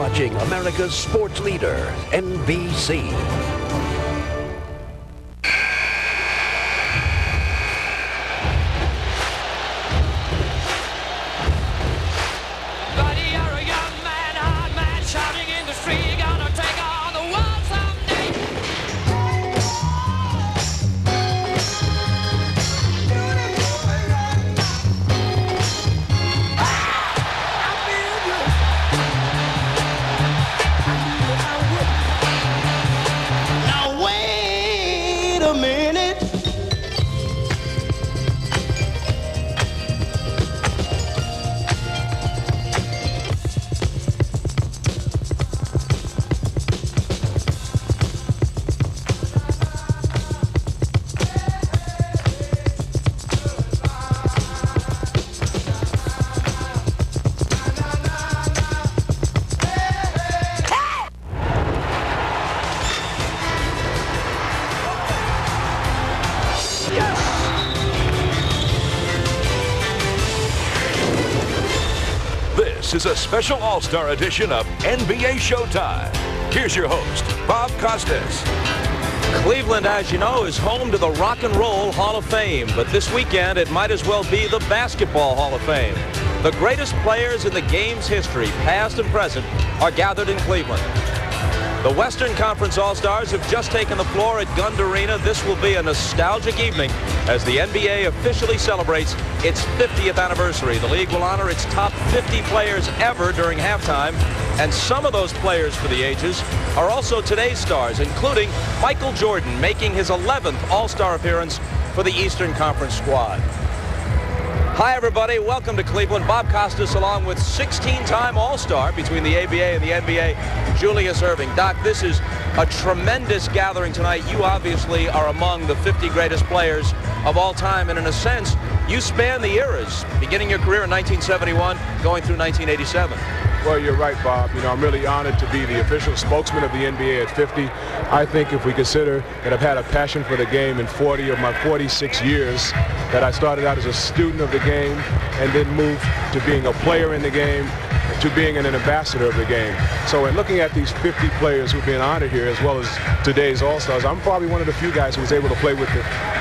watching America's sports leader, NBC. This is a special All-Star edition of NBA Showtime. Here's your host, Bob Costas. Cleveland, as you know, is home to the Rock and Roll Hall of Fame, but this weekend it might as well be the Basketball Hall of Fame. The greatest players in the game's history, past and present, are gathered in Cleveland. The Western Conference All-Stars have just taken the floor at Gund Arena. This will be a nostalgic evening as the NBA officially celebrates its 50th anniversary. The league will honor its top 50 players ever during halftime, and some of those players for the ages are also today's stars, including Michael Jordan, making his 11th All-Star appearance for the Eastern Conference squad. Hi, everybody. Welcome to Cleveland. Bob Costas, along with 16-time All-Star between the ABA and the NBA, Julius Erving. Doc, this is a tremendous gathering tonight. You obviously are among the 50 greatest players of all time, and in a sense, you span the eras, beginning your career in 1971, going through 1987. Well, you're right, Bob. You know, I'm really honored to be the official spokesman of the NBA at 50. I think if we consider that I've had a passion for the game in 40 of my 46 years, that I started out as a student of the game and then moved to being a player in the game, to being an ambassador of the game. So in looking at these 50 players who've been honored here, as well as today's All-Stars, I'm probably one of the few guys who was able to play with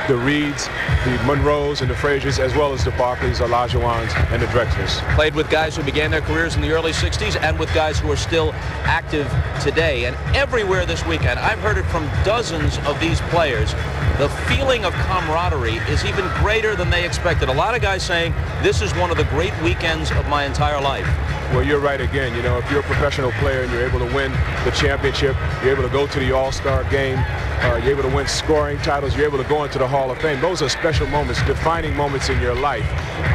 the Reeds, the Monroes, and the Fraziers, as well as the Barkleys, Olajuwons, and the Drexlers. Played with guys who began their careers in the early 60s and with guys who are still active today. And everywhere this weekend, I've heard it from dozens of these players, the feeling of camaraderie is even greater than they expected. A lot of guys saying, this is one of the great weekends of my entire life. Well, you're right again. You know, if you're a professional player and you're able to win the championship, you're able to go to the All-Star game, you're able to win scoring titles, you're able to go into the Hall of Fame. Those are special moments, defining moments in your life.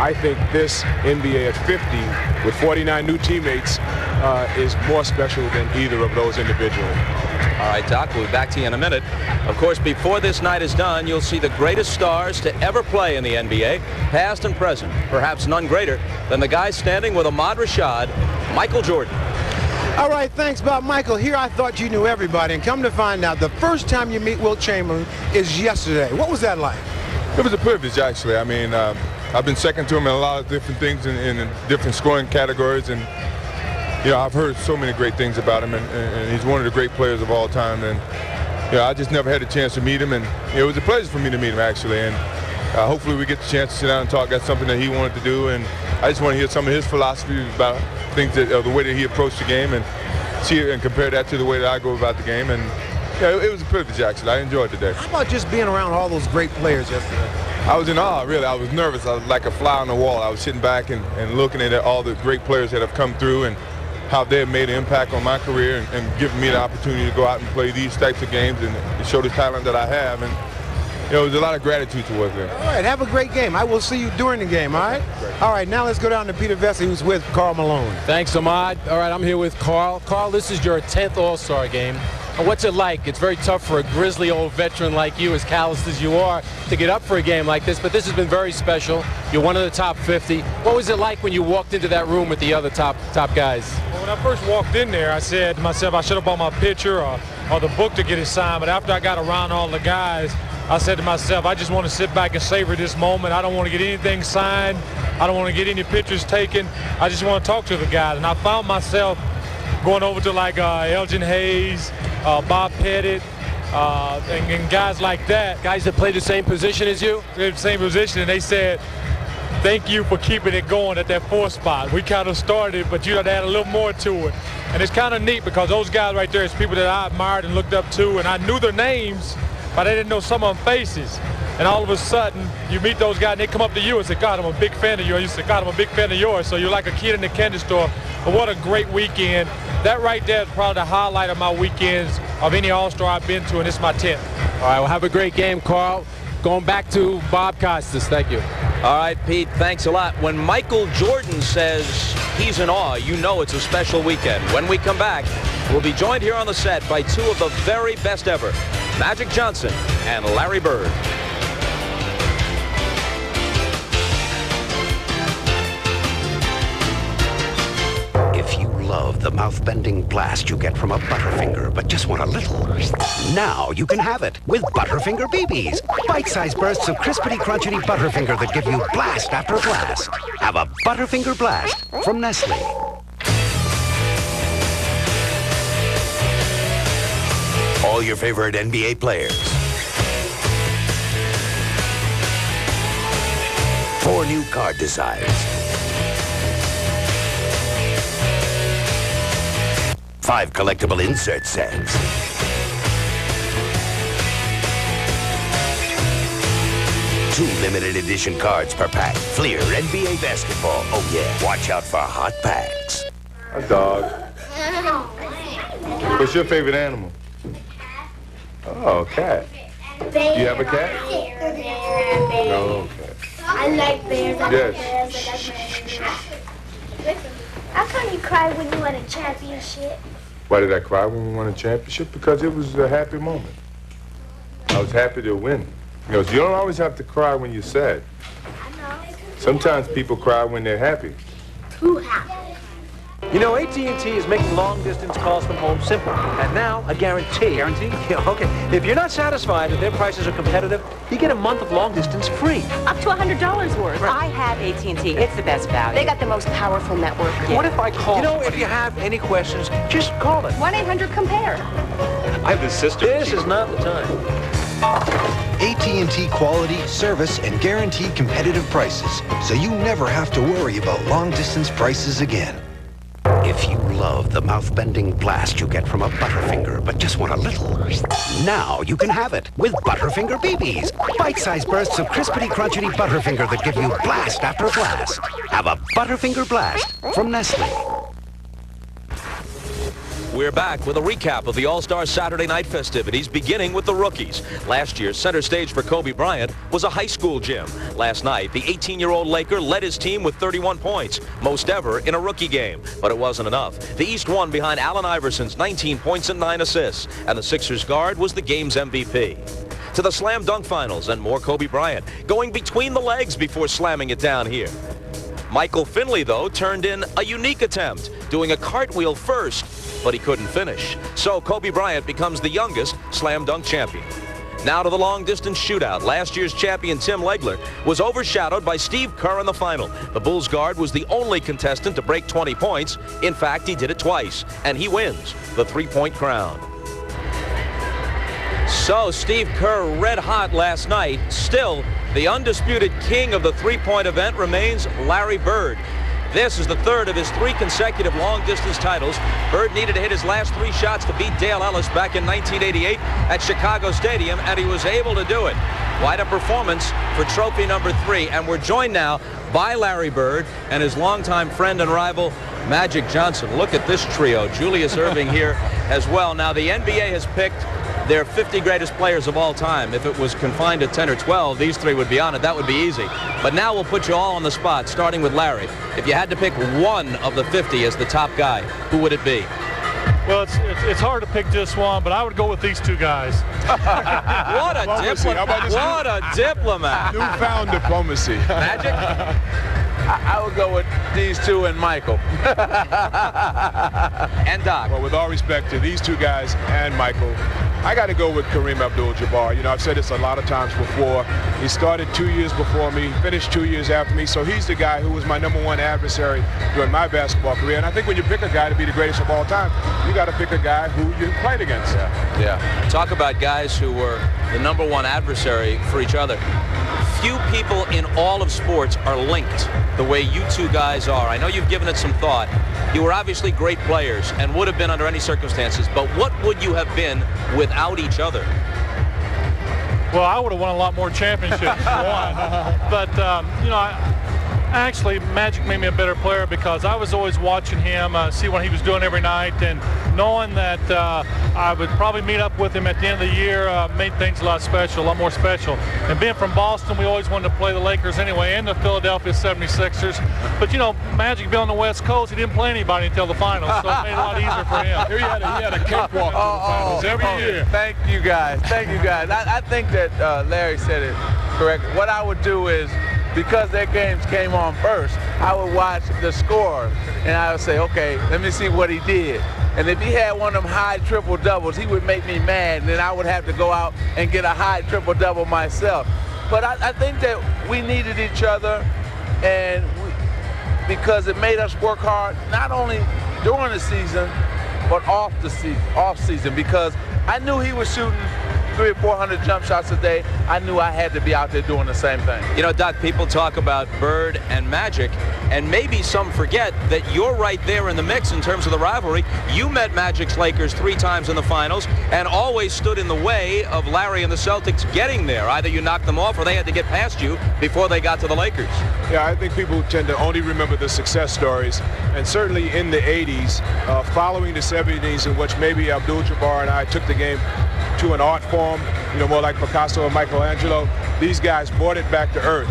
I think this NBA at 50, with 49 new teammates, is more special than either of those individually. All right, Doc, we'll be back to you in a minute. Of course, before this night is done, you'll see the greatest stars to ever play in the NBA, past and present. Perhaps none greater than the guy standing with Ahmad Rashad, Michael Jordan. All right, thanks, Bob. Michael, here I thought you knew everybody, and come to find out, the first time you meet Wilt Chamberlain is yesterday. What was that like? It was a privilege, actually. I mean, I've been second to him in a lot of different things in different scoring categories, and you know, I've heard so many great things about him, and he's one of the great players of all time. And you know, I just never had a chance to meet him, and it was a pleasure for me to meet him, actually. And hopefully we get the chance to sit down and talk. That's something that he wanted to do, and I just want to hear some of his philosophy about things, that the way that he approached the game, and see it and compare that to the way that I go about the game. And yeah, it was a privilege, actually. I enjoyed the day. How about just being around all those great players yesterday? I was in awe, really. I was nervous. I was like a fly on the wall. I was sitting back and looking at all the great players that have come through and how they have made an impact on my career and given me the opportunity to go out and play these types of games and show the talent that I have. And you know, there's a lot of gratitude towards them. All right, have a great game. I will see you during the game, all right? Great. All right, now let's go down to Peter Vesey, who's with Karl Malone. Thanks, Ahmad. All right, I'm here with Karl. Karl, this is your 10th All-Star game. What's it like? It's very tough for a grizzly old veteran like you, as calloused as you are, to get up for a game like this, but this has been very special. You're one of the top 50. What was it like when you walked into that room with the other top guys? Well, when I first walked in there, I said to myself, I should have bought my picture or the book to get it signed, but after I got around all the guys, I said to myself, I just want to sit back and savor this moment. I don't want to get anything signed. I don't want to get any pictures taken. I just want to talk to the guys. And I found myself going over to like Elgin Hayes, Bob Pettit, and guys like that. Guys that play the same position as you? They're the same position, and they said, thank you for keeping it going at that 4th spot. We kind of started, but you had to add a little more to it. And it's kind of neat because those guys right there is people that I admired and looked up to, and I knew their names, but I didn't know some of them faces. And all of a sudden, you meet those guys, and they come up to you and say, God, I'm a big fan of yours. You say, God, I'm a big fan of yours. So you're like a kid in the candy store. But what a great weekend. That right there is probably the highlight of my weekends of any All-Star I've been to, and it's my 10th. All right, well, have a great game, Carl. Going back to Bob Costas. Thank you. All right, Pete, thanks a lot. When Michael Jordan says he's in awe, you know it's a special weekend. When we come back, we'll be joined here on the set by two of the very best ever, Magic Johnson and Larry Bird. If you love the mouth-bending blast you get from a Butterfinger, but just want a little, now you can have it with Butterfinger BBs. Bite-sized bursts of crispity, crunchity Butterfinger that give you blast after blast. Have a Butterfinger blast from Nestle. All your favorite NBA players. 4 new card designs. 5 collectible insert sets. 2 limited edition cards per pack. Fleer NBA basketball. Oh yeah, watch out for hot packs. A dog. What's your favorite animal? Oh, cat. You have a cat? No, okay. I like bears. Yes. How come you cry when you win a championship? Why did I cry when we won a championship? Because it was a happy moment. I was happy to win. You know, so you don't always have to cry when you're sad. I know. Sometimes people cry when they're happy. Too happy. You know, AT&T is making long-distance calls from home simple. And now, a guarantee. Guarantee? Yeah, okay. If you're not satisfied that their prices are competitive, you get a month of long-distance free. Up to $100 worth. Right. I have AT&T. It's the best value. They got the most powerful network. Yeah. What if I call? You know, if you have any questions, just call it. 1-800-COMPARE. I have a sister. This is not the time. AT&T quality, service, and guaranteed competitive prices, so you never have to worry about long-distance prices again. If you love the mouth-bending blast you get from a Butterfinger, but just want a little, now you can have it with Butterfinger BBs. Bite-sized bursts of crispity, crunchity Butterfinger that give you blast after blast. Have a Butterfinger blast from Nestle. We're back with a recap of the All-Star Saturday night festivities, beginning with the rookies. Last year, center stage for Kobe Bryant was a high school gym. Last night, the 18-year-old Laker led his team with 31 points, most ever in a rookie game. But it wasn't enough. The East won behind Allen Iverson's 19 points and 9 assists, and the Sixers guard was the game's MVP. To the slam dunk finals and more Kobe Bryant, going between the legs before slamming it down here. Michael Finley, though, turned in a unique attempt, doing a cartwheel first, but he couldn't finish. So Kobe Bryant becomes the youngest slam dunk champion. Now to the long-distance shootout. Last year's champion Tim Legler was overshadowed by Steve Kerr in the final. The Bulls guard was the only contestant to break 20 points. In fact, he did it twice, and he wins the three-point crown. So Steve Kerr red hot last night. Still, the undisputed king of the three-point event remains Larry Bird. This is the third of his 3 consecutive long-distance titles. Bird needed to hit his last 3 shots to beat Dale Ellis back in 1988 at Chicago Stadium, and he was able to do it. Quite a performance for trophy number 3, and we're joined now by Larry Bird and his longtime friend and rival, Magic Johnson. Look at this trio. Julius Erving here as well. Now, the NBA has picked their 50 greatest players of all time. If it was confined to 10 or 12, these 3 would be on it. That would be easy. But now we'll put you all on the spot, starting with Larry. If you had to pick one of the 50 as the top guy, who would it be? Well, it's hard to pick just one, but I would go with these 2 guys. What a diplomat. What a diplomat. Newfound diplomacy. Magic? I would go with these two and Michael. And Doc. Well, with all respect to these two guys and Michael, I got to go with Kareem Abdul-Jabbar. You know, I've said this a lot of times before. He started 2 years before me, finished 2 years after me, so he's the guy who was my #1 adversary during my basketball career. And I think when you pick a guy to be the greatest of all time, you got to pick a guy who you played against. Yeah. Talk about guys who were the #1 adversary for each other. Few people in all of sports are linked the way you two guys are. I know you've given it some thought. You were obviously great players and would have been under any circumstances, but what would you have been without each other? Well, I would have won a lot more championships, for one. But, you know, actually, Magic made me a better player because I was always watching him, see what he was doing every night, and knowing that I would probably meet up with him at the end of the year made things a lot more special. And being from Boston, we always wanted to play the Lakers anyway, and the Philadelphia 76ers. But, you know, Magic being on the West Coast, he didn't play anybody until the finals, so it made it a lot easier for him. He had a cakewalk to the finals every year. Thank you, guys. Thank you, guys. I think that Larry said it correct. What I would do is, because their games came on first, I would watch the score, and I would say, okay, let me see what he did. And if he had one of them high triple-doubles, he would make me mad, and then I would have to go out and get a high triple-double myself. But I think that we needed each other, and because it made us work hard, not only during the season, but off season, because I knew he was shooting 300 or 400 jump shots a day. I knew I had to be out there doing the same thing. You know, Doc, people talk about Bird and Magic, and maybe some forget that you're right there in the mix in terms of the rivalry. You met Magic's Lakers 3 times in the finals and always stood in the way of Larry and the Celtics getting there. Either you knocked them off or they had to get past you before they got to the Lakers. Yeah, I think people tend to only remember the success stories, and certainly in the 80s, following the 70s, in which maybe Abdul-Jabbar and I took the game to an art form, you know, more like Picasso and Michelangelo. These guys brought it back to earth,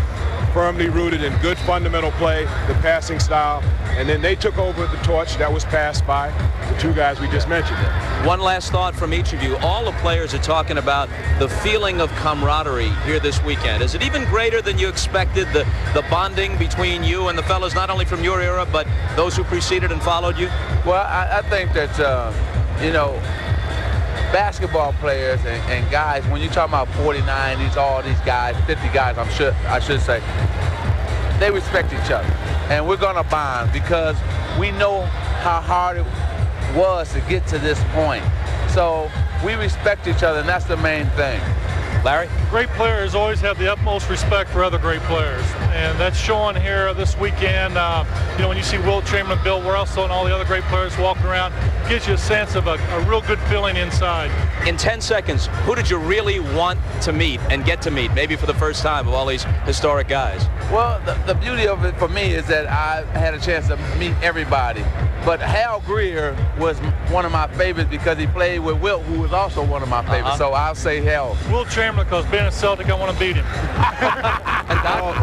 firmly rooted in good fundamental play, the passing style, and then they took over the torch that was passed by the two guys we just mentioned. One last thought from each of you. All the players are talking about the feeling of camaraderie here this weekend. Is it even greater than you expected, the bonding between you and the fellas, not only from your era, but those who preceded and followed you? Well, I think that, you know, basketball players and guys, when you talk about 49, all these guys, 50 guys, I should say, they respect each other. And we're going to bond because we know how hard it was to get to this point. So we respect each other, and that's the main thing. Larry? Great players always have the utmost respect for other great players, and that's showing here this weekend. You know, when you see Wilt, Chamberlain, Bill Russell, and all the other great players walking around, gives you a sense of a real good feeling inside. In 10 seconds, who did you really want to meet and get to meet, maybe for the first time, of all these historic guys? Well, the beauty of it for me is that I had a chance to meet everybody. But Hal Greer was one of my favorites because he played with Wilt, who was also one of my favorites. So I'll say Hal. Wilt Chamberlain, because being a Celtic, I want to beat him.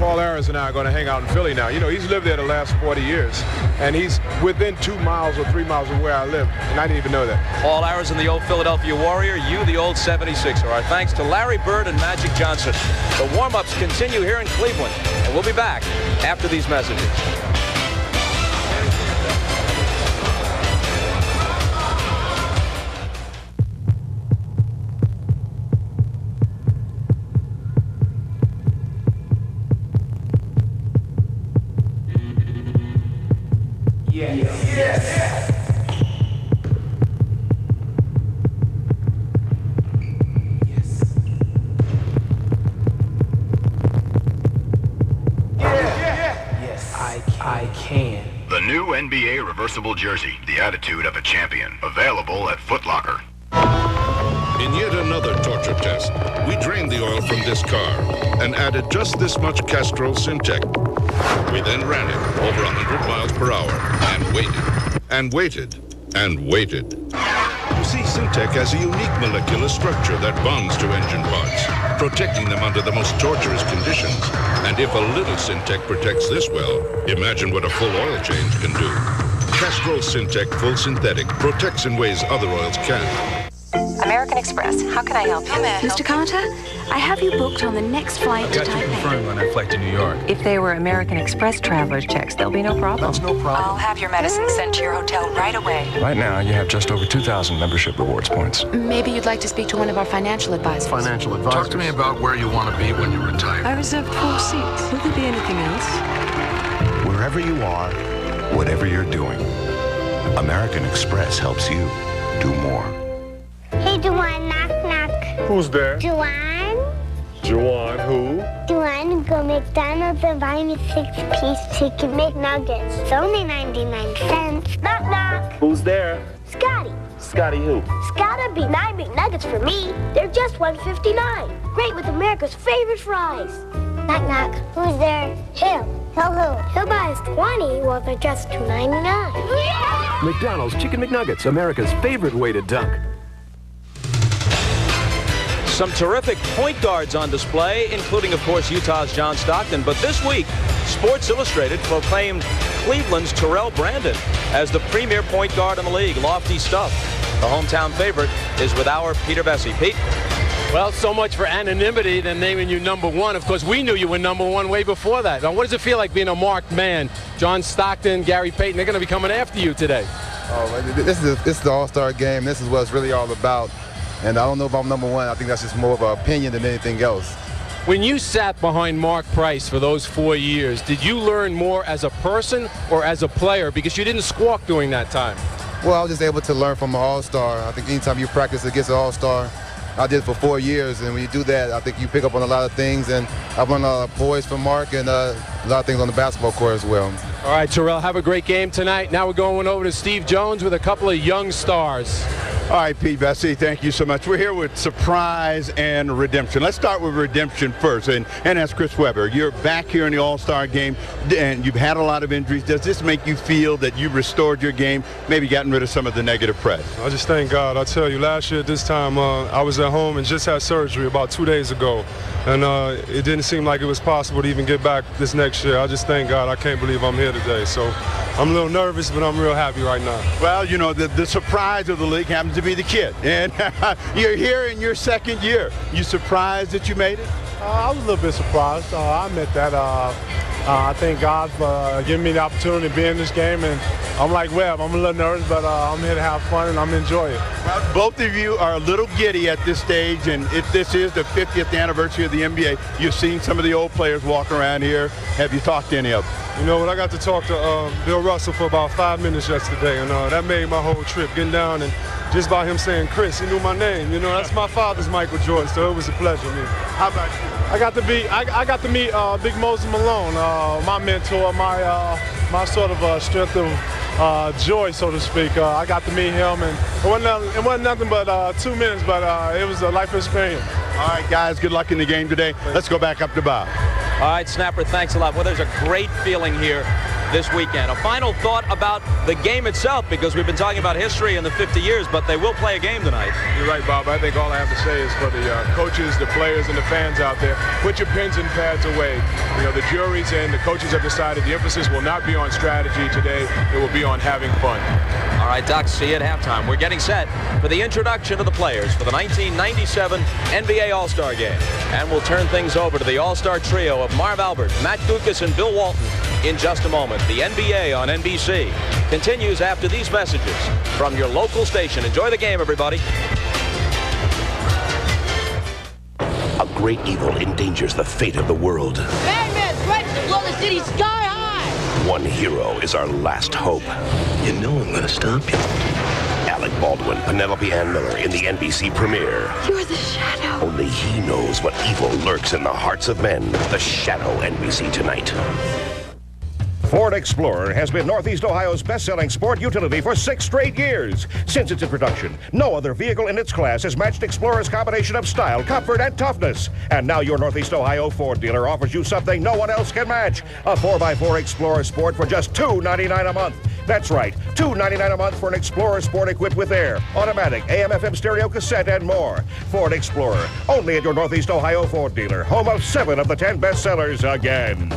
Paul Ayers and I are going to hang out in Philly now. You know, he's lived there the last 40 years, and he's within 2 miles or 3 miles of where I live, and I didn't even know that. Paul Ayers and the old Philadelphia Warrior, you the old 76er. Our thanks to Larry Bird and Magic Johnson. The warm-ups continue here in Cleveland, and we'll be back after these messages. The new NBA reversible jersey, the attitude of a champion, available at Foot Locker. In yet another torture test, we drained the oil from this car and added just this much Castrol Syntec. We then ran it over 100 miles per hour and waited, and waited, and waited. You see, Syntec has a unique molecular structure that bonds to engine parts, protecting them under the most torturous conditions. And if a little Syntec protects this well, imagine what a full oil change can do. Castrol Syntec Full Synthetic protects in ways other oils can't. American Express. How can I help you? Mr. Carter, I have you booked on the next flight to Taipei. Confirmed on that flight to New York. If they were American Express traveler's checks, there'll be no problem. That's no problem. I'll have your medicine sent to your hotel right away. Right now, you have just over 2,000 membership rewards points. Maybe you'd like to speak to one of our financial advisors. Financial advisors? Talk to me about where you want to be when you retire. I reserved 4 seats. Will there be anything else? Wherever you are, whatever you're doing, American Express helps you do more. Hey, Dwyane, knock, knock. Who's there? Dwyane? Juwan, who? Dwyane, go McDonald's and buy me 6-piece chicken McNuggets. It's only 99 cents. Knock, knock. Who's there? Scotty. Scotty who? Gotta be 9 McNuggets for me. They're just $1.59. Great with America's favorite fries. Knock, knock. Who's there? Him. He'll buy us 20. Well, they're just $2.99. Yeah! McDonald's Chicken McNuggets, America's favorite way to dunk. Some terrific point guards on display, including, of course, Utah's John Stockton. But this week, Sports Illustrated proclaimed Cleveland's Terrell Brandon as the premier point guard in the league. Lofty stuff. The hometown favorite is with our Peter Bessie. Pete? Well, so much for anonymity than naming you number one. Of course, we knew you were number one way before that. Now, what does it feel like being a marked man? John Stockton, Gary Payton, they're going to be coming after you today. Oh, this is the All-Star game. This is what it's really all about. And I don't know if I'm number one. I think that's just more of an opinion than anything else. When you sat behind Mark Price for those 4 years, did you learn more as a person or as a player? Because you didn't squawk during that time. Well, I was just able to learn from an All-Star. I think anytime you practice against an All-Star, I did it for 4 years, and when you do that, I think you pick up on a lot of things. And I've learned a lot of poise from Mark and a lot of things on the basketball court as well. All right, Terrell, have a great game tonight. Now we're going over to Steve Jones with a couple of young stars. All right, Pete Bessie, thank you so much. We're here with surprise and redemption. Let's start with redemption first, and that's Chris Webber. You're back here in the All-Star game, and you've had a lot of injuries. Does this make you feel that you restored your game, maybe gotten rid of some of the negative press? I just thank God. I tell you, last year at this time, I was at home and just had surgery about 2 days ago, and it didn't seem like it was possible to even get back this next year. I just thank God. I can't believe I'm here today. So I'm a little nervous, but I'm real happy right now. Well, you know, the surprise of the league happens to be the kid, and you're here in your second year. You surprised that you made it? I was a little bit surprised. I admit that. I thank God for giving me the opportunity to be in this game, and I'm like Webb. I'm a little nervous, but I'm here to have fun, and I'm enjoying it. Well, both of you are a little giddy at this stage, and if this is the 50th anniversary of the NBA, you've seen some of the old players walk around here. Have you talked to any of them? You know what? I got to talk to Bill Russell for about 5 minutes yesterday, and that made my whole trip. Getting down and just by him saying Chris, he knew my name. You know, that's my father's Michael Jordan, so it was a pleasure. Man. How about you? I got to meet Big Moses Malone, my mentor, my sort of strength of joy, so to speak. I got to meet him, and it wasn't nothing but 2 minutes, but it was a life experience. All right, guys, good luck in the game today. Let's go back up to Bob. All right, Snapper, thanks a lot. Well, there's a great feeling here this weekend. A final thought about the game itself, because we've been talking about history in the 50 years, but they will play a game tonight. You're right, Bob. I think all I have to say is for the coaches, the players, and the fans out there, put your pens and pads away. You know, the juries and the coaches have decided the emphasis will not be on strategy today. It will be on having fun. All right, Doc, see you at halftime. We're getting set for the introduction of the players for the 1997 NBA All-Star Game. And we'll turn things over to the All-Star trio of Marv Albert, Matt Guokas, and Bill Walton in just a moment. The NBA on NBC continues after these messages from your local station. Enjoy the game, everybody. A great evil endangers the fate of the world. Madman threatens to blow the city sky high! One hero is our last hope. You know I'm gonna stop you. Alec Baldwin, Penelope Ann Miller in the NBC premiere. You're the Shadow. Only he knows what evil lurks in the hearts of men. The Shadow, NBC tonight. Ford Explorer has been Northeast Ohio's best-selling sport utility for 6 straight years. Since its introduction, no other vehicle in its class has matched Explorer's combination of style, comfort, and toughness. And now your Northeast Ohio Ford dealer offers you something no one else can match. A 4x4 Explorer Sport for just $2.99 a month. That's right, $2.99 a month for an Explorer Sport equipped with air, automatic, AM/FM stereo, cassette, and more. Ford Explorer, only at your Northeast Ohio Ford dealer, home of 7 of the 10 bestsellers again.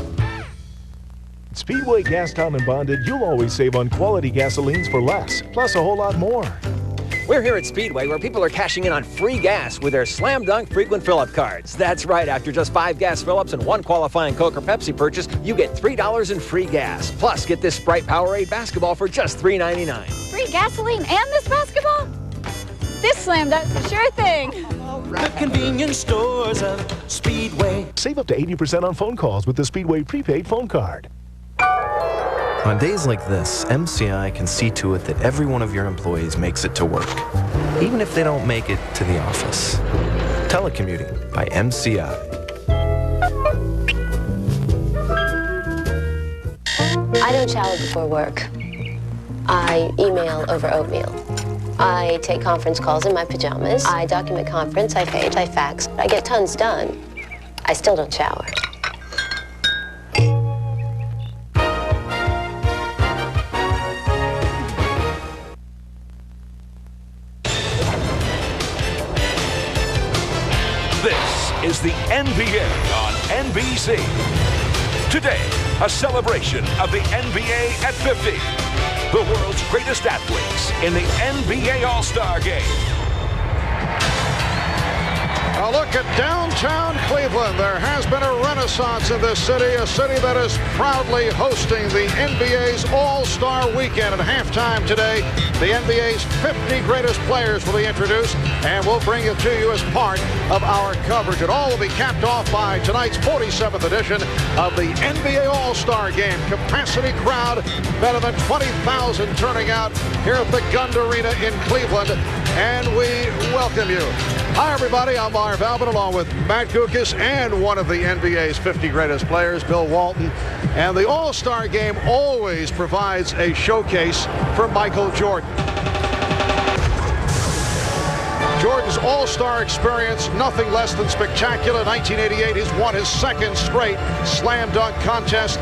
Speedway Gas Town and Bonded, you'll always save on quality gasolines for less, plus a whole lot more. We're here at Speedway where people are cashing in on free gas with their Slam Dunk frequent fill-up cards. That's right, after just 5 gas fill-ups and 1 qualifying Coke or Pepsi purchase, you get $3 in free gas. Plus, get this Sprite Powerade basketball for just $3.99. Free gasoline and this basketball? This Slam Dunk's a sure thing. The convenience stores of Speedway. Save up to 80% on phone calls with the Speedway prepaid phone card. On days like this, MCI can see to it that every one of your employees makes it to work, even if they don't make it to the office. Telecommuting by MCI. I don't shower before work. I email over oatmeal. I take conference calls in my pajamas. I document conference, I page, I fax. I get tons done. I still don't shower. This is the NBA on NBC. Today, a celebration of the NBA at 50. The world's greatest athletes in the NBA All-Star Game. A look at downtown Cleveland. There has been a renaissance in this city, a city that is proudly hosting the NBA's All-Star Weekend. At halftime today, the NBA's 50 greatest players will be introduced, and we'll bring it to you as part of our coverage. It all will be capped off by tonight's 47th edition of the NBA All-Star Game. Capacity crowd, better than 20,000 turning out here at the Gund Arena in Cleveland, and we welcome you. Hi, everybody. I'm Marv Albin, along with Matt Gukas and one of the NBA's 50 greatest players, Bill Walton. And the All-Star Game always provides a showcase for Michael Jordan. Jordan's All-Star experience, nothing less than spectacular. 1988, he's won his second straight slam dunk contest.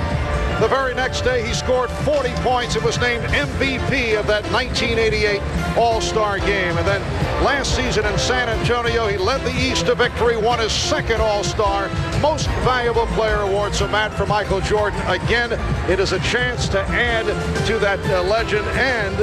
The very next day, he scored 40 points and was named MVP of that 1988 All-Star Game. And then last season in San Antonio, he led the East to victory, won his second All-Star Most Valuable Player award. So, Matt, for Michael Jordan, again, it is a chance to add to that legend. And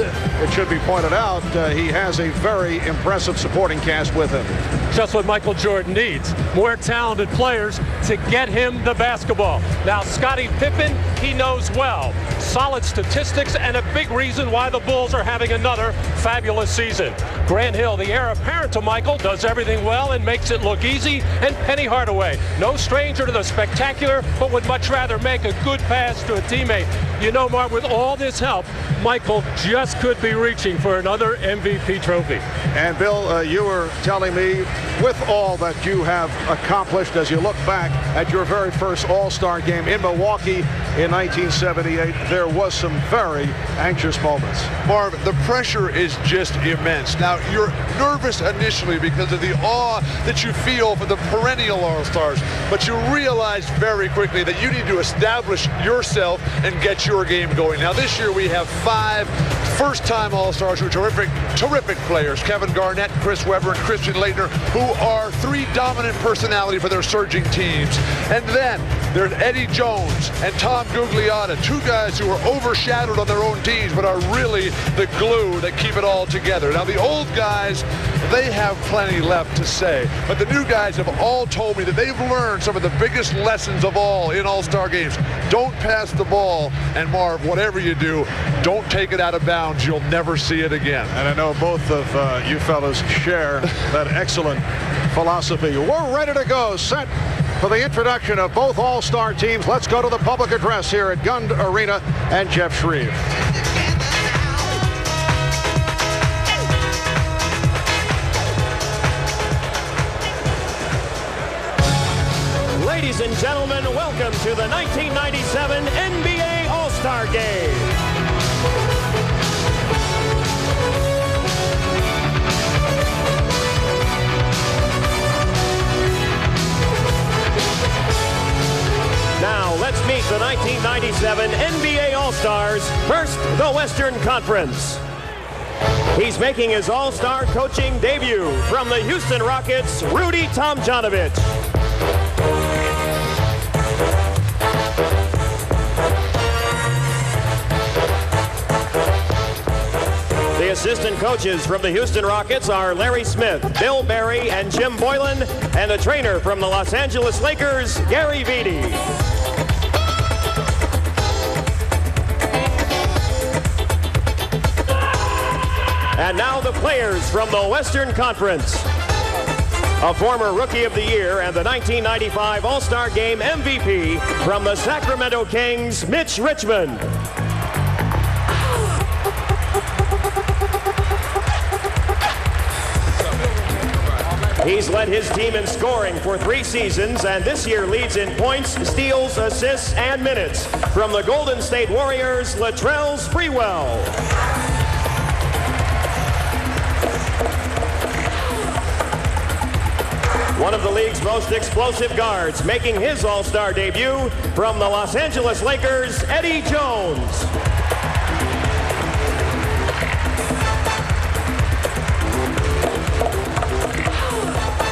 it should be pointed out, he has a very impressive supporting cast with him. Just what Michael Jordan needs. More talented players to get him the basketball. Now, Scottie Pippen, he knows well. Solid statistics and a big reason why the Bulls are having another fabulous season. Grant Hill, the heir apparent to Michael, does everything well and makes it look easy. And Penny Hardaway, no stranger to the spectacular, but would much rather make a good pass to a teammate. You know, Mark, with all this help, Michael just could be reaching for another MVP trophy. And Bill, you were telling me, with all that you have accomplished as you look back at your very first All-Star game in Milwaukee in 1978, there was some very anxious moments. Marv, the pressure is just immense. Now, you're nervous initially because of the awe that you feel for the perennial All-Stars, but you realize very quickly that you need to establish yourself and get your game going. Now, this year we have 5 first-time All-Stars who are terrific players. Kevin Garnett, Chris Webber, and Christian Laettner, who are 3 dominant personalities for their surging teams. And then there's Eddie Jones and Tom Gugliotta, 2 guys who are overshadowed on their own teams, but are really the glue that keep it all together. Now, the old guys, they have plenty left to say, but the new guys have all told me that they've learned some of the biggest lessons of all in All-Star games. Don't pass the ball, and Marv, whatever you do, don't take it out of bounds. You'll never see it again. And I know both of you fellas share that excellent philosophy. We're ready to go, set for the introduction of both All-Star teams. Let's go to the public address here at Gund Arena and Jeff Shreve. Ladies and gentlemen, welcome to the 1997 NBA All-Star Game. Now, let's meet the 1997 NBA All-Stars. First, the Western Conference. He's making his All-Star coaching debut from the Houston Rockets, Rudy Tomjanovich. The assistant coaches from the Houston Rockets are Larry Smith, Bill Barry, and Jim Boylan, and the trainer from the Los Angeles Lakers, Gary Vitti. And now the players from the Western Conference. A former Rookie of the Year and the 1995 All-Star Game MVP from the Sacramento Kings, Mitch Richmond. He's led his team in scoring for 3 seasons, and this year leads in points, steals, assists, and minutes. From the Golden State Warriors, Latrell Sprewell. One of the league's most explosive guards, making his All-Star debut from the Los Angeles Lakers, Eddie Jones.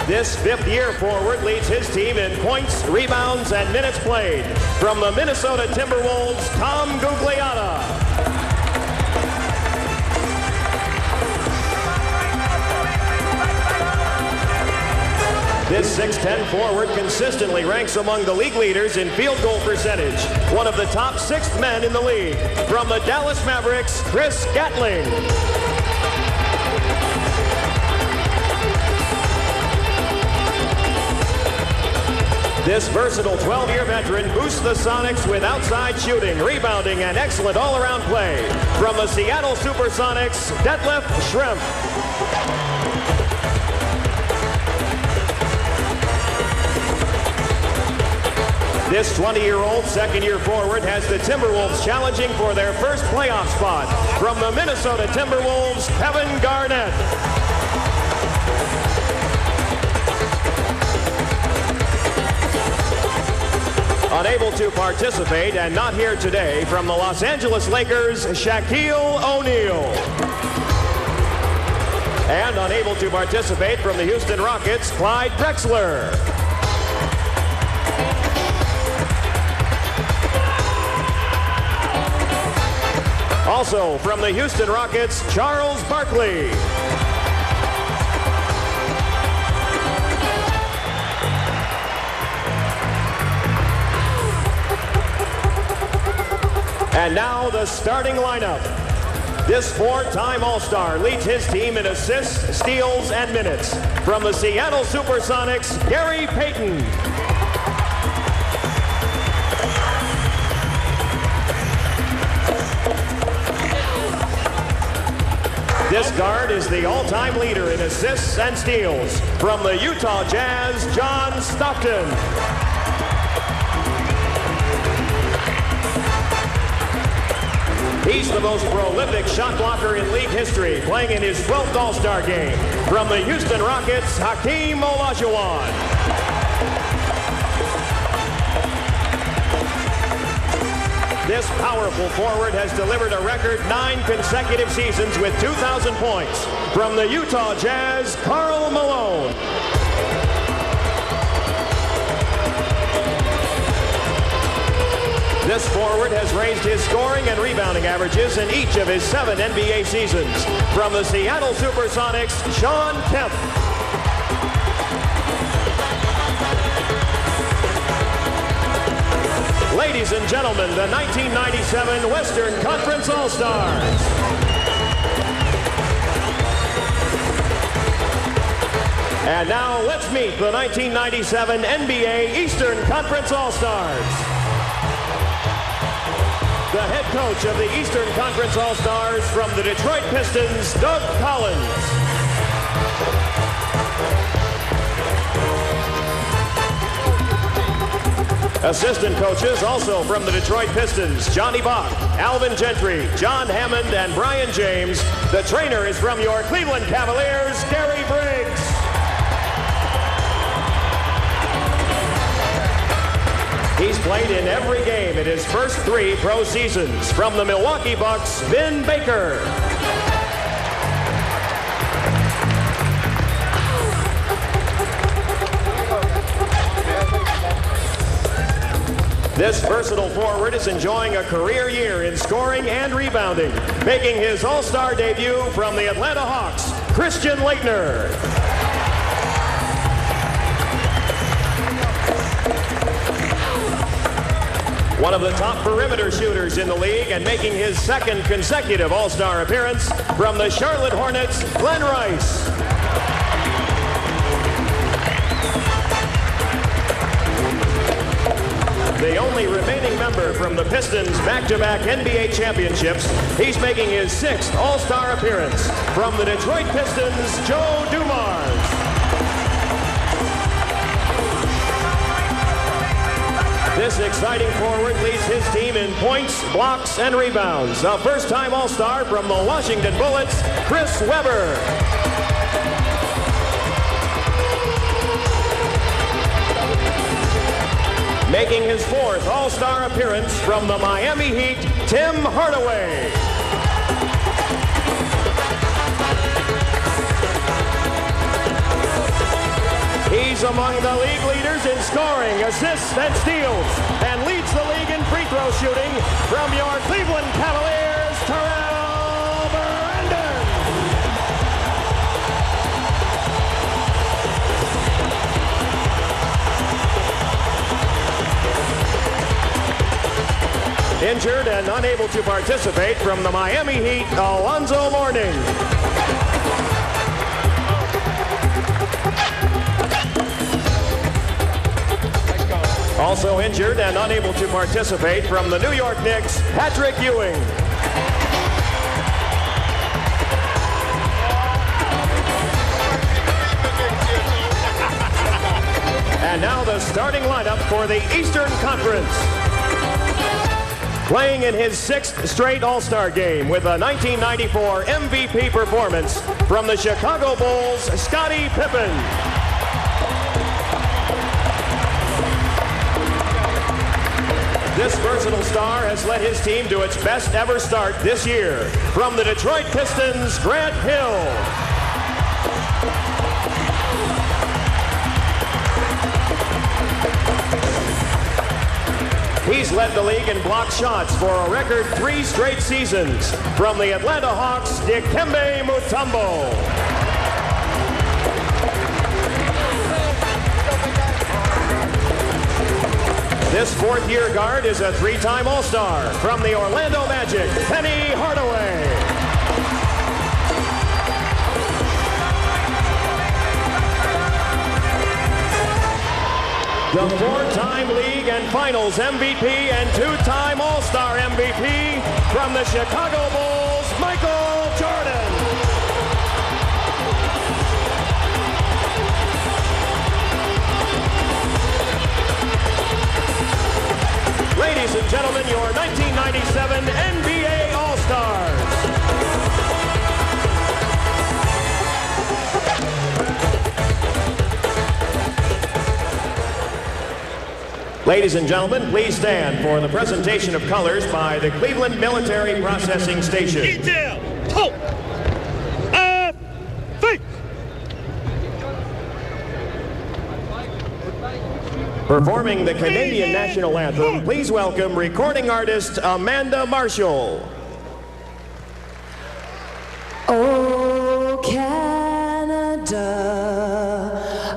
This fifth-year forward leads his team in points, rebounds, and minutes played. From the Minnesota Timberwolves, Tom Gugliotta. This 6'10 forward consistently ranks among the league leaders in field goal percentage. One of the top 6 men in the league. From the Dallas Mavericks, Chris Gatling. This versatile 12-year veteran boosts the Sonics with outside shooting, rebounding, and excellent all-around play. From the Seattle Supersonics, Detlef Schrempf. This 20-year-old second-year forward has the Timberwolves challenging for their first playoff spot. From the Minnesota Timberwolves, Kevin Garnett. Unable to participate and not here today from the Los Angeles Lakers, Shaquille O'Neal. And unable to participate from the Houston Rockets, Clyde Drexler. Also from the Houston Rockets, Charles Barkley. And now the starting lineup. This 4-time All-Star leads his team in assists, steals, and minutes. From the Seattle Supersonics, Gary Payton. This guard is the all-time leader in assists and steals. From the Utah Jazz, John Stockton. He's the most prolific shot blocker in league history, playing in his 12th All-Star game. From the Houston Rockets, Hakeem Olajuwon. This powerful forward has delivered a record 9 consecutive seasons with 2,000 points. From the Utah Jazz, Karl Malone. This forward has raised his scoring and rebounding averages in each of his 7 NBA seasons. From the Seattle Supersonics, Shawn Kemp. Ladies and gentlemen, the 1997 Western Conference All-Stars. And now let's meet the 1997 NBA Eastern Conference All-Stars. The head coach of the Eastern Conference All-Stars from the Detroit Pistons, Doug Collins. Assistant coaches also from the Detroit Pistons, Johnny Bach, Alvin Gentry, John Hammond, and Brian James. The trainer is from your Cleveland Cavaliers, Gary Briggs. He's played in every game in his first 3 pro seasons. From the Milwaukee Bucks, Vin Baker. This versatile forward is enjoying a career year in scoring and rebounding, making his All-Star debut from the Atlanta Hawks, Christian Laettner. One of the top perimeter shooters in the league and making his second consecutive All-Star appearance from the Charlotte Hornets, Glen Rice. The only remaining member from the Pistons' back-to-back NBA championships, he's making his sixth All-Star appearance from the Detroit Pistons, Joe Dumars. This exciting forward leads his team in points, blocks, and rebounds. A first-time All-Star from the Washington Bullets, Chris Webber. Making his fourth All-Star appearance from the Miami Heat, Tim Hardaway. He's among the league leaders in scoring, assists, and steals, and leads the league in free throw shooting from your Cleveland Cavaliers, Terrell Brandon. Injured and unable to participate from the Miami Heat, Alonzo Mourning. Also injured and unable to participate from the New York Knicks, Patrick Ewing. And now the starting lineup for the Eastern Conference. Playing in his sixth straight All-Star game with a 1994 MVP performance from the Chicago Bulls, Scottie Pippen. This versatile star has led his team to its best ever start this year. From the Detroit Pistons, Grant Hill. He's led the league in block shots for a record 3 straight seasons. From the Atlanta Hawks, Dikembe Mutombo. This fourth-year guard is a 3-time All-Star from the Orlando Magic, Penny Hardaway. The 4-time league and finals MVP and 2-time All-Star MVP from the Chicago Bulls, Michael Jordan. Ladies and gentlemen, your 1997 NBA All-Stars. Ladies and gentlemen, please stand for the presentation of colors by the Cleveland Military Processing Station. Detail, hope, faith. Performing the Canadian National Anthem, please welcome recording artist Amanda Marshall. Oh, Canada,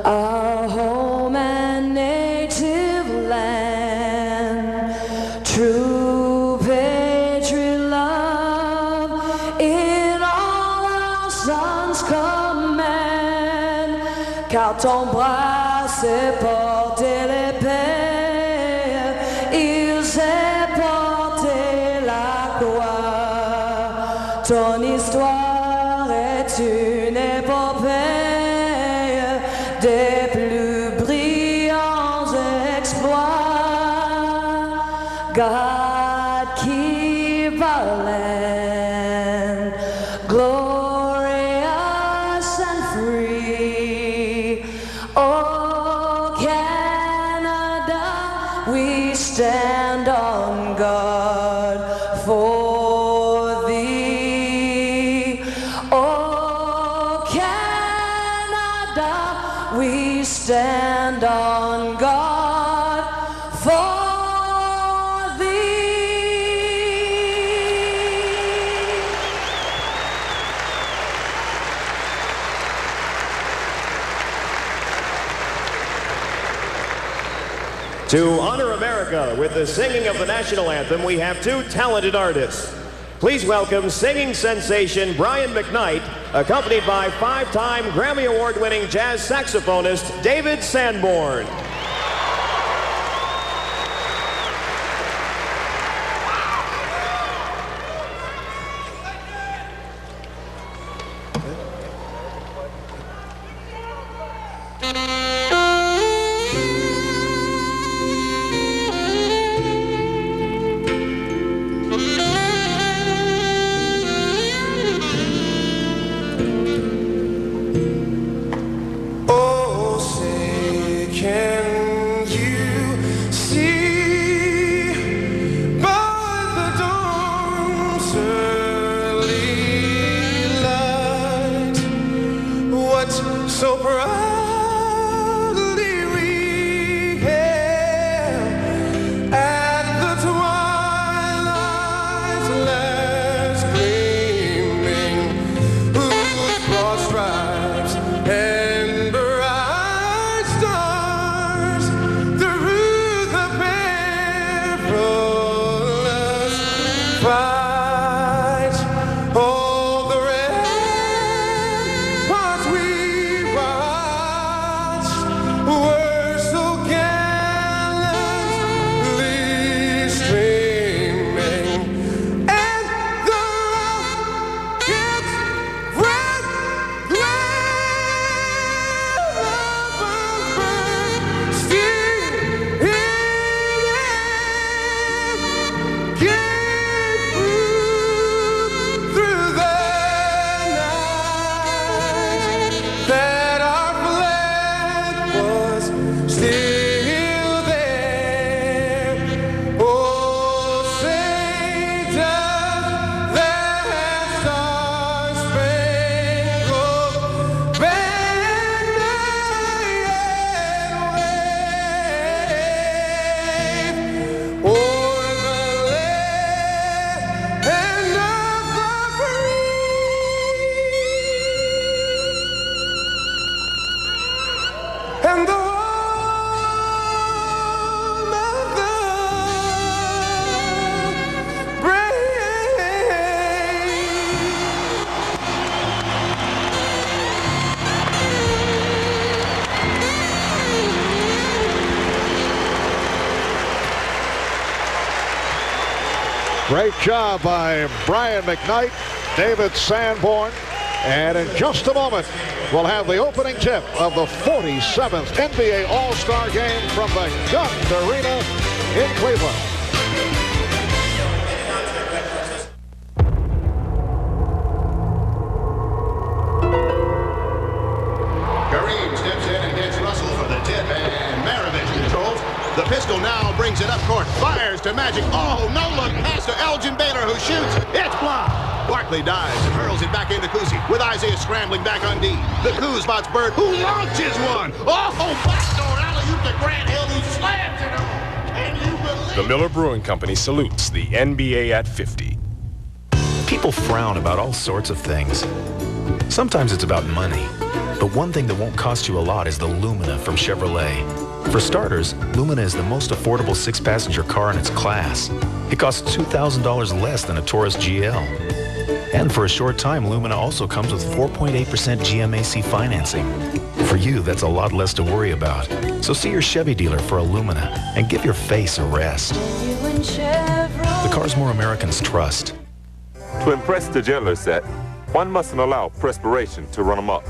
our home and native land, true patriot love in all our sons command, car ton bras s'est porté l'épée, il s'est porté la gloire, ton histoire est une épopée des plus brillants exploits. God keep our land glorious and free. Oh, Canada, we stand on guard for thee. Oh, Canada, we stand on guard for To honor America with the singing of the national anthem, we have two talented artists. Please welcome singing sensation Brian McKnight, accompanied by 5-time Grammy Award-winning jazz saxophonist David Sanborn. So proudly we hailed at the twilight's last gleaming, whose broad stripes and bright stars through the perilous fight. All the ramparts we were so gallantly streaming, and the rocket's red glare of a bursting in gave proof through the night that our flag was still there. Oh, say does that star-spangled banner yet wave o'er the land of the free and the home of the Great job by Brian McKnight, David Sanborn, and in just a moment, we'll have the opening tip of the 47th NBA All-Star Game from the Gugg Arena in Cleveland. Kareem steps in and gets Russell for the tip, and Maravich controls. The pistol now brings it up court, fires to Magic. Oh, no look pass to Elgin Baylor, who shoots. It's blocked. Barkley dives and hurls it back into Kuzi, with Isaiah scrambling back on D. The Kuz spots Bird, who launches one. Oh, backdoor alley-oop to Grant Hill, who slams it home. Can you believe The Miller Brewing Company salutes the NBA at 50. People frown about all sorts of things. Sometimes it's about money. But one thing that won't cost you a lot is the Lumina from Chevrolet. For starters, Lumina is the most affordable 6-passenger car in its class. It costs $2,000 less than a Taurus GL. And for a short time, Lumina also comes with 4.8% GMAC financing. For you, that's a lot less to worry about. So see your Chevy dealer for a Lumina and give your face a rest. The cars more Americans trust. To impress the gentler set, one mustn't allow perspiration to run amok.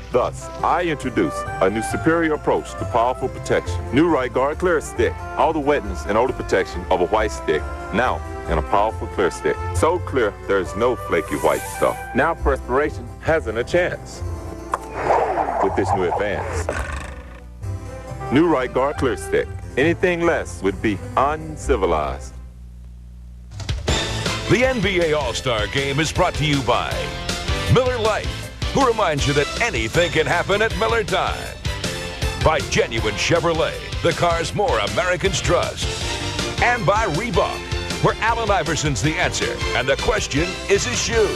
Thus, I introduce a new superior approach to powerful protection. New Right Guard Clear Stick. All the wetness and odor protection of a white stick, now in a powerful clear stick. So clear, there's no flaky white stuff. Now perspiration hasn't a chance with this new advance. New Right Guard Clear Stick. Anything less would be uncivilized. The NBA All-Star Game is brought to you by Miller Lite, who reminds you that anything can happen at Miller Time. By Genuine Chevrolet, the cars more Americans trust. And by Reebok, where Allen Iverson's the answer, and the question is his shoe.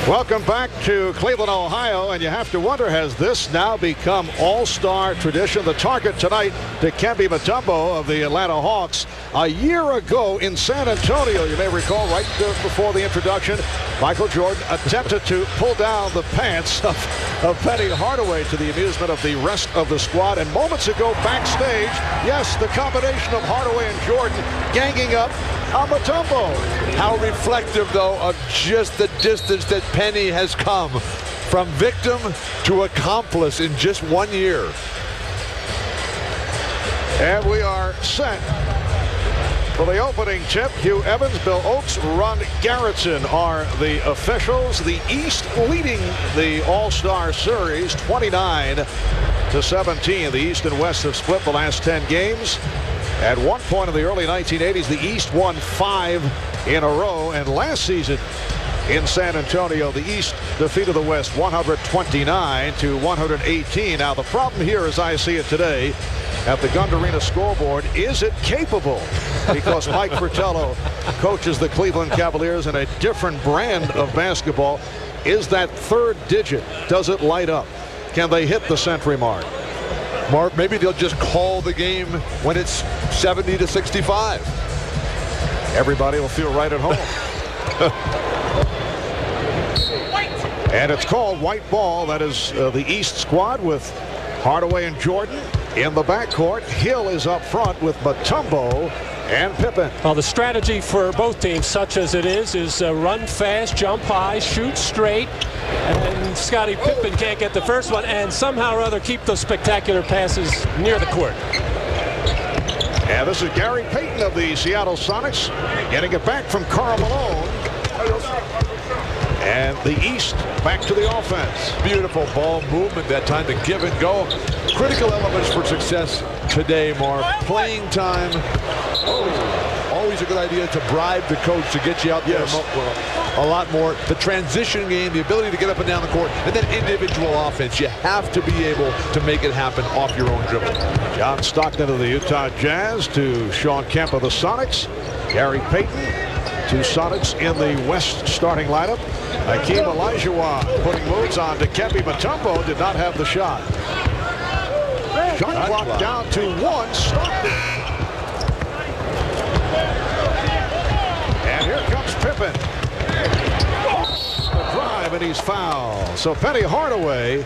Welcome back to Cleveland, Ohio, and you have to wonder, has this now become all-star tradition? The target tonight, Dikembe Mutombo of the Atlanta Hawks. A year ago in San Antonio, you may recall, right before the introduction, Michael Jordan attempted to pull down the pants of Penny Hardaway to the amusement of the rest of the squad. And moments ago, backstage, yes, the combination of Hardaway and Jordan ganging up on Mutombo. How reflective, though, of just the distance that Penny has come from victim to accomplice in just 1 year. And we are set for the opening tip. Hugh Evans, Bill Oakes, Ron Garrettson are the officials. The East leading the All-Star Series 29-17. The East and West have split the last 10 games. At one point in the early 1980s, the East won 5 in a row. And last season in San Antonio, the East defeated the West 129-118. Now, the problem here, as I see it today, at the Gund Arena scoreboard, is it capable? Because Mike Fratello coaches the Cleveland Cavaliers in a different brand of basketball. Is that third digit, does it light up? Can they hit the century mark? Mark, maybe they'll just call the game when it's 70-65. Everybody will feel right at home. And it's called white ball. That is the East squad with Hardaway and Jordan in the backcourt. Hill is up front with Mutombo and Pippen. Well, the strategy for both teams, such as it is run fast, jump high, shoot straight. And Scottie Pippen can't get the first one and somehow or other keep those spectacular passes near the court. And this is Gary Payton of the Seattle Sonics getting it back from Karl Malone. And the East back to the offense. Beautiful ball movement that time to give and go. Critical elements for success today, Mark. Playing time. Always a good idea to bribe the coach to get you out there a lot more. The transition game, the ability to get up and down the court, and then individual offense. You have to be able to make it happen off your own dribble. John Stockton of the Utah Jazz to Sean Kemp of the Sonics. Gary Payton, 2 Sonics in the West starting lineup. Hakeem Olajuwon putting moves on Dikembe Mutombo, did not have the shot. Shot clock down to 1. Stockton. And here comes Pippen. The drive, and he's fouled. So Penny Hardaway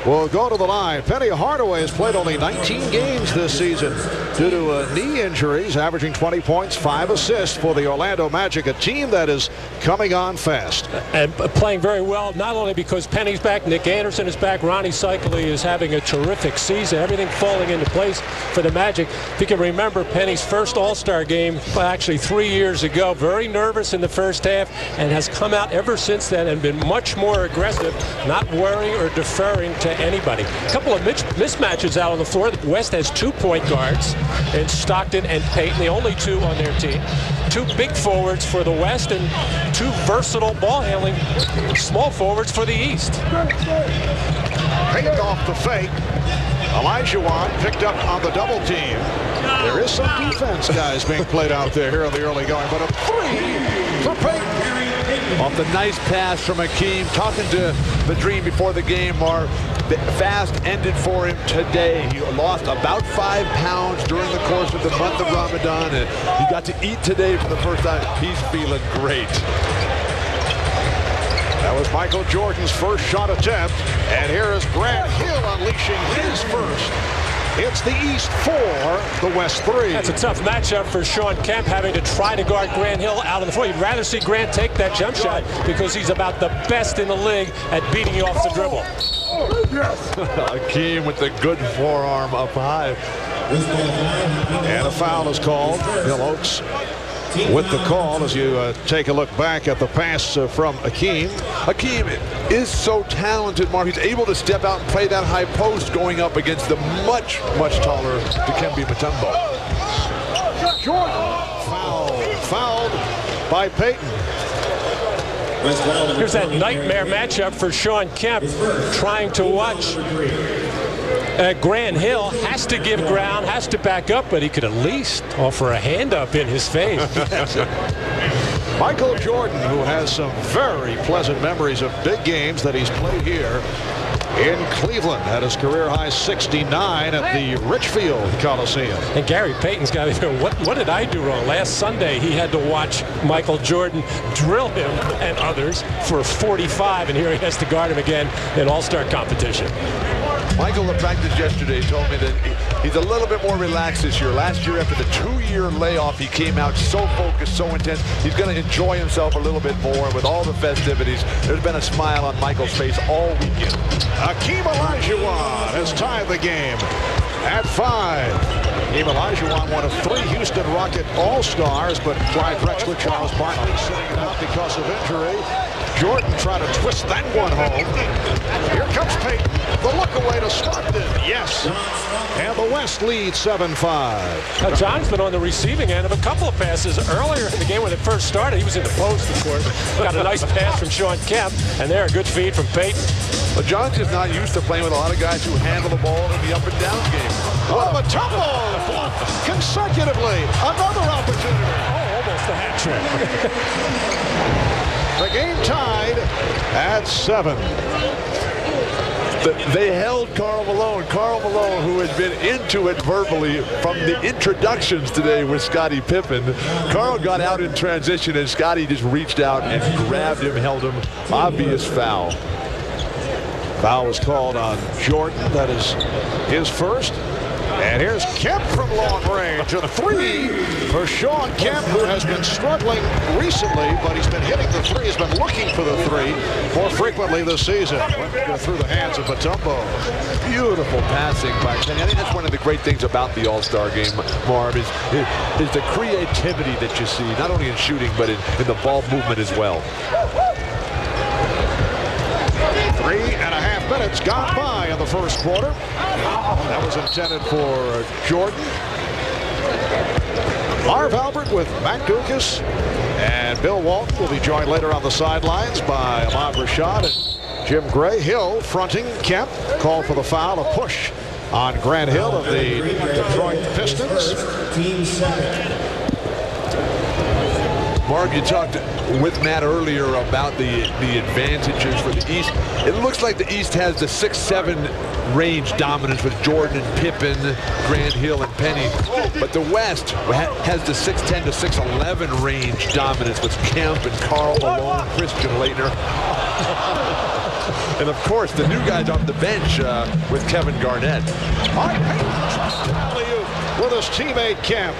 will go to the line. Penny Hardaway has played only 19 games this season due to knee injuries, averaging 20 points, 5 assists for the Orlando Magic, a team that is coming on fast. And playing very well, not only because Penny's back, Nick Anderson is back, Ronnie Cycli is having a terrific season, everything falling into place for the Magic. If you can remember Penny's first All-Star game, actually 3 years ago, very nervous in the first half, and has come out ever since then and been much more aggressive, not worrying or deferring to anybody. A couple of mismatches out on the floor. The West has 2 point guards in Stockton and Payton, the only 2 on their team. 2 big forwards for the West and 2 versatile ball-handling small forwards for the East. Payton off the fake. Olajuwon picked up on the double team. There is some defense, guys, being played out there here in the early going, but a 3 for Payton. Off the nice pass from Hakeem. Talking to the Dream before the game, Mark. The fast ended for him today. He lost about 5 pounds during the course of the month of Ramadan, and he got to eat today for the first time. He's feeling great. That was Michael Jordan's first shot attempt, and here is Grant Hill unleashing his first. It's the East 4, the West 3. That's a tough matchup for Sean Kemp, having to try to guard Grant Hill out on the floor. You'd rather see Grant take that jump shot because he's about the best in the league at beating you off the dribble. Hakeem with the good forearm up high. And a foul is called. Bill Oakes with the call as you take a look back at the pass from Hakeem. Hakeem is so talented, Mark. He's able to step out and play that high post going up against the much, much taller Dikembe Mutombo. Jordan fouled by Payton. Here's that nightmare matchup for Sean Kemp, trying to watch Grant Hill. Has to give ground, has to back up, but he could at least offer a hand up in his face. Michael Jordan, who has some very pleasant memories of big games that he's played here in Cleveland, had his career-high 69 at the Richfield Coliseum. And Gary Payton's got to think, what did I do wrong? Last Sunday, he had to watch Michael Jordan drill him and others for 45, and here he has to guard him again in All-Star competition. Michael at practice yesterday told me that he's a little bit more relaxed this year. Last year, after the 2-year layoff, he came out so focused, so intense. He's going to enjoy himself a little bit more with all the festivities. There's been a smile on Michael's face all weekend. Hakeem Olajuwon has tied the game at 5. Hakeem Olajuwon, one of 3 Houston Rocket All-Stars, but Clyde Drexler, Charles Barkley sitting out because of injury. Jordan trying to twist that one home. Here comes Payton. The look away to Stockton. Yes. And the West leads 7-5. Now, John's been on the receiving end of a couple of passes earlier in the game when it first started. He was in the post, of course. Got a nice pass from Shawn Kemp, and there, a good feed from Payton. But John's just not used to playing with a lot of guys who handle the ball in the up and down game. Oh, Mutombo consecutively. Another opportunity. Oh, almost a hat trick. The game tied at 7. They held Karl Malone. Karl Malone, who has been into it verbally from the introductions today with Scottie Pippen. Karl got out in transition, and Scottie just reached out and grabbed him, held him. Obvious foul. Foul was called on Jordan. That is his first. And here's Kemp from long range. A 3 for Shawn Kemp, who has been struggling recently, but he's been hitting the 3. He's been looking for the 3 more frequently this season. Went through the hands of Mutombo. Beautiful passing by Penny. I think that's one of the great things about the All-Star game, Marv, is the creativity that you see, not only in shooting, but in the ball movement as well. 3.5 minutes gone by in the first quarter. That was intended for Jordan. Marv Albert with Matt Dukas and Bill Walton will be joined later on the sidelines by Ahmad Rashad and Jim Gray. Hill fronting Kemp. Called for the foul, a push on Grant Hill of the Detroit Pistons. Marv, you talked with Matt earlier about the advantages for the East. It looks like the East has the 6-7 range dominance with Jordan and Pippen, Grant Hill and Penny. But the West has the 6'10 to 6'11 range dominance with Kemp and Karl Malone, Christian Laettner. And of course, the new guys off the bench with Kevin Garnett. With his teammate Kemp.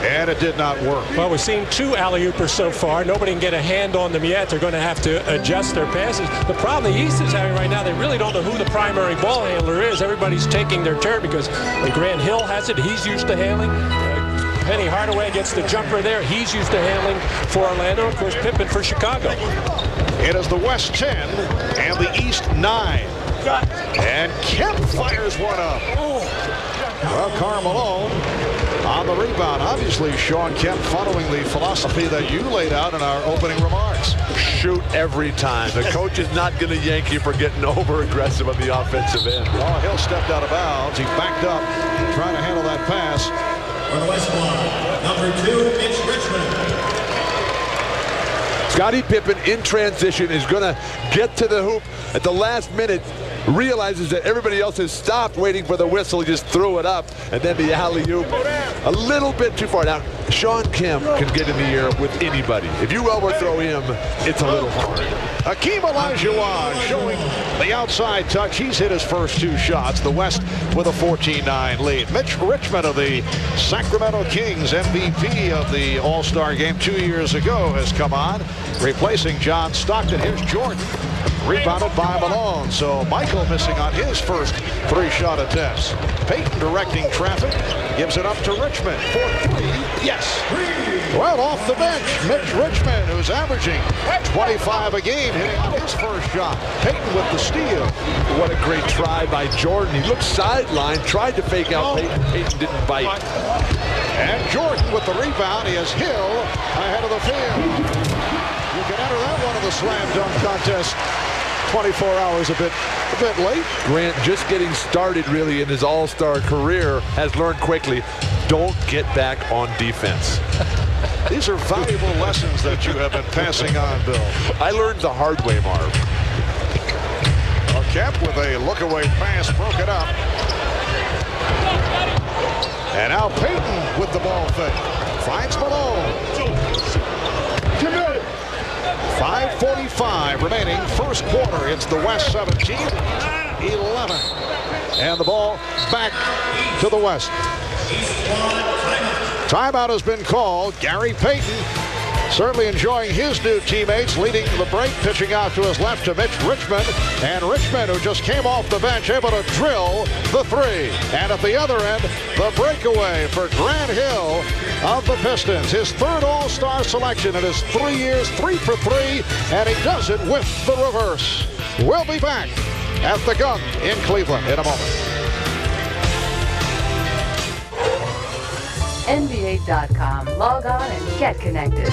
And it did not work. Well, we've seen 2 alley-oopers so far. Nobody can get a hand on them yet. They're going to have to adjust their passes. The problem the East is having right now, they really don't know who the primary ball handler is. Everybody's taking their turn because Grant Hill has it. He's used to handling. Penny Hardaway gets the jumper there. He's used to handling for Orlando. Of course, Pippen for Chicago. It is the West 10 and the East 9. And Kemp fires one up. Well, Karl Malone on the rebound. Obviously, Shawn Kemp following the philosophy that you laid out in our opening remarks. Shoot every time. The coach is not going to yank you for getting over-aggressive on the offensive end. Oh, Hill stepped out of bounds. He backed up trying to handle that pass. For the West block, number 2, Mitch Richmond. Scottie Pippen in transition is going to get to the hoop at the last minute. Realizes that everybody else has stopped waiting for the whistle. He just threw it up, and then the alley-oop a little bit too far. Now, Shawn Kemp can get in the air with anybody. If you overthrow him, it's a little hard. Hakeem Olajuwon showing the outside touch. He's hit his first 2 shots. The West with a 14-9 lead. Mitch Richmond of the Sacramento Kings, MVP of the All-Star game 2 years ago, has come on, replacing John Stockton. Here's Jordan. Rebounded by Malone. So Michael missing on his first 3-shot attempts. Payton directing traffic. Gives it up to Richmond for 3. Yes. Well, off the bench, Mitch Richmond, who's averaging 25 a game, hitting on his first shot. Payton with the steal. What a great try by Jordan. He looked sidelined, tried to fake out Payton. Payton didn't bite. And Jordan with the rebound. He has Hill ahead of the field. You can enter that one of the slam dunk contest. 24 hours a bit late. Grant, just getting started really in his all-star career, has learned quickly, don't get back on defense. These are valuable lessons that you have been passing on, Bill. I learned the hard way, Marv. Kemp with a look-away pass, broke it up. And now Payton with the ball fake. Finds Malone. 5:45 remaining, first quarter. It's the West 17-11. And the ball back to the West. Timeout has been called. Gary Payton certainly enjoying his new teammates, leading the break, pitching out to his left to Mitch Richmond. And Richmond, who just came off the bench, able to drill the three. And at the other end, the breakaway for Grant Hill of the Pistons. His third All-Star selection in his 3 years, 3 for 3, and he does it with the reverse. We'll be back at the Gunk in Cleveland in a moment. NBA.com. Log on and get connected.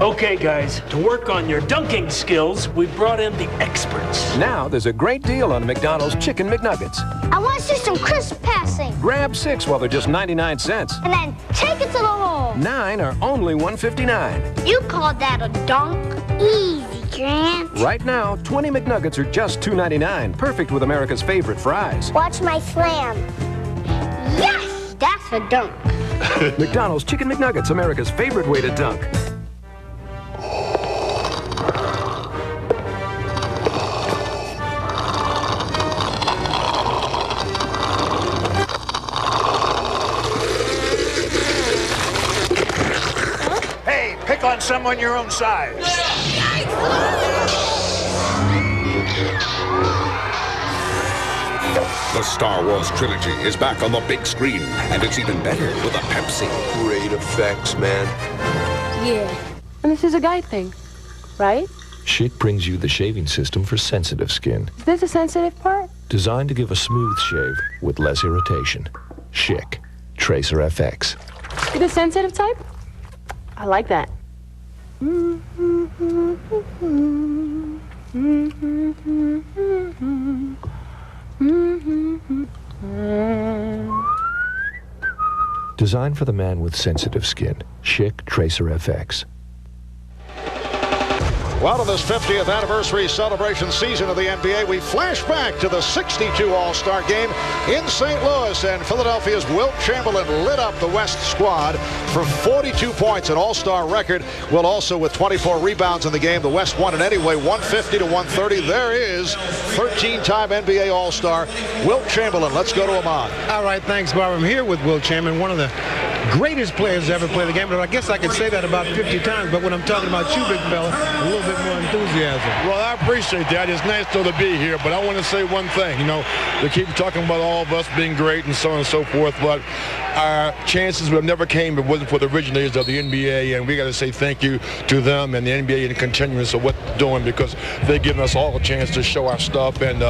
Okay, guys, to work on your dunking skills, we brought in the experts. Now there's a great deal on McDonald's Chicken McNuggets. I want to see some crisp passing. Grab 6 while they're just 99 cents. And then take it to the hole. 9 are only $1.59. You called that a dunk? Easy, Grant. Right now, 20 McNuggets are just $2.99. Perfect with America's favorite fries. Watch my slam. Yes! That's a dunk. McDonald's Chicken McNuggets, America's favorite way to dunk. Hey, pick on someone your own size. The Star Wars trilogy is back on the big screen, and it's even better with a Pepsi. Great effects, man. Yeah. And this is a guy thing, right? Schick brings you the shaving system for sensitive skin. Is this a sensitive part? Designed to give a smooth shave with less irritation. Schick. Tracer FX. You the sensitive type? I like that. Designed for the man with sensitive skin. Schick Tracer FX. Well, in this 50th anniversary celebration season of the NBA, we flash back to the '62 All-Star game in St. Louis, and Philadelphia's Wilt Chamberlain lit up the West squad for 42 points, an All-Star record. Wilt also with 24 rebounds in the game. The West won it anyway, 150-130. There is 13-time NBA All-Star Wilt Chamberlain. Let's go to Ahmad. All right, thanks, Bob. I'm here with Wilt Chamberlain, one of the greatest players to ever play the game. But I guess I could say that about 50 times. But when I'm talking about you, big fella, a little bit more enthusiasm. Well, I appreciate that. It's nice though to be here, but I want to say one thing. You know, they keep talking about all of us being great and so on and so forth, but our chances would have never came if it wasn't for the originators of the NBA, and we got to say thank you to them and the NBA and the continuance of what they're doing, because they're giving us all a chance to show our stuff and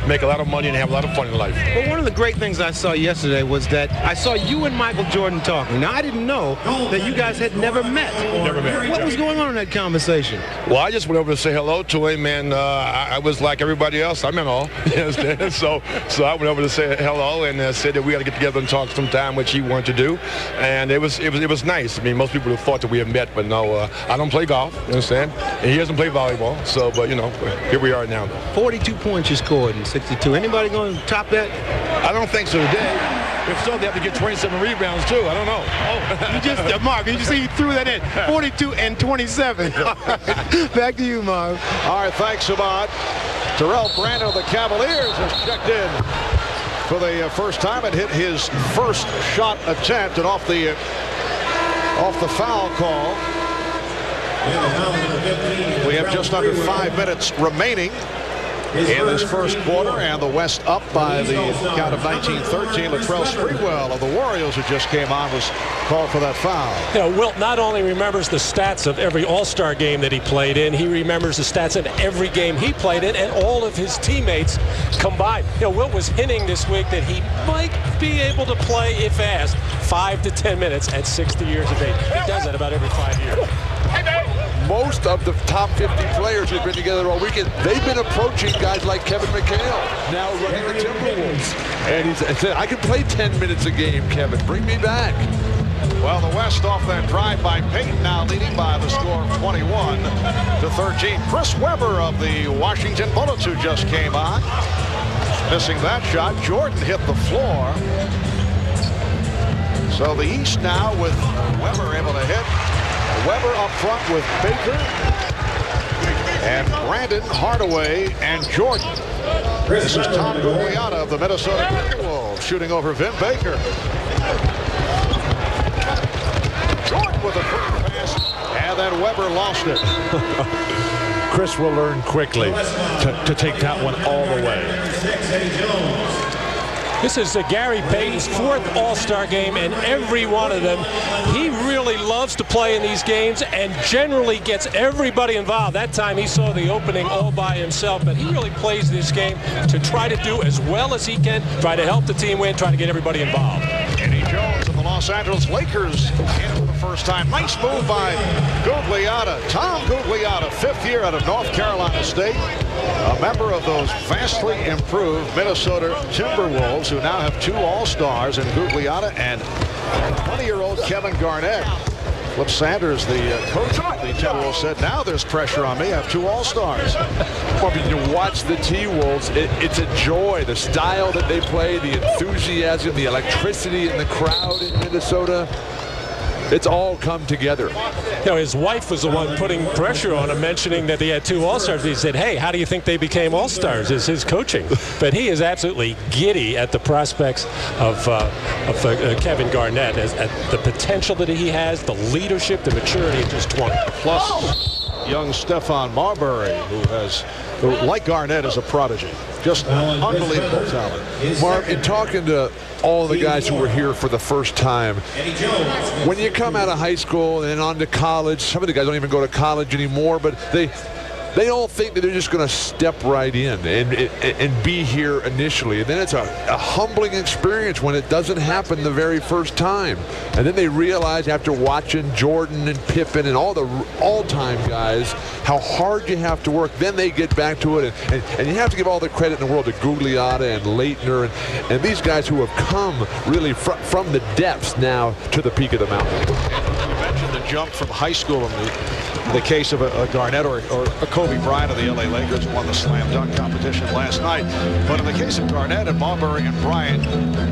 make a lot of money and have a lot of fun in life. Well, one of the great things I saw yesterday was that I saw you and Michael Jordan talking. Now, I didn't know that you guys had never met. Never met. What was going on in that conversation? Well, I just went over to say hello to him, and I was like everybody else. I'm in all. You understand? So I went over to say hello and said that we got to get together and talk sometime, which he wanted to do, and it was nice. I mean, most people have thought that we have met, but no, I don't play golf. You understand? And he doesn't play volleyball. So, but you know, here we are now. 42 points you scored in '62. Anybody going to top that? I don't think so today. If so, they have to get 27 rebounds too. I don't know. Oh, you just Mark, you see, you threw that in. 42 and 27. Back to you, Mark. All right, thanks, Ahmad. Terrell Brandon of the Cavaliers has checked in for the first time and hit his first shot attempt, and off the foul call. We have just under 5 minutes remaining in this first quarter, and the West up by the count of 19-13. Latrell Sprewell of the Warriors, who just came on, was called for that foul. You know, Wilt not only remembers the stats of every All-Star game that he played in, he remembers the stats of every game he played in and all of his teammates combined. You know, Wilt was hinting this week that he might be able to play, if asked, 5 to 10 minutes at 60 years of age. He does that about every 5 years. Most of the top 50 players who've been together all weekend, they've been approaching guys like Kevin McHale, now running the Timberwolves. And he said, I can play 10 minutes a game, Kevin. Bring me back. Well, the West off that drive by Payton, now leading by the score of 21-13. Chris Webber of the Washington Bullets, who just came on, missing that shot. Jordan hit the floor. So the East now with Webber able to hit. Webber up front with Baker and Brandon, Hardaway, and Jordan. This is Tom Gugliotta of the Minnesota Timberwolves shooting over Vin Baker. Jordan with a quick pass, and then Webber lost it. Chris will learn quickly to take that one all the way. This is Gary Payton's 4th All-Star game, and every one of them, he really loves to play in these games and generally gets everybody involved. That time he saw the opening all by himself, but he really plays this game to try to do as well as he can, try to help the team win, try to get everybody involved. Eddie Jones of the Los Angeles Lakers in for the first time. Nice move by Gugliotta. Tom Gugliotta, 5th year out of North Carolina State. A member of those vastly improved Minnesota Timberwolves, who now have 2 All-Stars in Gugliotta and 20-year-old Kevin Garnett. Flip Sanders, the coach of the Timberwolves, said, now there's pressure on me. I have 2 All-Stars. Well, I mean, you watch the T-Wolves, it's a joy. The style that they play, the enthusiasm, the electricity in the crowd in Minnesota. It's all come together. You know, his wife was the one putting pressure on him, mentioning that he had 2 All-Stars. He said, hey, how do you think they became All-Stars? Is his coaching. But he is absolutely giddy at the prospects of Kevin Garnett, at the potential that he has, the leadership, the maturity at just 20. Plus young Stephon Marbury, who like Garnett, is a prodigy. Just unbelievable talent. Mark, in talking to all the guys who were here for the first time, when you come out of high school and on to college, some of the guys don't even go to college anymore, but they all think that they're just going to step right in and be here initially. And then it's a humbling experience when it doesn't happen the very first time. And then they realize after watching Jordan and Pippen and all the all-time guys how hard you have to work. Then they get back to it. And you have to give all the credit in the world to Gugliotta and Leitner and these guys who have come really from the depths now to the peak of the mountain. You mentioned the jump from high school in the case of a Garnett or a Kobe Bryant of the LA Lakers, who won the slam dunk competition last night. But in the case of Garnett and Marbury and Bryant,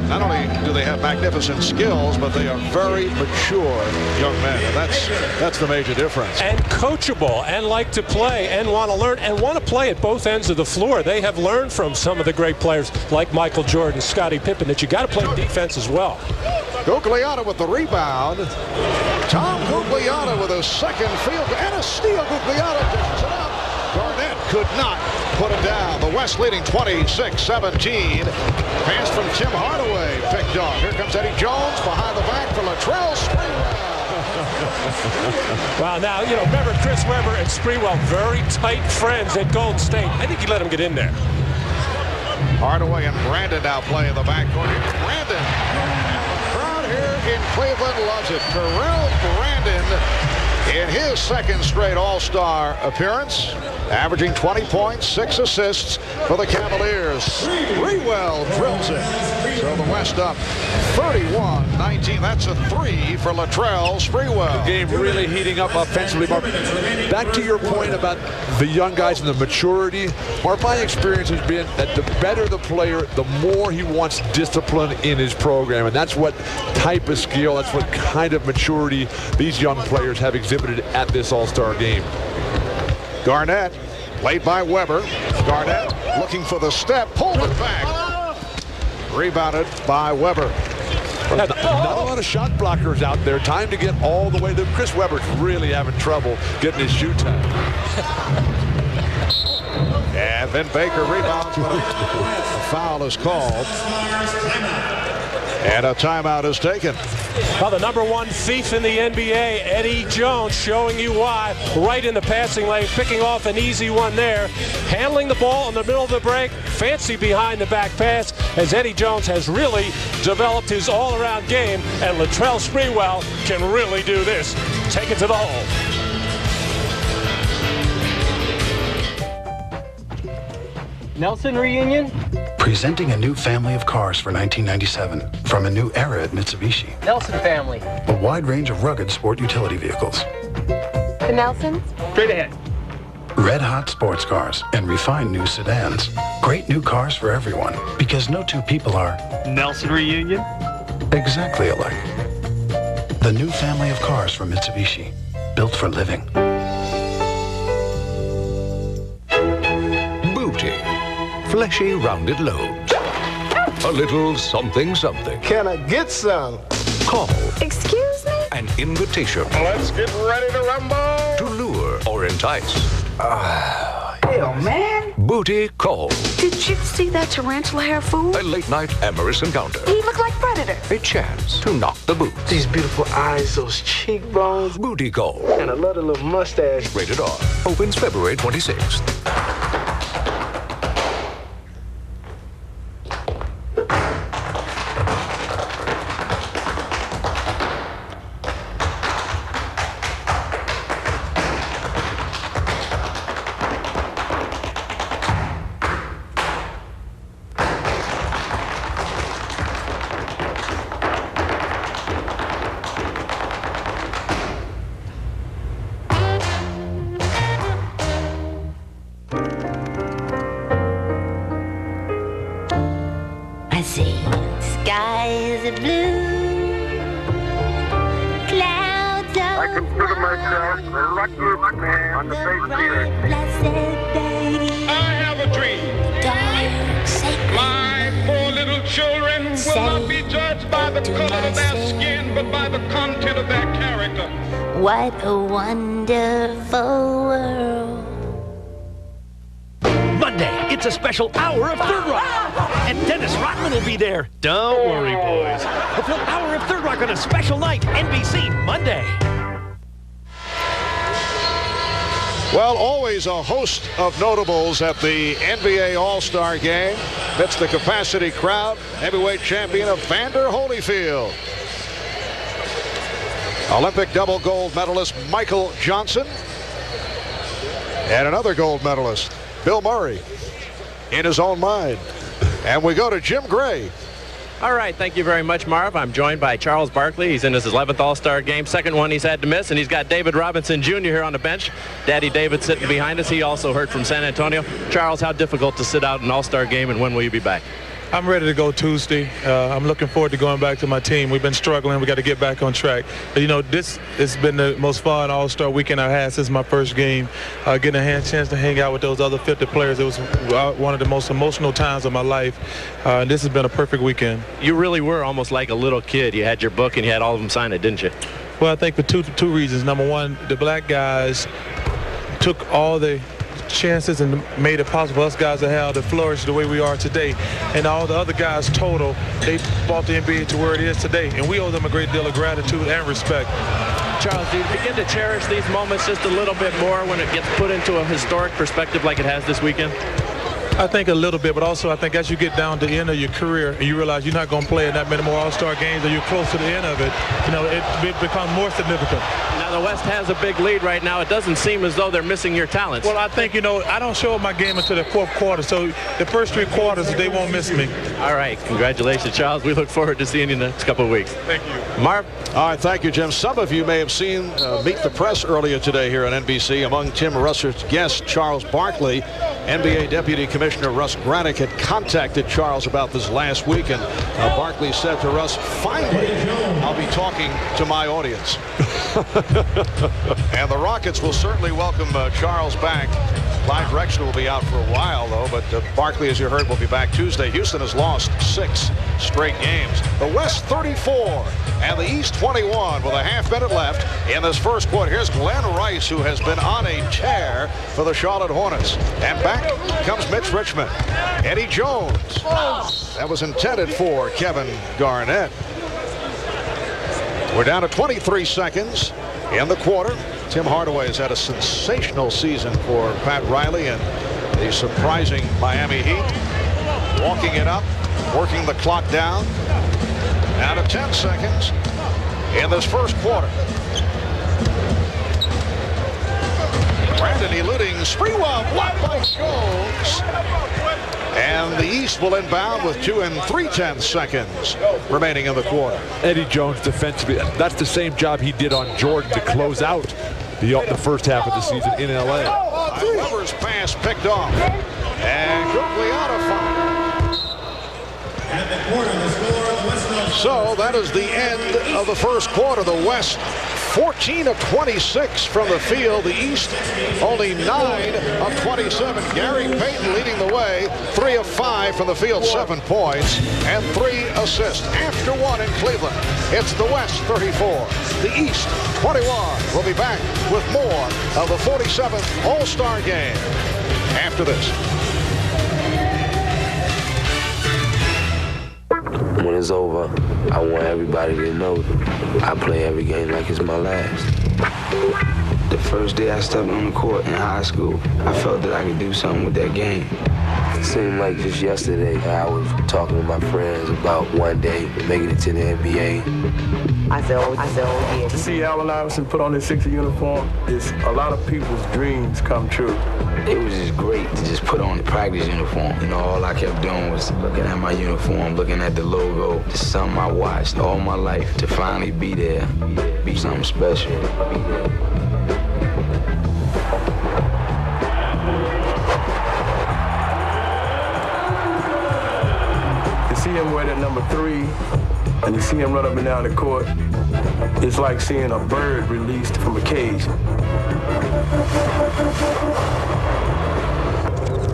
not only do they have magnificent skills, but they are very mature young men. And that's the major difference. And coachable, and like to play, and want to learn, and want to play at both ends of the floor. They have learned from some of the great players like Michael Jordan, Scottie Pippen, that you got to play defense as well. Gugliotta with the rebound. Tom Gugliotta with a second field and a steal. Gugliotta dishes it up. Garnett could not put it down. The West leading 26-17. Pass from Tim Hardaway picked off. Here comes Eddie Jones behind the back for Latrell Sprewell. Wow, now, you know, remember Chris Webber and Sprewell, very tight friends at Golden State. I think he let him get in there. Hardaway and Brandon now play in the backcourt. Here's Brandon. Here in Cleveland loves it. Terrell Brandon in his second straight All-Star appearance, averaging 20 points, 6 assists for the Cavaliers. Sprewell drills it. So the West up 31-19. That's a 3 for Latrell Sprewell. The game really heating up offensively. Mark, back to your point about the young guys and the maturity. Mark, my experience has been that the better the player, the more he wants discipline in his program. And that's what type of skill, that's what kind of maturity these young players have exhibited at this All-Star game. Garnett, played by Webber. Garnett looking for the step, pulled it back. Rebounded by Webber. Not a lot of shot blockers out there. Time to get all the way to Chris Webber's really having trouble getting his shoot time. And then Baker rebounds, but a foul is called. And a timeout is taken. Well, the #1 thief in the NBA, Eddie Jones, showing you why. Right in the passing lane, picking off an easy one there. Handling the ball in the middle of the break. Fancy behind the back pass, as Eddie Jones has really developed his all-around game. And Latrell Sprewell can really do this. Take it to the hole. Nelson reunion? Presenting a new family of cars for 1997 from a new era at Mitsubishi. Nelson family. A wide range of rugged sport utility vehicles. The Nelsons? Straight ahead. Red hot sports cars and refined new sedans. Great new cars for everyone because no two people are Nelson reunion? exactly alike. The new family of cars from Mitsubishi. Built for living. Booty. Fleshy, rounded lobes. A little something, something. Can I get some? Call. Excuse me? An invitation. Let's get ready to rumble. To lure or entice. Hell, man. Booty call. Did you see that tarantula hair fool? A late-night amorous encounter. He looked like Predator. A chance to knock the boots. These beautiful eyes, those cheekbones. Booty call. And I love the little mustache. Rated R. Opens February 26th. I see skies are blue, clouds are I consider myself the luckiest man on the face of the earth. blessed day. I have a dream. Dark, sacred. My poor little children will not be judged by the color of their skin, but by the content of their character. What a wonderful world. Monday, it's a special hour of Third Rock. And Dennis Rodman will be there. Don't worry, boys. A full hour of Third Rock on a special night. NBC, Monday. Well, always a host of notables at the NBA All-Star Game. That's the capacity crowd. Heavyweight champion Evander Holyfield. Olympic double gold medalist Michael Johnson. And another gold medalist, Bill Murray, in his own mind. And we go to Jim Gray. All right, thank you very much, Marv. I'm joined by Charles Barkley. He's in his 11th All-Star game, second one he's had to miss, and he's got David Robinson Jr. here on the bench. Daddy David sitting behind us. He also hurt from San Antonio. Charles, how difficult to sit out an All-Star game, and when will you be back? I'm ready to go Tuesday. I'm looking forward to going back to my team. We've been struggling. We got to get back on track. But, you know, this has been the most fun All-Star weekend I've had since my first game. Getting a chance to hang out with those other 50 players, it was one of the most emotional times of my life. This has been a perfect weekend. You really were almost like a little kid. You had your book and you had all of them sign it, didn't you? Well, I think for two reasons. Number one, the black guys took all the chances and made it possible for us guys to have to flourish the way we are today. And all the other guys total, they brought the NBA to where it is today. And we owe them a great deal of gratitude and respect. Charles, do you begin to cherish these moments just a little bit more when it gets put into a historic perspective like it has this weekend? I think a little bit, but also I think as you get down to the end of your career and you realize you're not going to play in that many more All-Star games or you're close to the end of it, you know, it becomes more significant. Now the West has a big lead right now. It doesn't seem as though they're missing your talents. Well, I think, you know, I don't show up my game until the fourth quarter, so the first three quarters, they won't miss me. All right. Congratulations, Charles. We look forward to seeing you in the next couple of weeks. Thank you. Marv? All right, thank you, Jim. Some of you may have seen Meet the Press earlier today here on NBC. Among Tim Russ's guests, Charles Barkley, NBA Deputy Commissioner Russ Granick had contacted Charles about this last week, and Barkley said to Russ, finally, I'll be talking to my audience. And the Rockets will certainly welcome Charles back. Clyde Drexler will be out for a while, though, but Barkley, as you heard, will be back Tuesday. Houston has lost 6 straight games. The West 34 and the East 21 with a half-minute left in this first quarter. Here's Glen Rice, who has been on a tear for the Charlotte Hornets. And back comes Mitch Richmond. Eddie Jones. That was intended for Kevin Garnett. We're down to 23 seconds in the quarter. Tim Hardaway has had a sensational season for Pat Riley and the surprising Miami Heat. Walking it up, working the clock down. Now to 10 seconds in this first quarter. Brandon eluding Sprewell, blocked by Jones. And the East will inbound with 2 3/10 seconds remaining in the quarter. Eddie Jones defensively, that's the same job he did on Jordan to close out the first half of the season in L.A. Weber's pass picked off. And quickly out of fire. So that is the end of the first quarter. The West 14 of 26 from the field. The East only 9 of 27. Gary Payton leading the way. 3 of 5 from the field, 7 points and 3 assists. After 1 in Cleveland, it's the West 34, the East 21. We'll be back with more of the 47th All-Star Game after this. When it's over, I want everybody to know I play every game like it's my last. The first day I stepped on the court in high school, I felt that I could do something with that game. It seemed like just yesterday I was talking to my friends about one day making it to the NBA. I said, oh yeah. To see Allen Iverson put on his Sixer uniform is a lot of people's dreams come true. It was just great to just put on the practice uniform. You know, all I kept doing was looking at my uniform, looking at the logo. Just something I watched all my life to finally be there, be something special. See him wear that number 3, and you see him run up and down the court. It's like seeing a bird released from a cage.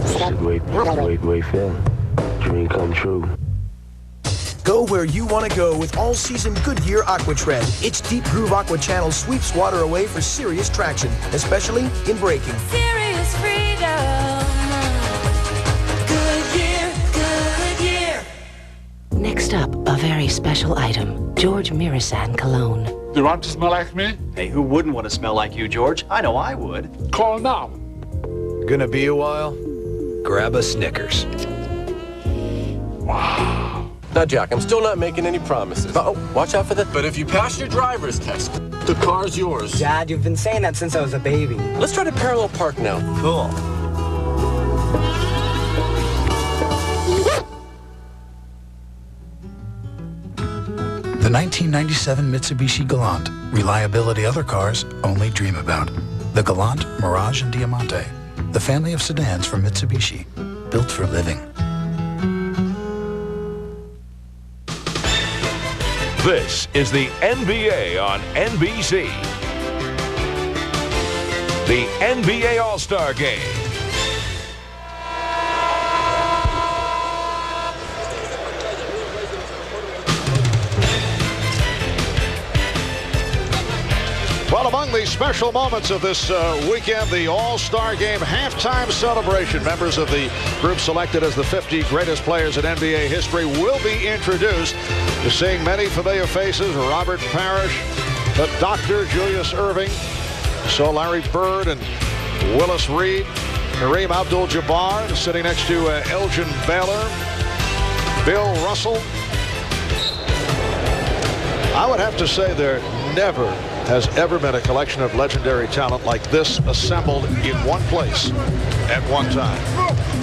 It's a great feeling. Dream come true. Go where you want to go with all-season Goodyear AquaTread. Its Deep Groove Aqua Channel sweeps water away for serious traction, especially in braking. Serious freedom. Next up, a very special item, George Mirasan cologne. Do you want to smell like me? Hey, who wouldn't want to smell like you, George? I know I would. Call now. Gonna be a while? Grab a Snickers. Wow. Now, Jack, I'm still not making any promises. Oh, watch out for that. But if you pass your driver's test, the car's yours. Dad, you've been saying that since I was a baby. Let's try to parallel park now. Cool. The 1997 Mitsubishi Galant. Reliability other cars only dream about. The Galant, Mirage, and Diamante. The family of sedans from Mitsubishi. Built for living. This is the NBA on NBC. The NBA All-Star Game. Well, among the special moments of this weekend, the All-Star Game halftime celebration. Members of the group selected as the 50 greatest players in NBA history will be introduced. You're seeing many familiar faces: Robert Parrish, the Dr. Julius Erving, so Larry Bird and Willis Reed, Kareem Abdul-Jabbar sitting next to Elgin Baylor, Bill Russell. I would have to say there never has ever been a collection of legendary talent like this assembled in one place at one time.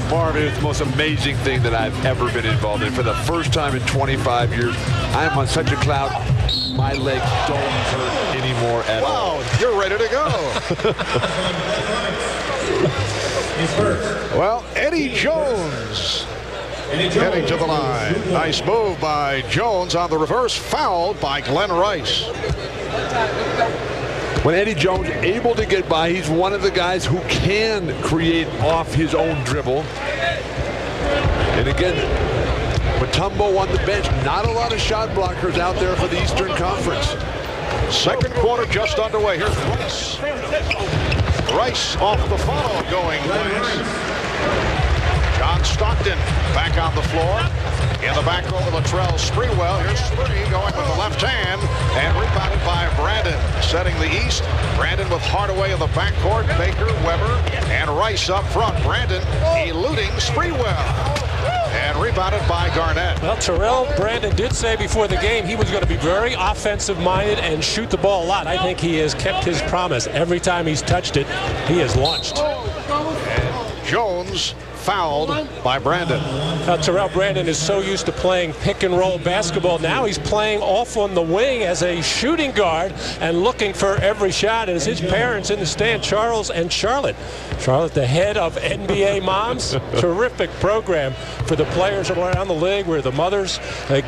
Marvin, it's the most amazing thing that I've ever been involved in. For the first time in 25 years, I am on such a cloud, my legs don't hurt anymore at all. Wow, you're ready to go. Well, Eddie Jones heading to the line. Nice move by Jones on the reverse, fouled by Glen Rice. When Eddie Jones able to get by, he's one of the guys who can create off his own dribble. And again, Mutombo on the bench. Not a lot of shot blockers out there for the Eastern Conference. Second quarter just underway. Here's Rice. Rice off the follow going glass. John Stockton back on the floor. In the back row, Latrell Sprewell. Here's Spree going with the left hand and rebounded by Brandon. Setting the East. Brandon with Hardaway in the backcourt. Baker, Weber, and Rice up front. Brandon eluding Sprewell. And rebounded by Garnett. Well, Terrell Brandon did say before the game he was going to be very offensive-minded and shoot the ball a lot. I think he has kept his promise. Every time he's touched it, he has launched. And Jones fouled by Brandon. Terrell Brandon is so used to playing pick and roll basketball. Now he's playing off on the wing as a shooting guard and looking for every shot. As his parents in the stand, Charles and Charlotte. Charlotte, the head of NBA Moms. Terrific program for the players around the league where the mothers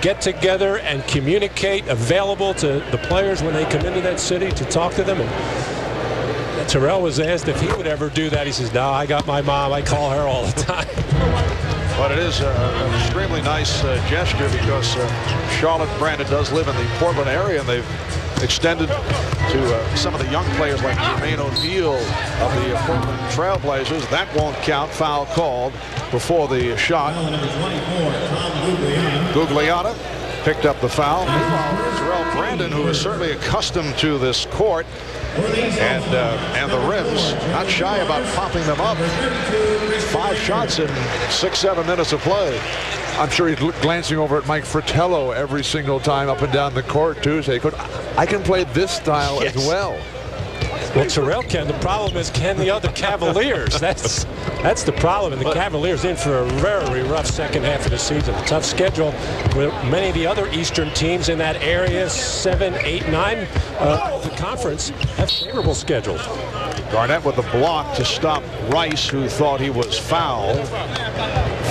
get together and communicate, available to the players when they come into that city to talk to them. And Terrell was asked if he would ever do that. He says, no, I got my mom. I call her all the time. But it is an extremely nice gesture because Charlotte Brandon does live in the Portland area, and they've extended to some of the young players like Dwyane O'Neal of the Portland Trailblazers. That won't count. Foul called before the shot. Gugliotta picked up the foul. Meanwhile, Terrell Brandon, who is certainly accustomed to this court and the rims, not shy about popping them up. 5 shots in 6-7 minutes of play. I'm sure he's glancing over at Mike Fratello every single time up and down the court too. Say, I can play this style as well. Well, Terrell can. The problem is, can the other Cavaliers? That's the problem. And the Cavaliers in for a very rough second half of the season. A tough schedule with many of the other Eastern teams in that area. 7, 8, 9 the conference have favorable schedules. Garnett with the block to stop Rice, who thought he was fouled.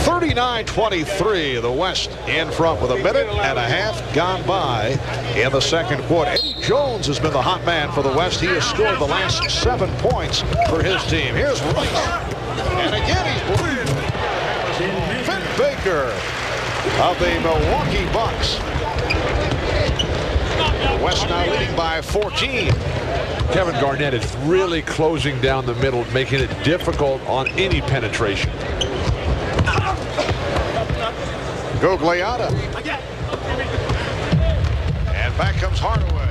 39-23, the West in front with a minute and a half gone by in the second quarter. Eddie Jones has been the hot man for the West. He has scored the last 7 points for his team. Here's Rice. And again, he's Vin Baker of the Milwaukee Bucks. The West now leading by 14. Kevin Garnett is really closing down the middle, making it difficult on any penetration. Gugliotta. And back comes Hardaway.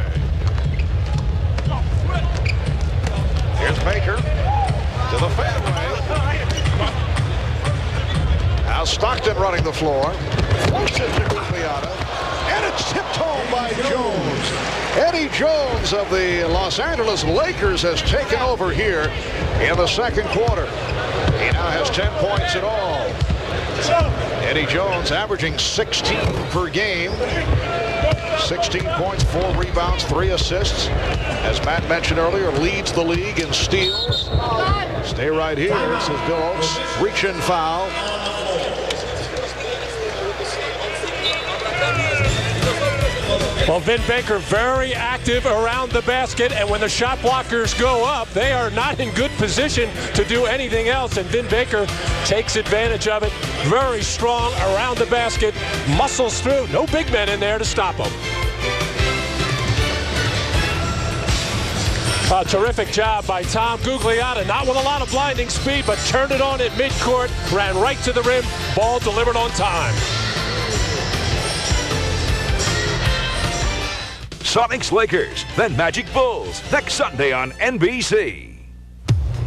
Here's Baker to the fadeaway. Now Stockton running the floor. Floats it to Gugliotta. And it's tipped home by Jones. Eddie Jones of the Los Angeles Lakers has taken over here in the second quarter. He now has 10 points in all. Eddie Jones averaging 16 per game. 16 points, 4 rebounds, 3 assists. As Matt mentioned earlier, leads the league in steals. Stay right here, says Bill Oakes. Reach-in foul. Well, Vin Baker very active around the basket, and when the shot blockers go up, they are not in good position to do anything else, and Vin Baker takes advantage of it. Very strong around the basket, muscles through. No big men in there to stop him. A terrific job by Tom Gugliotta, not with a lot of blinding speed, but turned it on at midcourt, ran right to the rim, ball delivered on time. Sonics Lakers, then Magic Bulls, next Sunday on NBC.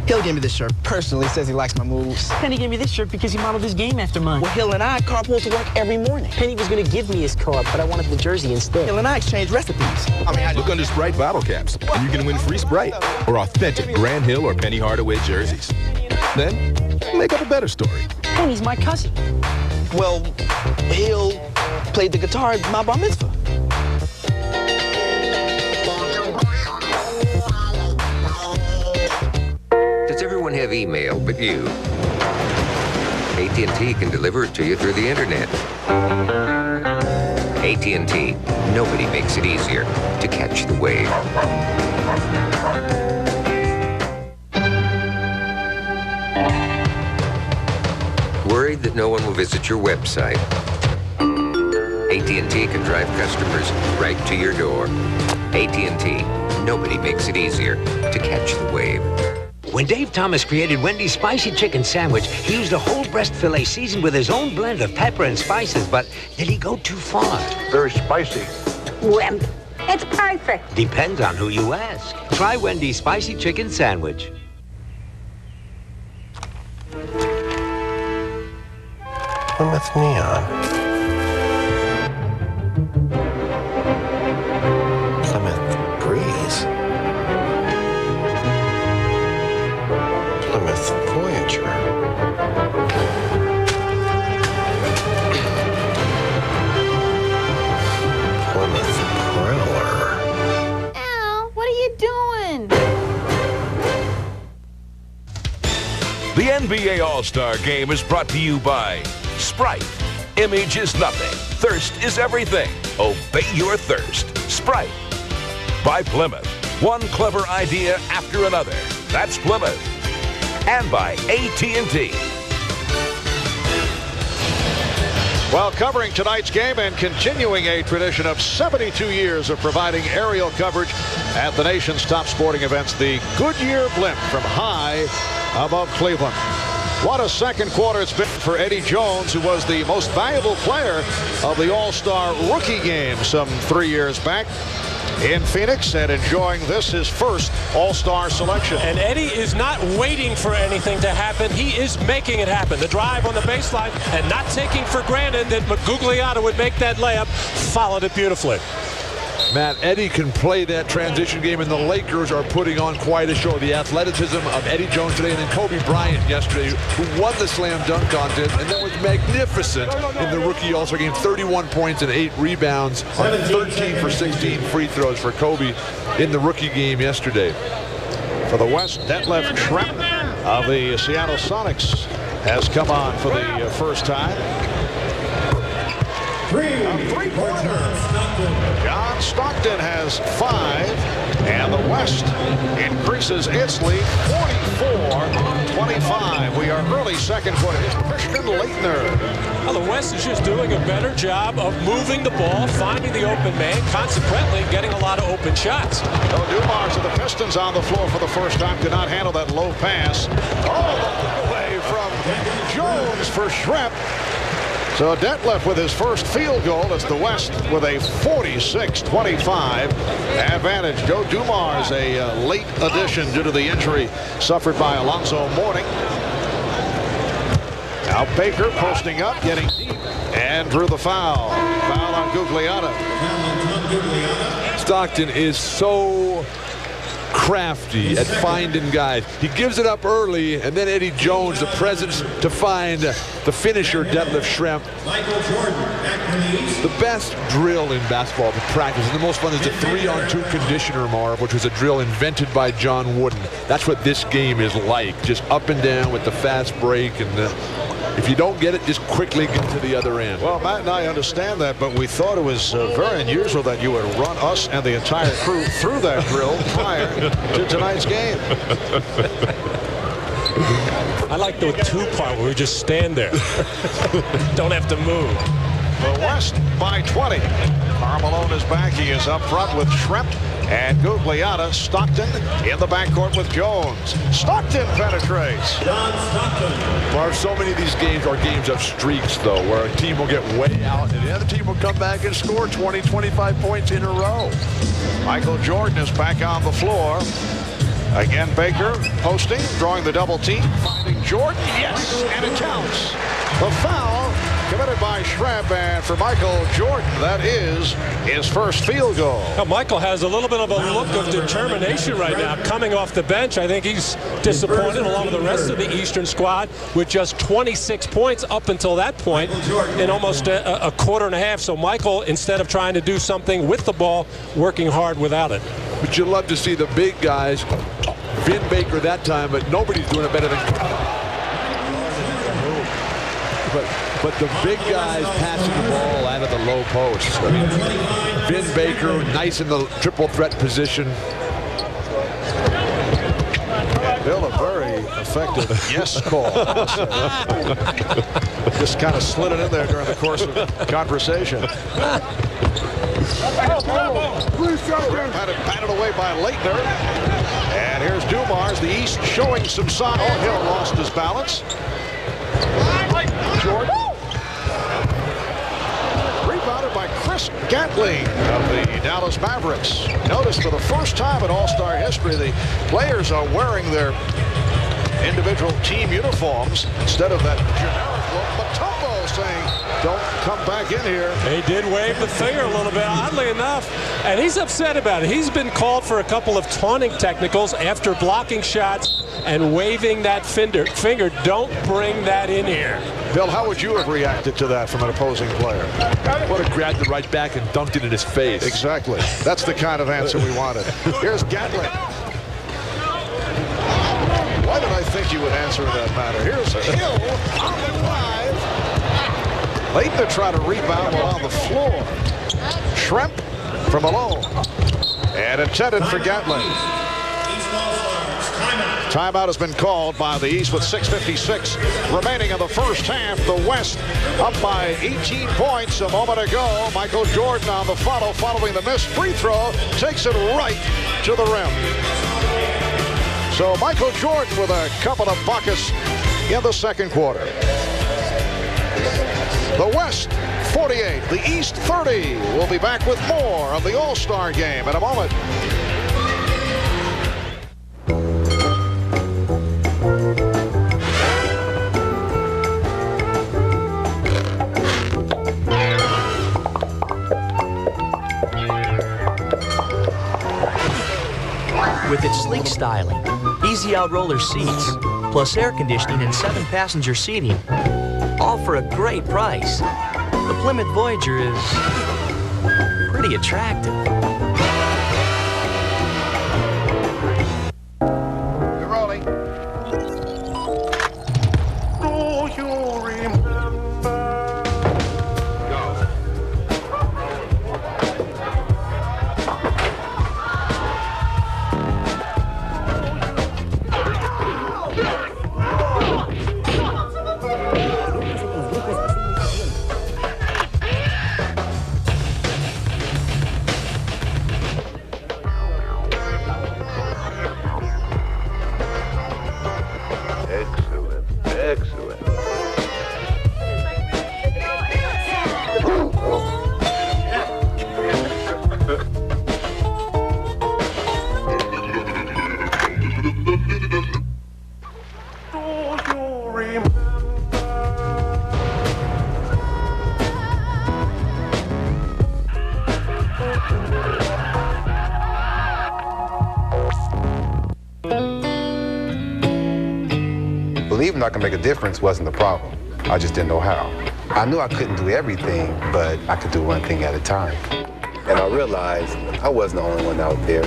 Hill gave me this shirt. Personally, says he likes my moves. Penny gave me this shirt because he modeled his game after mine. Well, Hill and I carpool to work every morning. Penny was going to give me his card, but I wanted the jersey instead. Hill and I exchange recipes. Look under Sprite bottle caps, and you can win free Sprite or authentic Grand Hill or Penny Hardaway jerseys. Then, make up a better story. Penny's my cousin. Well, Hill played the guitar at my bar mitzvah. Does everyone have email but you? AT&T can deliver it to you through the internet. AT&T, nobody makes it easier to catch the wave. Worried that no one will visit your website? AT&T can drive customers right to your door. AT&T, nobody makes it easier to catch the wave. When Dave Thomas created Wendy's Spicy Chicken Sandwich, he used a whole breast filet seasoned with his own blend of pepper and spices, but did he go too far? Very spicy. Well, it's perfect. Depends on who you ask. Try Wendy's Spicy Chicken Sandwich. Plymouth Neon. Plymouth Breeze. Plymouth Voyager. The NBA All-Star Game is brought to you by Sprite. Image is nothing. Thirst is everything. Obey your thirst. Sprite. By Plymouth. One clever idea after another. That's Plymouth. And by AT&T. While covering tonight's game and continuing a tradition of 72 years of providing aerial coverage at the nation's top sporting events, the Goodyear blimp from high above Cleveland. What a second quarter it's been for Eddie Jones, who was the most valuable player of the All-Star rookie game some 3 years back in Phoenix, and enjoying this, his first All-Star selection. And Eddie is not waiting for anything to happen. He is making it happen. The drive on the baseline and not taking for granted that Gugliotta would make that layup, followed it beautifully. Matt, Eddie can play that transition game, and the Lakers are putting on quite a show. The athleticism of Eddie Jones today, and then Kobe Bryant yesterday, who won the slam dunk contest, and that was magnificent in the rookie All-Star game. 31 points and 8 rebounds on 13 for 16 free throws for Kobe in the rookie game yesterday. For the West, Detlef Schrempf of the Seattle Sonics has come on for the first time. Three-pointer. John Stockton has 5, and the West increases its lead 44-25. We are early second quarter. Here's Christian Laettner. Well, the West is just doing a better job of moving the ball, finding the open man, consequently getting a lot of open shots. Dumars of the Pistons on the floor for the first time could not handle that low pass. All the way from Jones for Schrempf. So Detlef with his first field goal. It's the West with a 46-25 advantage. Joe Dumars, a late addition due to the injury suffered by Alonzo Mourning. Now Baker posting up, getting deep, and drew the foul. Foul on Gugliotta. Stockton is so crafty at finding guys. He gives it up early, and then Eddie Jones, the presence to find the finisher, Detlef Schrempf. The best drill in basketball to practice, and the most fun, is the 3-on-2 conditioner, Marv, which was a drill invented by John Wooden. That's what this game is like, just up and down with the fast break, and if you don't get it, just quickly get to the other end. Well, Matt and I understand that, but we thought it was very unusual that you would run us and the entire crew through that drill prior to tonight's game. I like the 2-part where we just stand there. Don't have to move. The West by 20. Carmelone is back. He is up front with Schrempf and Gugliotta. Stockton in the backcourt with Jones. Stockton penetrates. Marv, so many of these games are games of streaks, though, where a team will get way out and the other team will come back and score 20, 25 points in a row. Michael Jordan is back on the floor. Again, Baker posting, drawing the double team, finding Jordan. Yes, and it counts. The foul committed by Schrempf, and for Michael Jordan, that is his first field goal. Now, Michael has a little bit of a look of determination right now coming off the bench. I think he's disappointed along with the rest of the Eastern squad with just 26 points up until that point in almost a quarter and a half. So Michael, instead of trying to do something with the ball, working hard without it. But you love to see the big guys. Vin Baker that time, but nobody's doing it better than. But the big guys passing the ball out of the low post. I mean, Vin Baker, nice in the triple threat position. Bill, a very effective yes call. Just kind of slid it in there during the course of the conversation. Patted away by Laettner. And here's Dumars, the East showing some sign. Oh, Hill lost his balance. Jordan. Rebounded by Chris Gatling of the Dallas Mavericks. Notice for the first time in All-Star history, the players are wearing their individual team uniforms instead of that generic look. Mutombo saying, don't come back in here. He did wave the finger a little bit, oddly enough, and he's upset about it. He's been called for a couple of taunting technicals after blocking shots and waving that finger. Don't bring that in here. Bill, how would you have reacted to that from an opposing player? Would have grabbed it right back and dumped it in his face. Exactly. That's the kind of answer we wanted. Here's Gatling. Why did I think think you would answer in that manner. Here's Hill on the drive. Late to try to rebound while on the floor. Schrempf from alone. And intended for Gatling. Timeout has been called by the East with 6:56 remaining in the first half. The West up by 18 points a moment ago. Michael Jordan on the follow, following the missed free throw, takes it right to the rim. So Michael Jordan with a couple of buckets in the second quarter. The West 48, the East 30. We'll be back with more of the All-Star Game in a moment. With its sleek styling, easy out roller seats, plus air conditioning and 7-passenger seating, all for a great price. The Plymouth Voyager is pretty attractive. You're rolling. Do you remember? Believing I could make a difference wasn't the problem. I just didn't know how. I knew I couldn't do everything, but I could do one thing at a time. And I realized I wasn't the only one out there.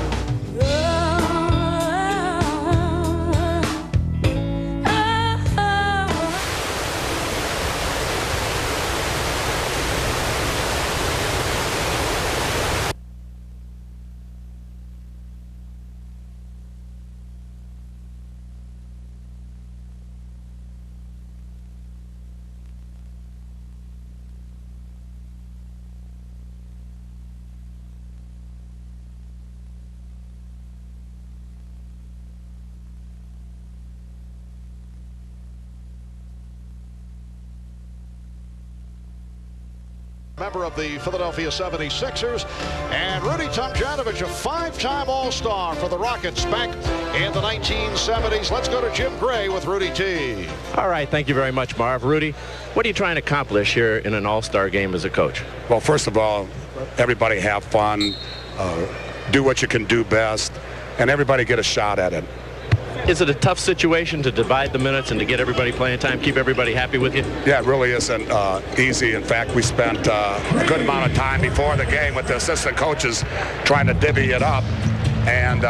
Member of the Philadelphia 76ers, and Rudy Tomjanovich, a 5-time All-Star for the Rockets back in the 1970s. Let's go to Jim Gray with Rudy T. All right, thank you very much, Marv. Rudy, what are you trying to accomplish here in an All-Star game as a coach? Well, first of all, everybody have fun, do what you can do best, and everybody get a shot at it. Is it a tough situation to divide the minutes and to get everybody playing time, keep everybody happy with you? Yeah, it really isn't easy. In fact, we spent a good amount of time before the game with the assistant coaches trying to divvy it up. And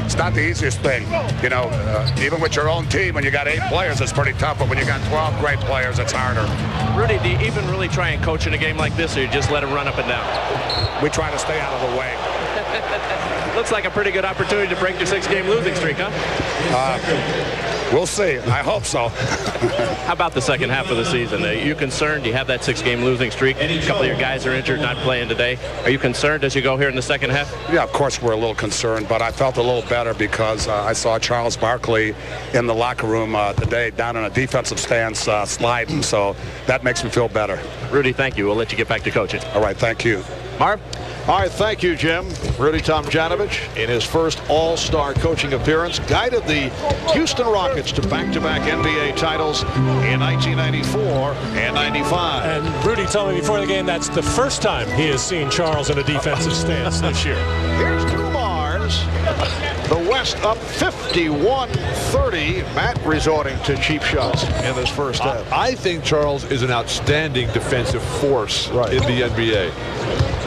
it's not the easiest thing. You know, even with your own team, when you got 8 players, it's pretty tough. But when you got 12 great players, it's harder. Rudy, do you even really try and coach in a game like this, or you just let them run up and down? We try to stay out of the way. Looks like a pretty good opportunity to break your 6-game losing streak, huh? We'll see. I hope so. How about the second half of the season? Are you concerned? You have that 6-game losing streak. A couple of your guys are injured, not playing today. Are you concerned as you go here in the second half? Yeah, of course we're a little concerned, but I felt a little better because I saw Charles Barkley in the locker room today down in a defensive stance sliding, so that makes me feel better. Rudy, thank you. We'll let you get back to coaching. All right, thank you. Marv? All right, thank you, Jim. Rudy Tomjanovich, in his first All-Star coaching appearance, guided the Houston Rockets to back-to-back NBA titles in 1994 and 95. And Rudy told me before the game that's the first time he has seen Charles in a defensive stance this year. Here's Dumars. The West up 51-30. Matt resorting to cheap shots in this first half. I think Charles is an outstanding defensive force in the NBA.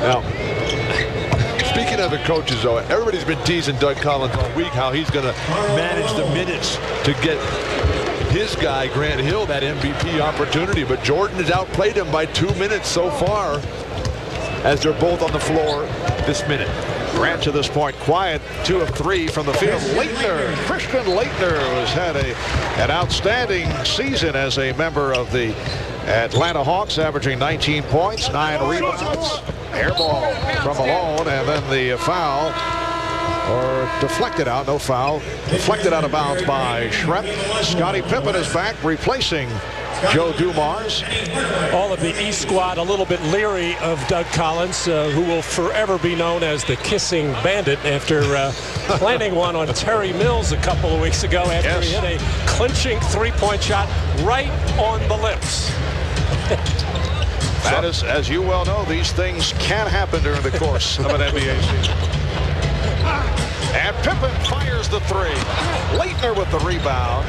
Now, speaking of the coaches, though, everybody's been teasing Doug Collins all week how he's going to manage the minutes to get his guy, Grant Hill, that MVP opportunity. But Jordan has outplayed him by 2 minutes so far as they're both on the floor this minute. Grant to this point quiet, 2 of 3 from the field. Leitner, Christian Leitner, has had an outstanding season as a member of the Atlanta Hawks, averaging 19 points, 9 rebounds. Air ball from Malone, and then the foul, or deflected out, no foul, deflected out of bounds by Schrempf. Scottie Pippen is back, replacing Joe Dumars. All of the East squad a little bit leery of Doug Collins, who will forever be known as the kissing bandit after planting one on Terry Mills a couple of weeks ago after he hit a clinching three-point shot right on the lips. That is, as you well know, these things can happen during the course of an NBA season. And Pippen fires the 3. Leitner with the rebound.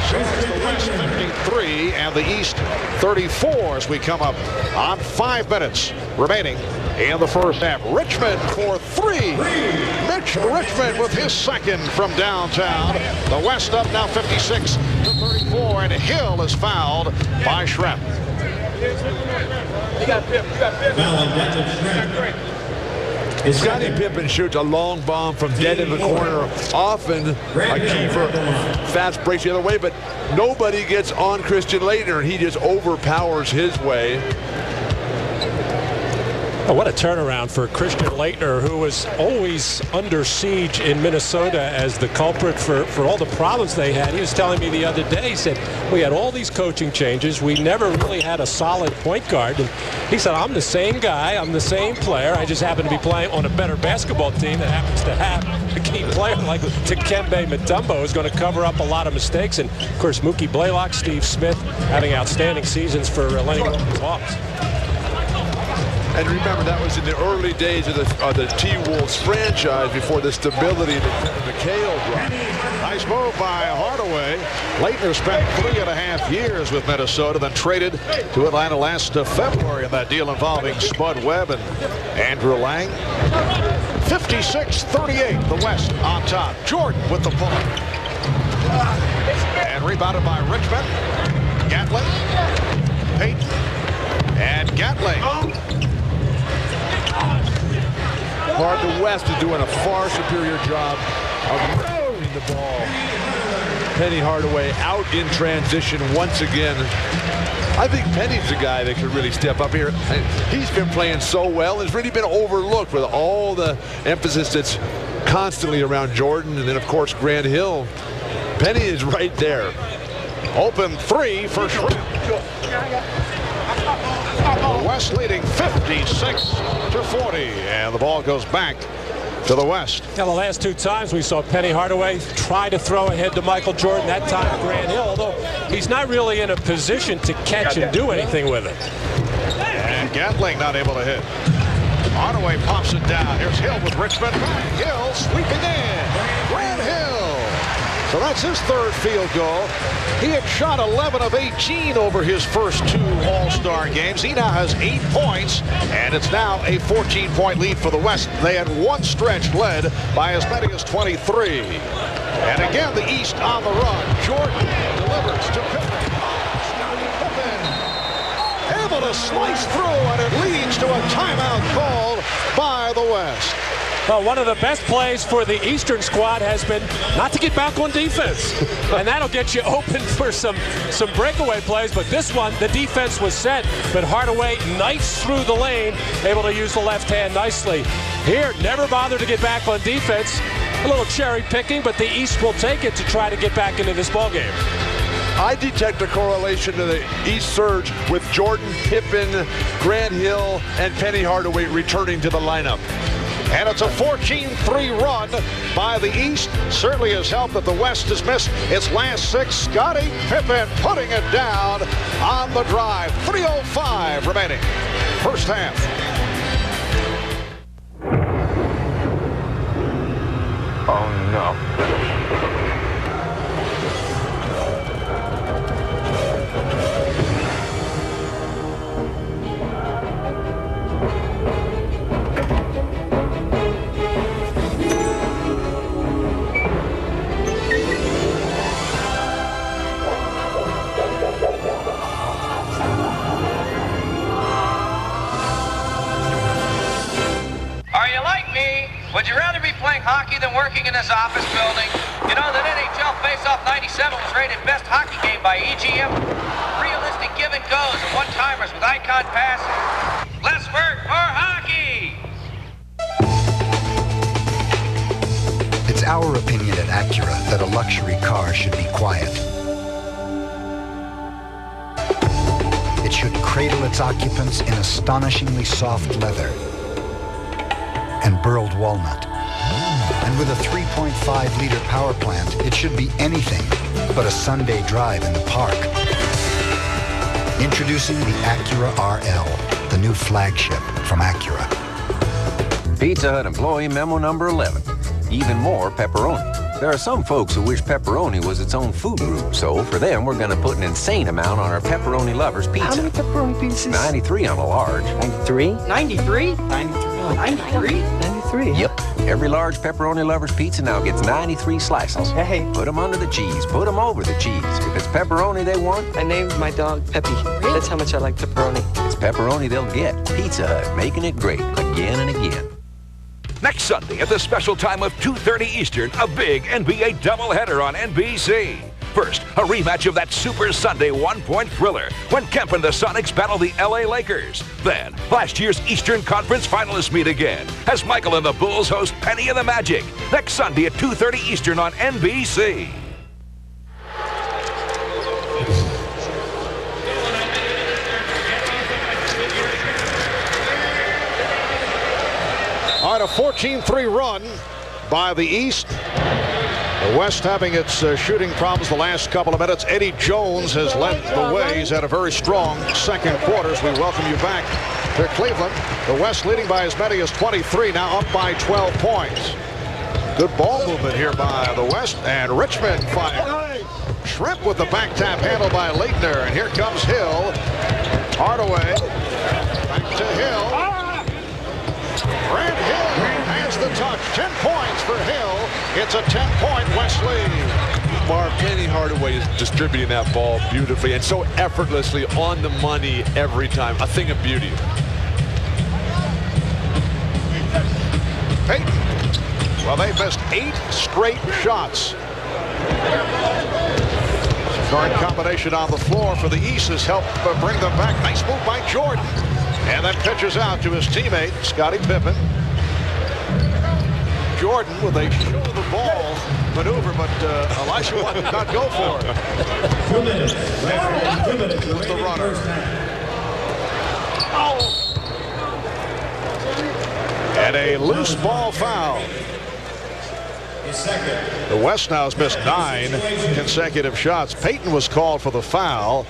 So it's the West 53 and the East 34 as we come up on 5 minutes remaining in the first half. Richmond for 3. Mitch Richmond with his second from downtown. The West up now 56-34, and Hill is fouled by Schrempf. You got Pip. Scottie Pippen shoots a long bomb from dead in the corner, often a key for fast breaks the other way, but nobody gets on Christian Leitner, and he just overpowers his way. Oh, what a turnaround for Christian Leitner, who was always under siege in Minnesota as the culprit for all the problems they had. He was telling me the other day, he said, we had all these coaching changes. We never really had a solid point guard. And he said, I'm the same guy. I'm the same player. I just happen to be playing on a better basketball team that happens to have a key player like Dikembe Mutombo, who's going to cover up a lot of mistakes. And, of course, Mookie Blaylock, Steve Smith having outstanding seasons for Lenny Hawks. And remember, that was in the early days of the T-Wolves franchise before the stability that McHale brought. Nice move by Hardaway. Leitner spent 3.5 years with Minnesota, then traded to Atlanta last February in that deal involving Spud Webb and Andrew Lang. 56-38, the West on top. Jordan with the pull. And rebounded by Richmond. Gatling. Payton. And Gatling. The West is doing a far superior job of moving the ball. Penny Hardaway out in transition once again. I think Penny's the guy that could really step up here. He's been playing so well. It's really been overlooked with all the emphasis that's constantly around Jordan. And then, of course, Grant Hill. Penny is right there. Open 3 for Schrempf. The West leading 56-40, and the ball goes back to the West. Now, the last 2 times we saw Penny Hardaway try to throw ahead to Michael Jordan, that time Grant Hill, although he's not really in a position to catch and do anything with it. And Gatling not able to hit. Hardaway pops it down. Here's Hill with Richmond. Hill sweeping in. Grant Hill. So that's his 3rd field goal. He had shot 11 of 18 over his first 2 All-Star games. He now has 8 points, and it's now a 14-point lead for the West. They had one stretch led by as many as 23. And again, the East on the run. Jordan delivers to Pippen. Pippen able to slice through, and it leads to a timeout called by the West. Well, one of the best plays for the Eastern squad has been not to get back on defense. And that'll get you open for some breakaway plays. But this one, the defense was set. But Hardaway knifes through the lane, able to use the left hand nicely. Here, never bothered to get back on defense. A little cherry picking, but the East will take it to try to get back into this ballgame. I detect a correlation to the East surge with Jordan, Pippen, Grant Hill, and Penny Hardaway returning to the lineup. And it's a 14-3 run by the East. Certainly has helped that the West has missed its last 6. Scottie Pippen putting it down on the drive. 3:05 remaining. First half. Oh, no. this office building. You know that NHL Face-Off 97 was rated best hockey game by EGM. Realistic give and goes and one-timers with icon passes. Less work, more hockey! It's our opinion at Acura that a luxury car should be quiet. It should cradle its occupants in astonishingly soft leather and burled walnut. And with a 3.5-liter power plant, it should be anything but a Sunday drive in the park. Introducing the Acura RL, the new flagship from Acura. Pizza Hut employee memo number 11. Even more pepperoni. There are some folks who wish pepperoni was its own food group, so for them, we're going to put an insane amount on our Pepperoni Lovers pizza. How many pepperoni pieces? 93 on a large. 93? 93? 93? 93? Yep. Every large Pepperoni Lovers pizza now gets 93 slices. Hey. Put them under the cheese. Put them over the cheese. If it's pepperoni they want... I named my dog Peppy. That's how much I like pepperoni. It's pepperoni they'll get. Pizza Hut, making it great again and again. Next Sunday at the special time of 2:30 Eastern, a big NBA doubleheader on NBC. First, a rematch of that Super Sunday one-point thriller when Kemp and the Sonics battle the LA Lakers. Then, last year's Eastern Conference finalists meet again as Michael and the Bulls host Penny and the Magic. Next Sunday at 2:30 Eastern on NBC. All right, a 14-3 run by the East. The West having its shooting problems the last couple of minutes. Eddie Jones has led the way. He's had a very strong second quarter. We welcome you back to Cleveland. The West leading by as many as 23, now up by 12 points. Good ball movement here by the West, and Richmond fire. Schrempf with the back tap handled by Leitner, and here comes Hill. Hardaway, back to Hill. Grant Hill has the touch. 10 points for Hill. It's a 10-point West lead. Mark, Penny Hardaway is distributing that ball beautifully and so effortlessly on the money every time. A thing of beauty. Peyton. Well, they've missed 8 straight shots. Current combination on the floor for the East has helped bring them back. Nice move by Jordan. And then pitches out to his teammate, Scottie Pippen. Jordan with a show the ball maneuver, but Elisha did not go for it. With the runner. And a loose ball foul. The West now has missed 9 consecutive shots. Peyton was called for the foul.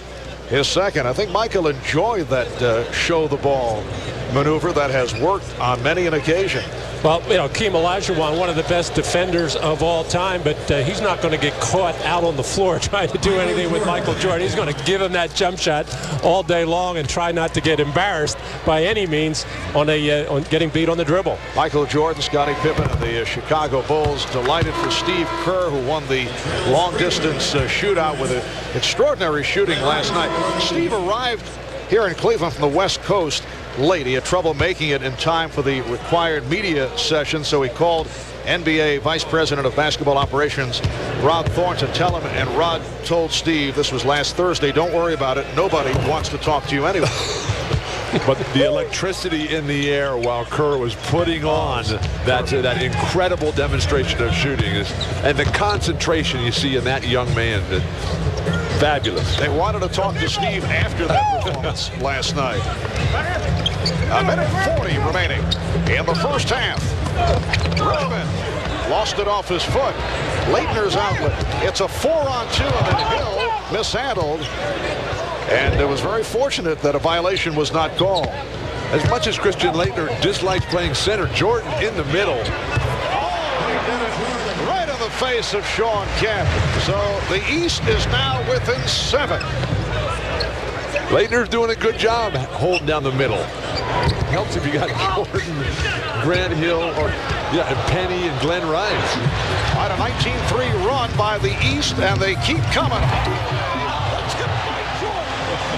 His second. I think Michael enjoyed that show the ball maneuver that has worked on many an occasion. Well, you know, Keem Olajuwon, one of the best defenders of all time, but he's not going to get caught out on the floor trying to do anything with Michael Jordan. He's going to give him that jump shot all day long and try not to get embarrassed by any means on getting beat on the dribble. Michael Jordan, Scottie Pippen, and the Chicago Bulls. Delighted for Steve Kerr, who won the long-distance shootout with extraordinary shooting last night. Steve arrived here in Cleveland from the West Coast late. He had trouble making it in time for the required media session, so he called NBA Vice President of Basketball Operations Rod Thorne to tell him, and Rod told Steve, this was last Thursday, don't worry about it, nobody wants to talk to you anyway. But the electricity in the air while Kerr was putting on that incredible demonstration of shooting and the concentration you see in that young man, fabulous. They wanted to talk to Steve after that performance last night. A minute 40 remaining in the first half. Richmond lost it off his foot. Leitner's outlet. It's a 4-on-2, and then Hill mishandled. And it was very fortunate that a violation was not called. As much as Christian Laettner dislikes playing center, Jordan in the middle. Right in the face of Sean Kemp. So the East is now within 7. Laettner's doing a good job holding down the middle. Helps if you got Jordan, Grant Hill, and Penny and Glen Rice. On a 19-3 run by the East, and they keep coming.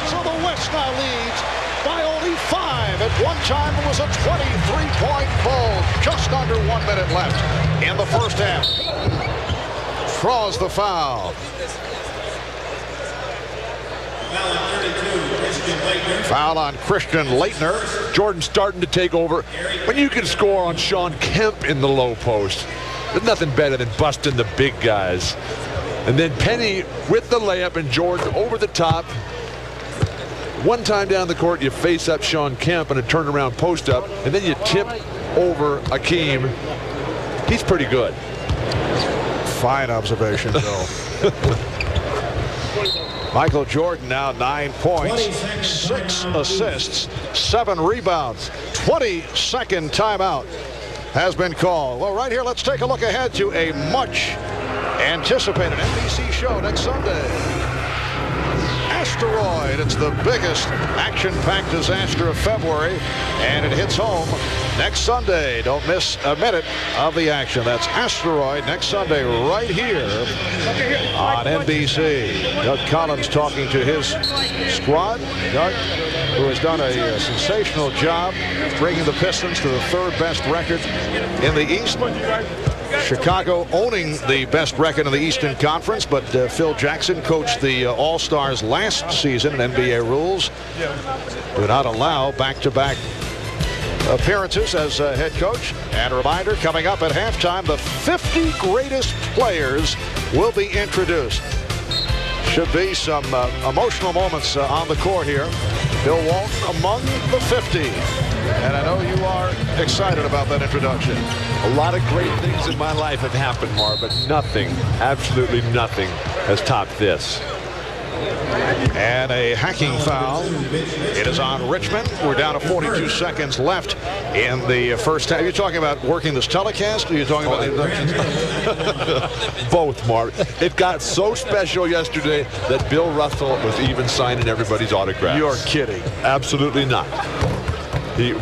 So the West now leads by only 5 At one time, it was a 23-point Bulls. Just under 1 minute left in the first half. Draws the foul. Foul on Christian Laettner. Jordan starting to take over. When you can score on Shawn Kemp in the low post, there's nothing better than busting the big guys. And then Penny with the layup and Jordan over the top. One time down the court, you face up Shawn Kemp and a turnaround post up, and then you tip over Akeem. He's pretty good. Fine observation, Bill. Michael Jordan now 9 points, 6 assists, 7 rebounds. 22nd timeout has been called. Well, right here, let's take a look ahead to a much anticipated NBC show next Sunday. Asteroid. It's the biggest action-packed disaster of February, and it hits home next Sunday. Don't miss a minute of the action. That's Asteroid next Sunday right here on NBC. Doug Collins talking to his squad. Doug, who has done a sensational job bringing the Pistons to the 3rd best record in the East. Chicago owning the best record in the Eastern Conference, but Phil Jackson coached the All-Stars last season, and NBA rules do not allow back-to-back appearances as head coach. And a reminder, coming up at halftime, the 50 greatest players will be introduced. Should be some emotional moments on the court here. Bill Walton among the 50. And I know you are excited about that introduction. A lot of great things in my life have happened, Marv, but nothing, absolutely nothing, has topped this. And a hacking foul. It is on Richmond. We're down to 42 seconds left in the first half. Are you talking about working this telecast, or are you talking about the inductions? Both, Marv. It got so special yesterday that Bill Russell was even signing everybody's autographs. You're kidding. Absolutely not.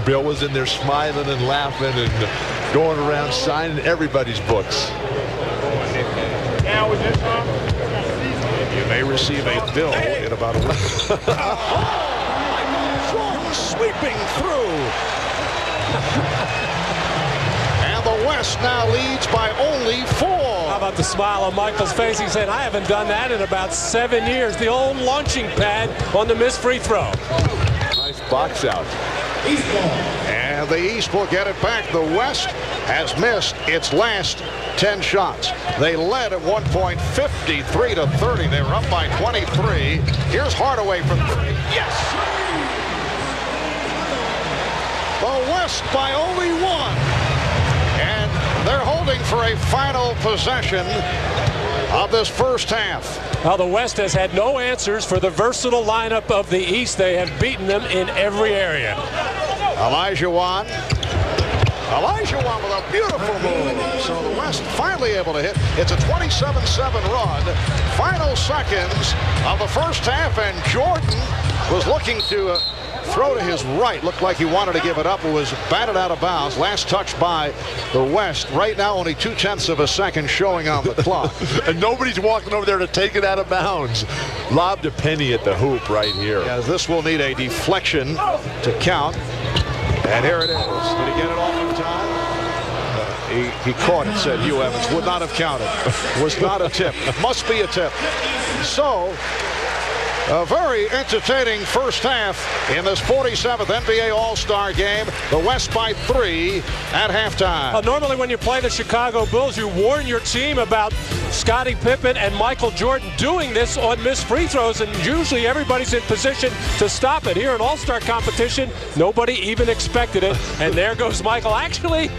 Bill was in there smiling and laughing and going around signing everybody's books. You may receive a bill in about a week. Jordan sweeping through. And the West now leads by only 4. How about the smile on Michael's face? He said, I haven't done that in about 7 years. The old launching pad on the missed free throw. Nice box out. And the East will get it back. The West has missed its last 10 shots. They led at one point 53-30. They were up by 23. Here's Hardaway from 3. Yes! The West by only 1. And they're holding for a final possession of this first half. Well, the West has had no answers for the versatile lineup of the East. They have beaten them in every area. Elijah Wan with a beautiful move. So the West finally able to hit. It's a 27-7 run. Final seconds of the first half, and Jordan was looking to throw to his right. Looked like he wanted to give it up. It was batted out of bounds. Last touch by the West. Right now, only 0.2 of a second showing on the clock. And nobody's walking over there to take it out of bounds. Lobbed a penny at the hoop right here. Yeah, this will need a deflection to count. And here it is. Did he get it off in time? He caught it, said Hugh Evans. Would not have counted. Was not a tip. Must be a tip. So, a very entertaining first half in this 47th NBA All-Star game. The West by 3 at halftime. Normally when you play the Chicago Bulls, you warn your team about Scottie Pippen and Michael Jordan doing this on missed free throws, and usually everybody's in position to stop it. Here in All-Star competition, nobody even expected it, and there goes Michael. Actually,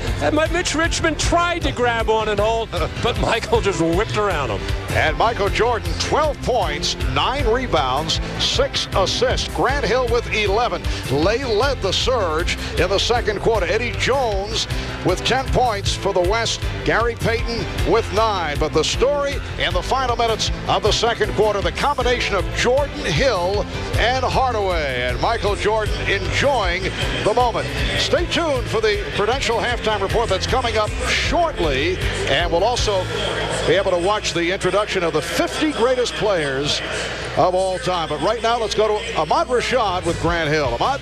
Mitch Richmond tried to grab on and hold, but Michael just whipped around him. And Michael Jordan, 12 points, 9 rebounds, 6 assists. Grant Hill with 11. They led the surge in the second quarter. Eddie Jones with 10 points for the West. Gary Payton with 9. But the story in the final minutes of the second quarter, the combination of Jordan, Hill, and Hardaway. And Michael Jordan enjoying the moment. Stay tuned for the Prudential halftime report that's coming up shortly. And we'll also be able to watch the introduction of the 50 greatest players of all time. But right now, let's go to Ahmad Rashad with Grant Hill. Ahmad?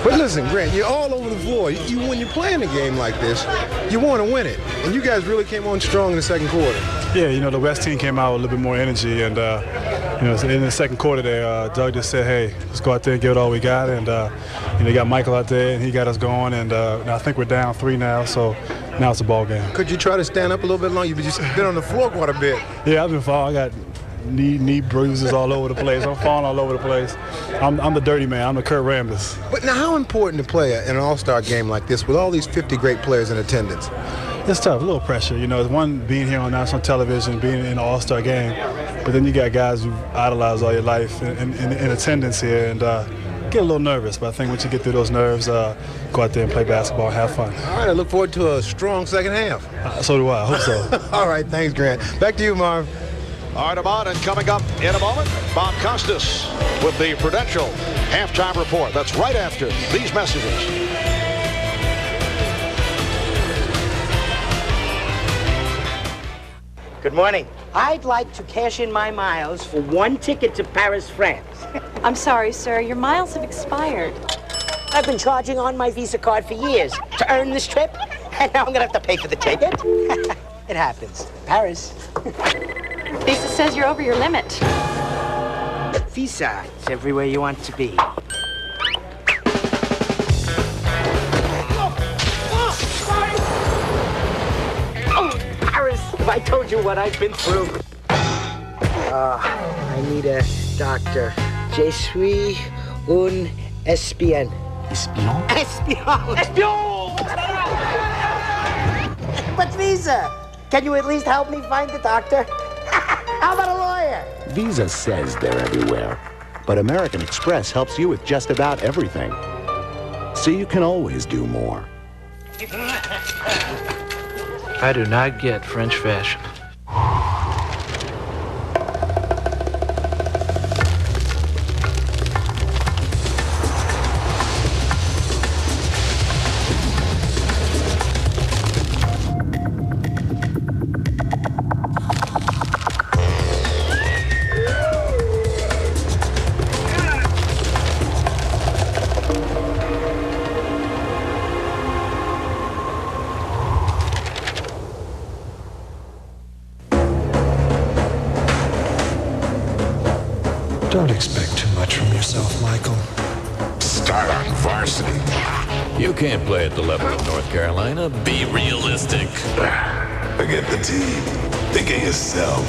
But listen, Grant, you're all over the floor. When you're playing a game like this, you want to win it. And you guys really came on strong in the second quarter. Yeah, you know, the West team came out with a little bit more energy. And, you know, in the second quarter there, Doug just said, hey, let's go out there and give it all we got. And, you know, you got Michael out there, and he got us going. And I think we're down 3 now, so now it's a ball game. Could you try to stand up a little bit longer? You've just been on the floor quite a bit. Yeah, I've been falling. I got knee bruises all over the place. I'm falling all over the place. I'm the dirty man. I'm the Kurt Rambis. But now, how important to play in an all-star game like this with all these 50 great players in attendance? It's tough, a little pressure. You know, it's one being here on national television, being in an all-star game, but then you got guys who idolize all your life in attendance here, and get a little nervous. But I think once you get through those nerves, go out there and play basketball and have fun. All right, I look forward to a strong second half. So do I. I hope so. All right, thanks, Grant. Back to you, Marv. All right, Amon, and coming up in a moment, Bob Costas with the Prudential halftime report. That's right after these messages. Good morning. I'd like to cash in my miles for 1 ticket to Paris, France. I'm sorry, sir. Your miles have expired. I've been charging on my Visa card for years to earn this trip, and now I'm gonna have to pay for the ticket. It happens. Paris. Visa says you're over your limit. Visa, it's everywhere you want to be. Oh, Paris, if I told you what I've been through. I need a doctor. Je suis un espion. Espion? Espion! Espion! What's Visa? Can you at least help me find the doctor? How about a lawyer? Visa says they're everywhere, but American Express helps you with just about everything. So you can always do more. I do not get French fashion. Don't expect too much from yourself, Michael. Start on varsity. You can't play at the level of North Carolina. Be realistic. Forget the team. Think of yourself.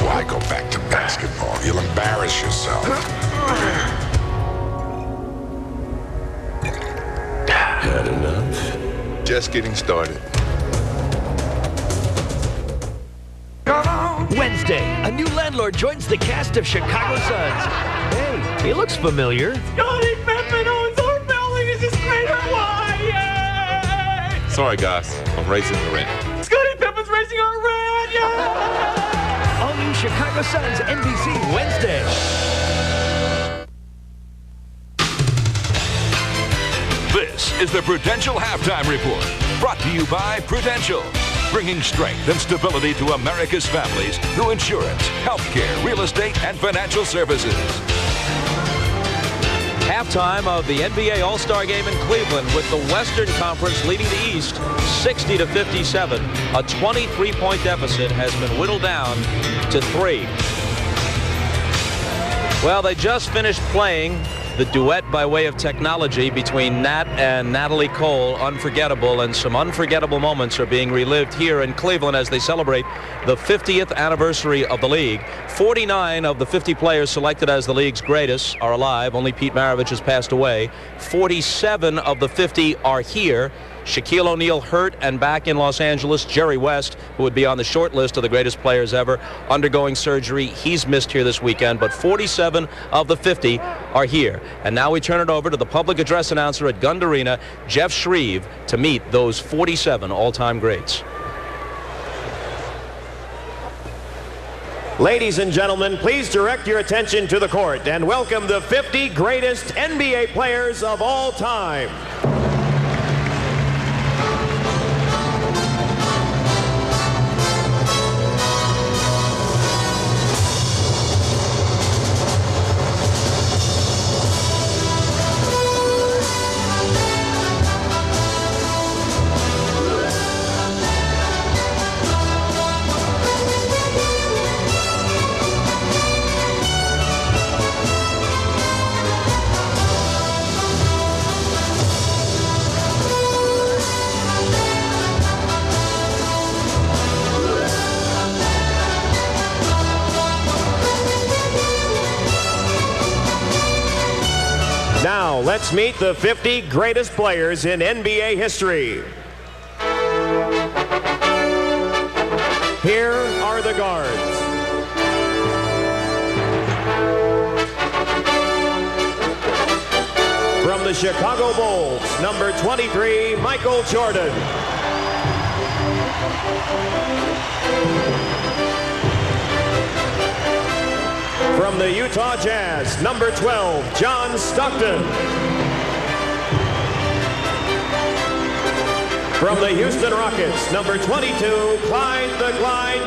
Why go back to basketball? You'll embarrass yourself. Had enough? Just getting started. Wednesday, a new landlord joins the cast of Chicago Suns. Hey, he looks familiar. Scottie Pippen owns our building. Is this great or why? Yay! Sorry, guys. I'm raising the rent. Scottie Pippen's raising our rent. Yay! All new Chicago Suns, NBC, Wednesday. This is the Prudential Halftime Report, brought to you by Prudential, bringing strength and stability to America's families through insurance, healthcare, real estate, and financial services. Halftime of the NBA All-Star Game in Cleveland with the Western Conference leading the East 60-57. A 23-point deficit has been whittled down to 3. Well, they just finished playing the duet by way of technology between Nat and Natalie Cole, unforgettable, and some unforgettable moments are being relived here in Cleveland as they celebrate the 50th anniversary of the league. 49 of the 50 players selected as the league's greatest are alive. Only Pete Maravich has passed away. 47 of the 50 are here. Shaquille O'Neal hurt and back in Los Angeles. Jerry West, who would be on the short list of the greatest players ever, undergoing surgery. He's missed here this weekend, but 47 of the 50 are here. And now we turn it over to the public address announcer at Gund Arena, Jeff Shreve, to meet those 47 all-time greats. Ladies and gentlemen, please direct your attention to the court and welcome the 50 greatest NBA players of all time. Let's meet the 50 greatest players in NBA history. Here are the guards. From the Chicago Bulls, number 23, Michael Jordan. From the Utah Jazz, number 12, John Stockton. From the Houston Rockets, number 22, Clyde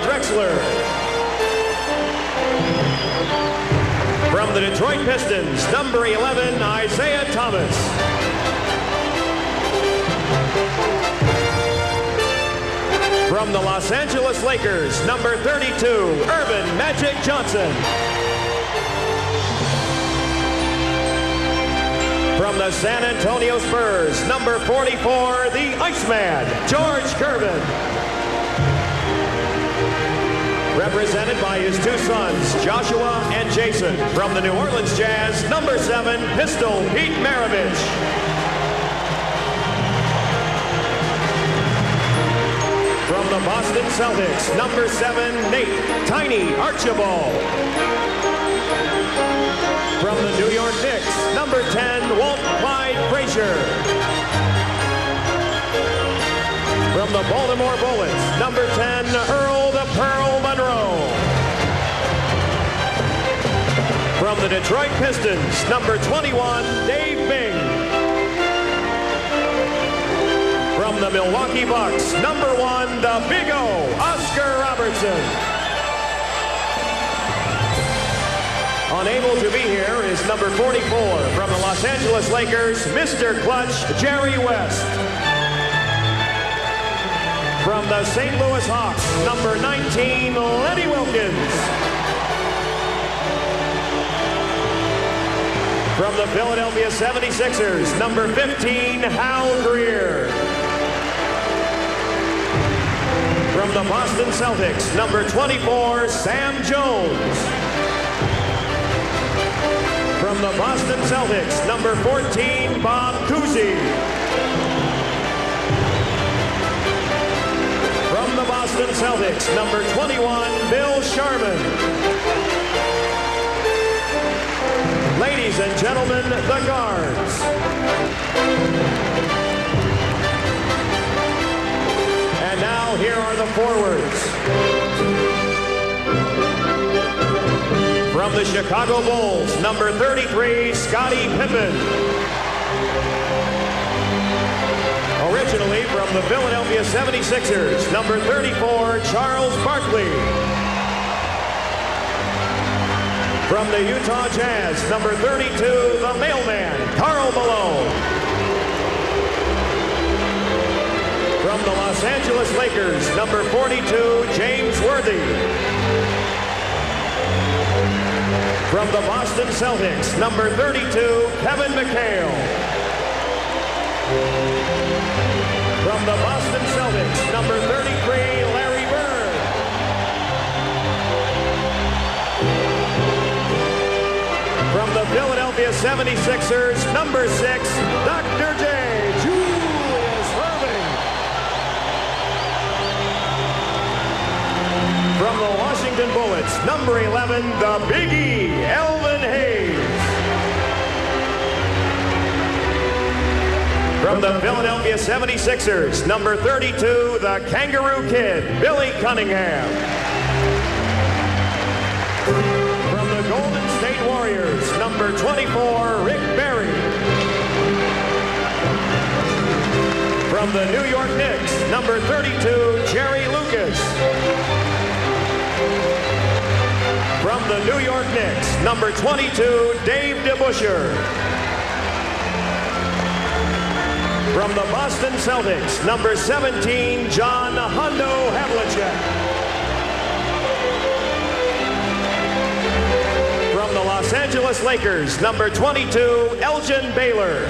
Drexler. From the Detroit Pistons, number 11, Isaiah Thomas. From the Los Angeles Lakers, number 32, Earvin Magic Johnson. From the San Antonio Spurs, number 44, the Iceman, George Gervin. Represented by his two sons, Joshua and Jason. From the New Orleans Jazz, number 7, Pistol Pete Maravich. From the Boston Celtics, number 7, Nate Tiny Archibald. From the New York Knicks, number 10, Walt Clyde Frazier. From the Baltimore Bullets, number 10, Earl the Pearl Monroe. From the Detroit Pistons, number 21, Dave Bing. From the Milwaukee Bucks, number 1, the Big O, Oscar Robertson. Unable to be here is number 44 from the Los Angeles Lakers, Mr. Clutch, Jerry West. From the St. Louis Hawks, number 19, Lenny Wilkins. From the Philadelphia 76ers, number 15, Hal Greer. From the Boston Celtics, number 24, Sam Jones. From the Boston Celtics, number 14, Bob Cousy. From the Boston Celtics, number 21, Bill Sharman. Ladies and gentlemen, the guards. And now here are the forwards. From the Chicago Bulls, number 33, Scottie Pippen. Originally from the Philadelphia 76ers, number 34, Charles Barkley. From the Utah Jazz, number 32, the mailman, Karl Malone. From the Los Angeles Lakers, number 42, James Worthy. From the Boston Celtics, number 32, Kevin McHale. From the Boston Celtics, number 33, Larry Bird. From the Philadelphia 76ers, number 6, Dr. J. Julius Erving. From the Washington Bullets, number 11, the Big E, Elvin Hayes. From the Philadelphia 76ers, number 32, the Kangaroo Kid, Billy Cunningham. From the Golden State Warriors, number 24, Rick Barry. From the New York Knicks, number 32, Jerry Lucas. From the New York Knicks, number 22, Dave DeBusschere. From the Boston Celtics, number 17, John Hondo Havlicek. From the Los Angeles Lakers, number 22, Elgin Baylor.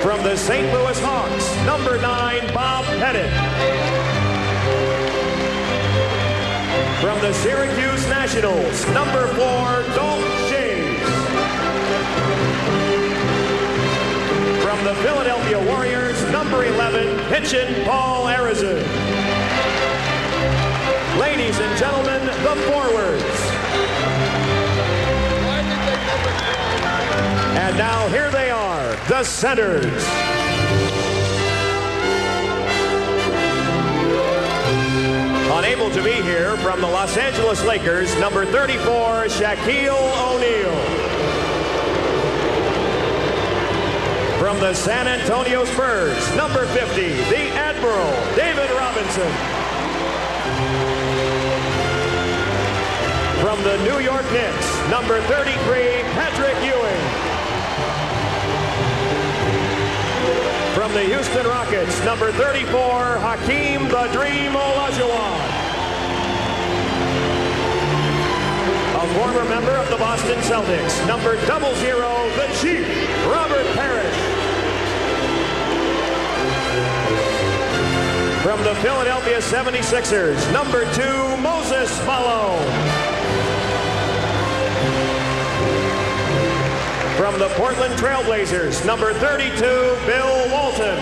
From the St. Louis Hawks, number 9, Bob Pettit. From the Syracuse Nationals, number 4, Dolph Schayes. the Philadelphia Warriors, number 11, pitching Paul Arizin. Ladies and gentlemen, the forwards. And now here they are, the centers. Unable to be here from the Los Angeles Lakers, number 34, Shaquille O'Neal. From the San Antonio Spurs, number 50, the Admiral, David Robinson. From the New York Knicks, number 33, Patrick Ewing. From the Houston Rockets, number 34, Hakeem the Dream Olajuwon. A former member of the Boston Celtics, number 00, the Chief, Robert Parrish. From the Philadelphia 76ers, number 2, Moses Malone. From the Portland Trailblazers, number 32, Bill Walton.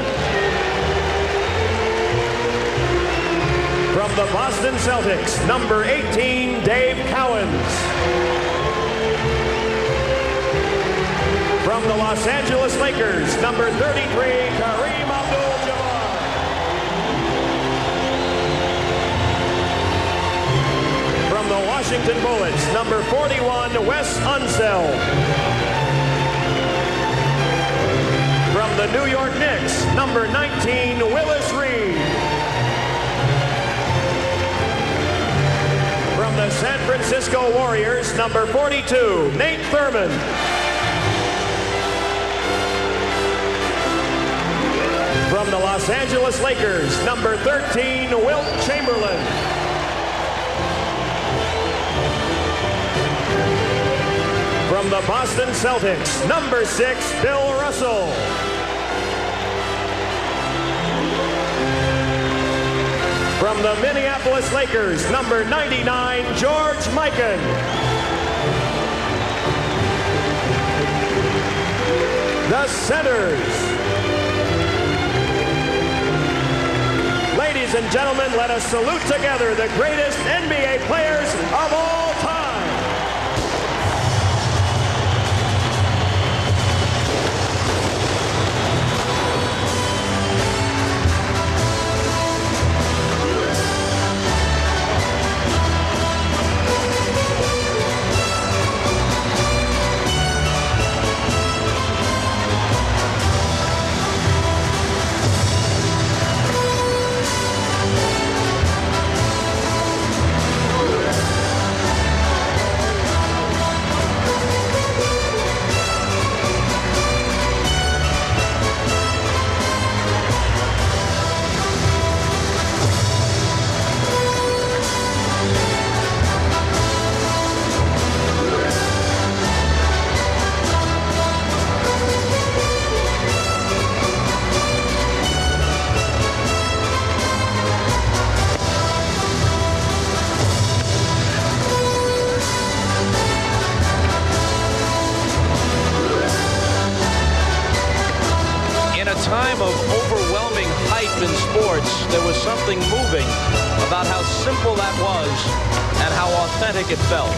From the Boston Celtics, number 18, Dave Cowens. From the Los Angeles Lakers, number 33, Kareem Abdul-Jabbar. From the Washington Bullets, number 41, Wes Unseld. From the New York Knicks, number 19, Willis Reed. From the San Francisco Warriors, number 42, Nate Thurmond. From the Los Angeles Lakers, number 13, Wilt Chamberlain. From the Boston Celtics, number 6, Bill Russell. From the Minneapolis Lakers, number 99, George Mikan. The centers. Ladies and gentlemen, let us salute together the greatest NBA players of all time. Time of overwhelming hype in sports, there was something moving about how simple that was and how authentic it felt.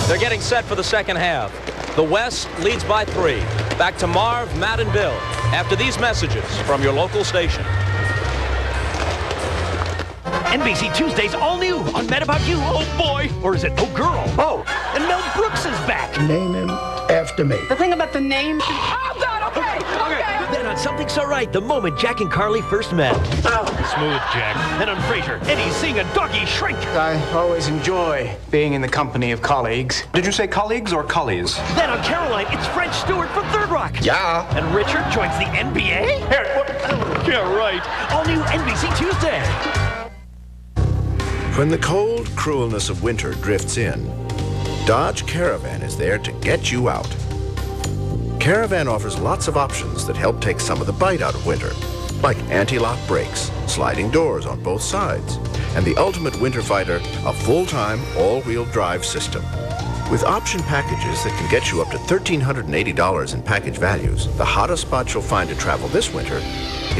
They're getting set for the second half. The West leads by 3. Back to Marv, Matt, and Bill after these messages from your local station. NBC Tuesday's all new on Mad About You, oh boy, or is it oh girl? Oh, and Mel Brooks is back. Name him after me. The thing about the name. Oh, God, okay. Then on Something So Right, the moment Jack and Carly first met. Oh, smooth, Jack. Then on Frasier, Eddie's seeing a doggy shrink. I always enjoy being in the company of colleagues. Did you say colleagues or collies? Then on Caroline, it's French Stewart from Third Rock. Yeah. And Richard joins the NBA. Here, what? Yeah, right. All new NBC Tuesday. When the cold cruelness of winter drifts in, Dodge Caravan is there to get you out. Caravan offers lots of options that help take some of the bite out of winter, like anti-lock brakes, sliding doors on both sides, and the ultimate winter fighter, a full-time all-wheel drive system. With option packages that can get you up to $1,380 in package values, the hottest spot you'll find to travel this winter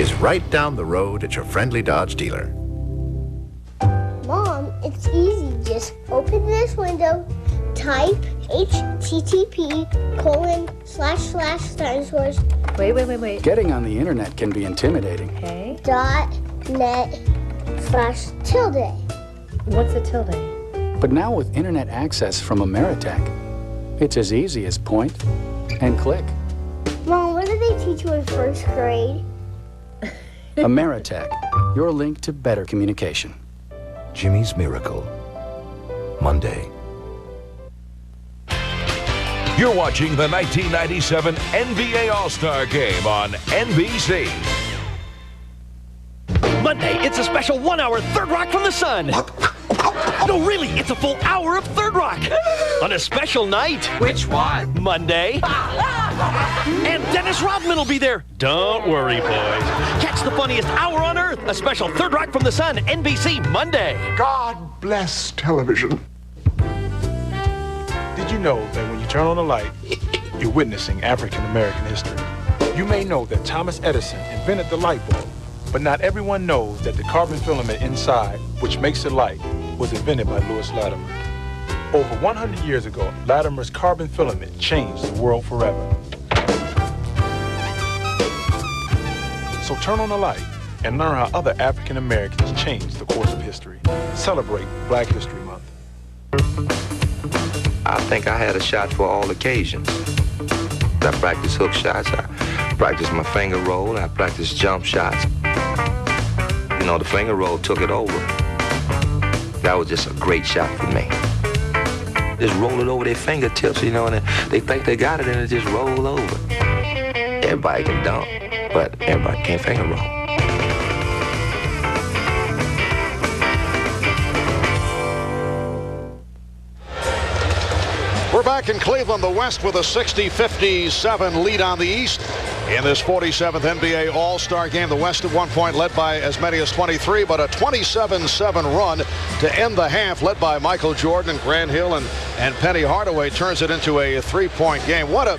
is right down the road at your friendly Dodge dealer. Mom, it's easy. Just open this window, type http://dinosaurs. Wait. Getting on the internet can be intimidating. Okay. .net/tilde. What's a tilde? But now with internet access from Ameritech, it's as easy as point and click. Mom, what did they teach you in first grade? Ameritech, your link to better communication. Jimmy's Miracle, Monday. You're watching the 1997 NBA All-Star Game on NBC. Monday, it's a special 1-hour Third Rock from the Sun. No, really, it's a full hour of Third Rock on a special night. Which one? Monday. And Dennis Rodman will be there. Don't worry, boys. Catch the funniest hour on earth. A special Third Rock from the Sun, NBC, Monday. God bless television. Did you know that when you turn on a light, you're witnessing African American history? You may know that Thomas Edison invented the light bulb, but not everyone knows that the carbon filament inside, which makes it light, was invented by Louis Latimer. Over 100 years ago, Latimer's carbon filament changed the world forever. So turn on the light and learn how other African Americans changed the course of history. Celebrate Black History Month. I think I had a shot for all occasions. I practiced hook shots, I practiced my finger roll, I practiced jump shots. You know, the finger roll took it over. That was just a great shot for me. Just roll it over their fingertips, you know, and they think they got it and it just roll over. Everybody can dunk, but everybody can't finger roll. We're back in Cleveland, the West, with a 60-57 lead on the East. In this 47th NBA All-Star Game, the West at one point led by as many as 23, but a 27-7 run to end the half, led by Michael Jordan, Grant Hill, and Penny Hardaway, turns it into a three-point game. What a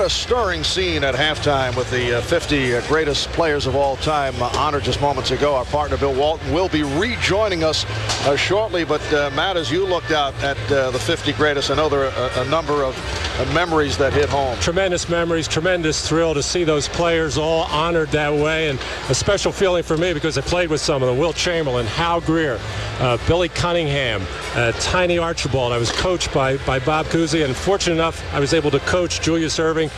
stirring scene at halftime with the 50 greatest players of all time honored just moments ago. Our partner Bill Walton will be rejoining us shortly. But Matt, as you looked out at the 50 greatest, I know there are a number of memories that hit home. Tremendous memories, tremendous thrill to see those players all honored that way, and a special feeling for me because I played with some of them. Wilt Chamberlain, Hal Greer, Billy Cunningham, Tiny Archibald. I was coached by Bob Cousy, and fortunate enough I was able to coach Julius Erving,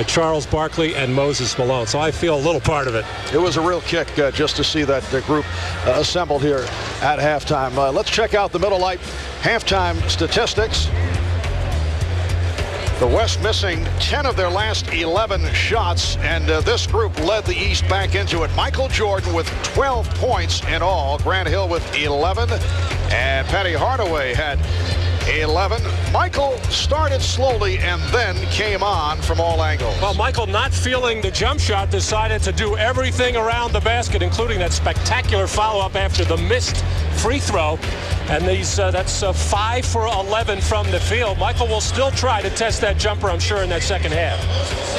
Charles Barkley, and Moses Malone. So I feel a little part of it. It was a real kick just to see that group assembled here at halftime. Let's check out the Miller Lite halftime statistics. The West missing 10 of their last 11 shots, and this group led the East back into it. Michael Jordan with 12 points in all, Grant Hill with 11, and Penny Hardaway had 11. Michael started slowly and then came on from all angles. Well, Michael, not feeling the jump shot, decided to do everything around the basket, including that spectacular follow-up after the missed free throw. And that's 5 for 11 from the field. Michael will still try to test that jumper, I'm sure, in that second half.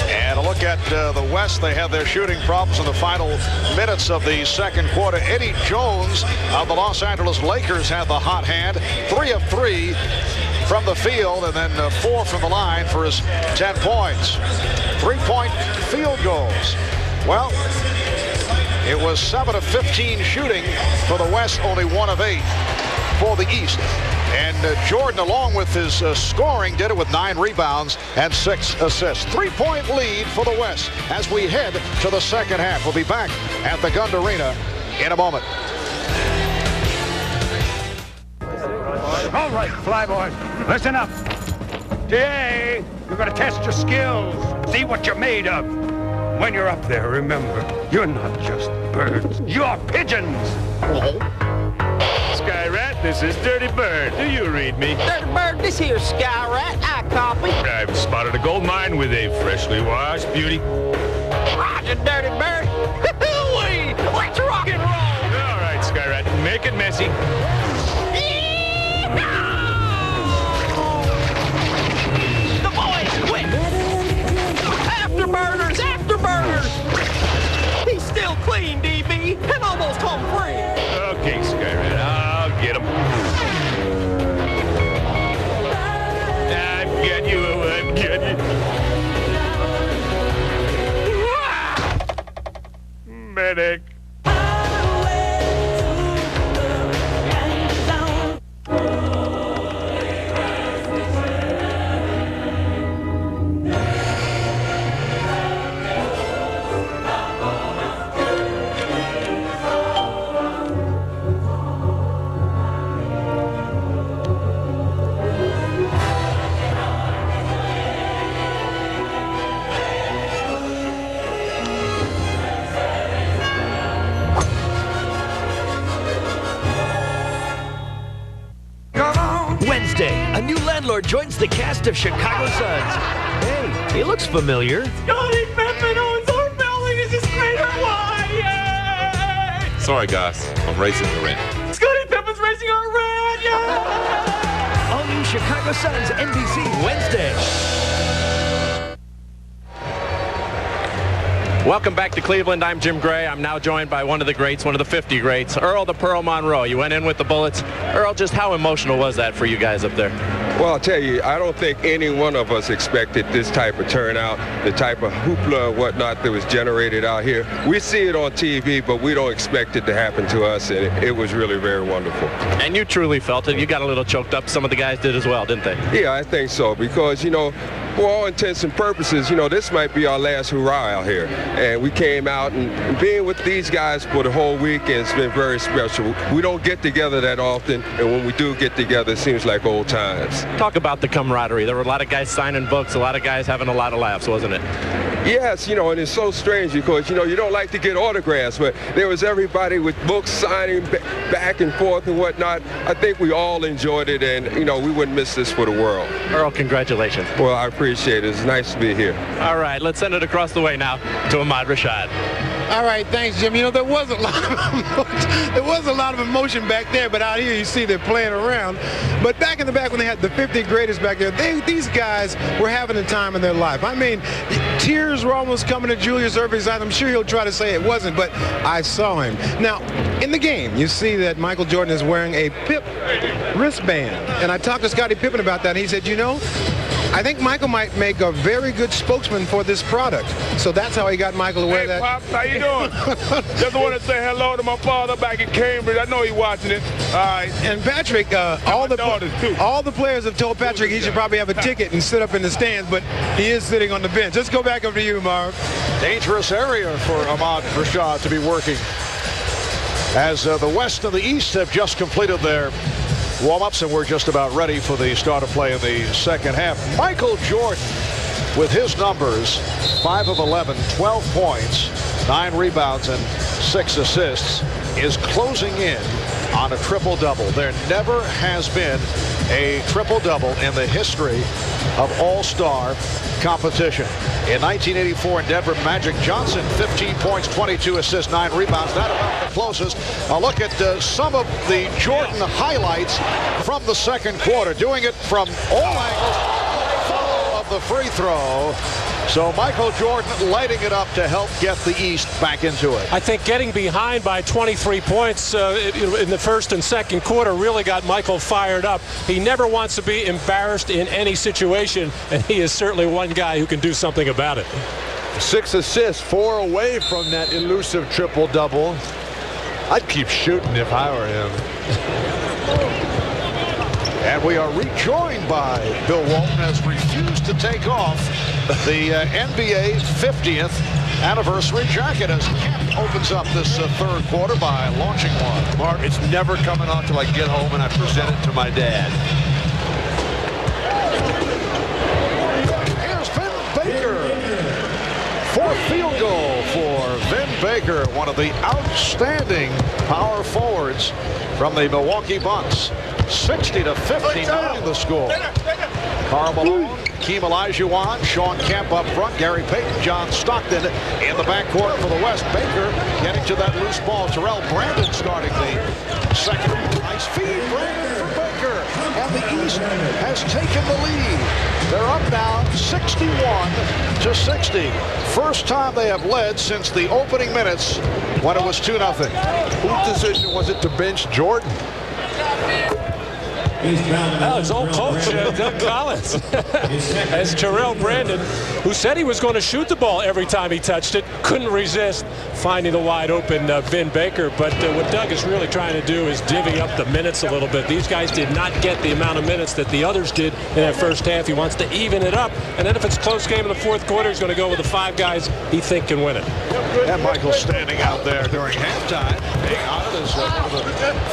And a look at the West. They had their shooting problems in the final minutes of the second quarter. Eddie Jones of the Los Angeles Lakers had the hot hand. 3 of 3 from the field, and then 4 from the line for his 10 points. 3-point field goals. Well, it was 7 of 15 shooting for the West, only 1 of 8 for the East. And Jordan, along with his scoring, did it with 9 rebounds and 6 assists. 3-point lead for the West as we head to the second half. We'll be back at the Gund Arena in a moment. All right, Flyboy, listen up. Today, you're going to test your skills, see what you're made of. When you're up there, remember, you're not just birds, you're pigeons. Sky Rat, this is Dirty Bird. Do you read me? Dirty Bird, this here Sky Rat. I copy. I've spotted a gold mine with a freshly washed beauty. Roger, Dirty Bird. Let's rock and roll. All right, Sky Rat, make it messy. critic. Wednesday, a new landlord joins the cast of Chicago Suns. Hey, he looks familiar. Scottie Pippen owns our building. Is this great or why? Yay! Sorry, guys. I'm racing the rent. Scottie Pippen's racing our rent. Yay! All new Chicago Suns, NBC, Wednesday. Welcome back to Cleveland. I'm Jim Gray. I'm now joined by one of the greats, one of the 50 greats, Earl the Pearl Monroe. You went in with the Bullets. Earl, just how emotional was that for you guys up there? Well, I'll tell you, I don't think any one of us expected this type of turnout, the type of hoopla and whatnot that was generated out here. We see it on TV, but we don't expect it to happen to us, and it was really very wonderful. And you truly felt it. You got a little choked up. Some of the guys did as well, didn't they? Yeah, I think so, because, you know, for all intents and purposes, you know, this might be our last hurrah out here. And we came out, and being with these guys for the whole weekend, it's been very special. We don't get together that often, and when we do get together, it seems like old times. Talk about the camaraderie. There were a lot of guys signing books, a lot of guys having a lot of laughs, wasn't it? Yes, you know, and it's so strange because, you know, you don't like to get autographs, but there was everybody with books signing back and forth and whatnot. I think we all enjoyed it, and, you know, we wouldn't miss this for the world. Earl, congratulations. Well, I appreciate it. It's nice to be here. All right, let's send it across the way now to Ahmad Rashad. All right, thanks, Jim. You know, there was a lot of emotion back there, but out here you see they're playing around. But back in the back when they had the 50 greatest back there, these guys were having a time in their life. I mean, tears were almost coming to Julius Erving's eyes. I'm sure he'll try to say it wasn't, but I saw him. Now, in the game, you see that Michael Jordan is wearing a Pip wristband. And I talked to Scottie Pippen about that, and he said, you know, I think Michael might make a very good spokesman for this product. So that's how he got Michael to wear that. Hey, Pops, how you doing? Just want to say hello to my father back in Cambridge. I know he's watching it. All right. And Patrick, all the players have told Patrick he should probably have a ticket and sit up in the stands, but he is sitting on the bench. Let's go back over to you, Marv. Dangerous area for Ahmad Rashad to be working, as the West and the East have just completed their warm-ups, and we're just about ready for the start of play in the second half. Michael Jordan, with his numbers, 5 of 11, 12 points, 9 rebounds, and 6 assists, is closing in on a triple-double. There never has been a triple-double in the history of all-star competition. In 1984 in Denver, Magic Johnson, 15 points, 22 assists, 9 rebounds. That about the closest. A look at some of the Jordan highlights from the second quarter. Doing it from all angles, follow of the free throw. So Michael Jordan lighting it up to help get the East back into it. I think getting behind by 23 points in the first and second quarter really got Michael fired up. He never wants to be embarrassed in any situation, and he is certainly one guy who can do something about it. 6 assists, 4 away from that elusive triple-double. I'd keep shooting if I were him. And we are rejoined by Bill Walton, has refused to take off the NBA 50th anniversary jacket as Kemp opens up this third quarter by launching one. Mark, it's never coming off till I get home and I present it to my dad. Here's Vin Baker. Fourth field goal for Vin Baker, one of the outstanding power forwards from the Milwaukee Bucks. 60-59 the score. Karl Malone, Keem Olajuwon, Sean Kemp up front, Gary Payton, John Stockton in the backcourt for the West. Baker getting to that loose ball. Terrell Brandon starting the second. Nice feed, Brandon for Baker. And the East has taken the lead. They're up now 61-60. First time they have led since the opening minutes when it was 2-0. Whose decision was it to bench Jordan? Well, his old coach, Doug Collins, as Terrell Brandon, who said he was going to shoot the ball every time he touched it, couldn't resist finding the wide open Vin Baker. But what Doug is really trying to do is divvy up the minutes a little bit. These guys did not get the amount of minutes that the others did in that first half. He wants to even it up, and then if it's a close game in the fourth quarter, he's going to go with the 5 guys he thinks can win it. And Michael standing out there during halftime, being honored as one of the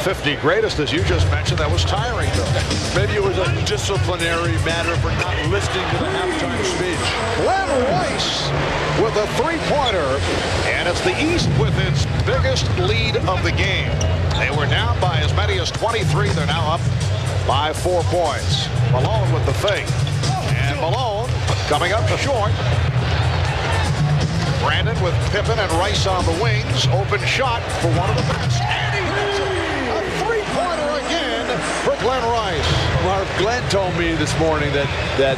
50 greatest, as you just mentioned. That was tiring, though. Maybe it was a disciplinary matter for not listening to the halftime speech. Glen Rice with a three-pointer, and it's the East with its biggest lead of the game. They were down by as many as 23. They're now up by 4 points. Malone with the fake. And Malone coming up short. Brandon with Pippen and Rice on the wings. Open shot for one of the best. And he hits it. A three-pointer again for Glen Rice. Mark, Glenn told me this morning that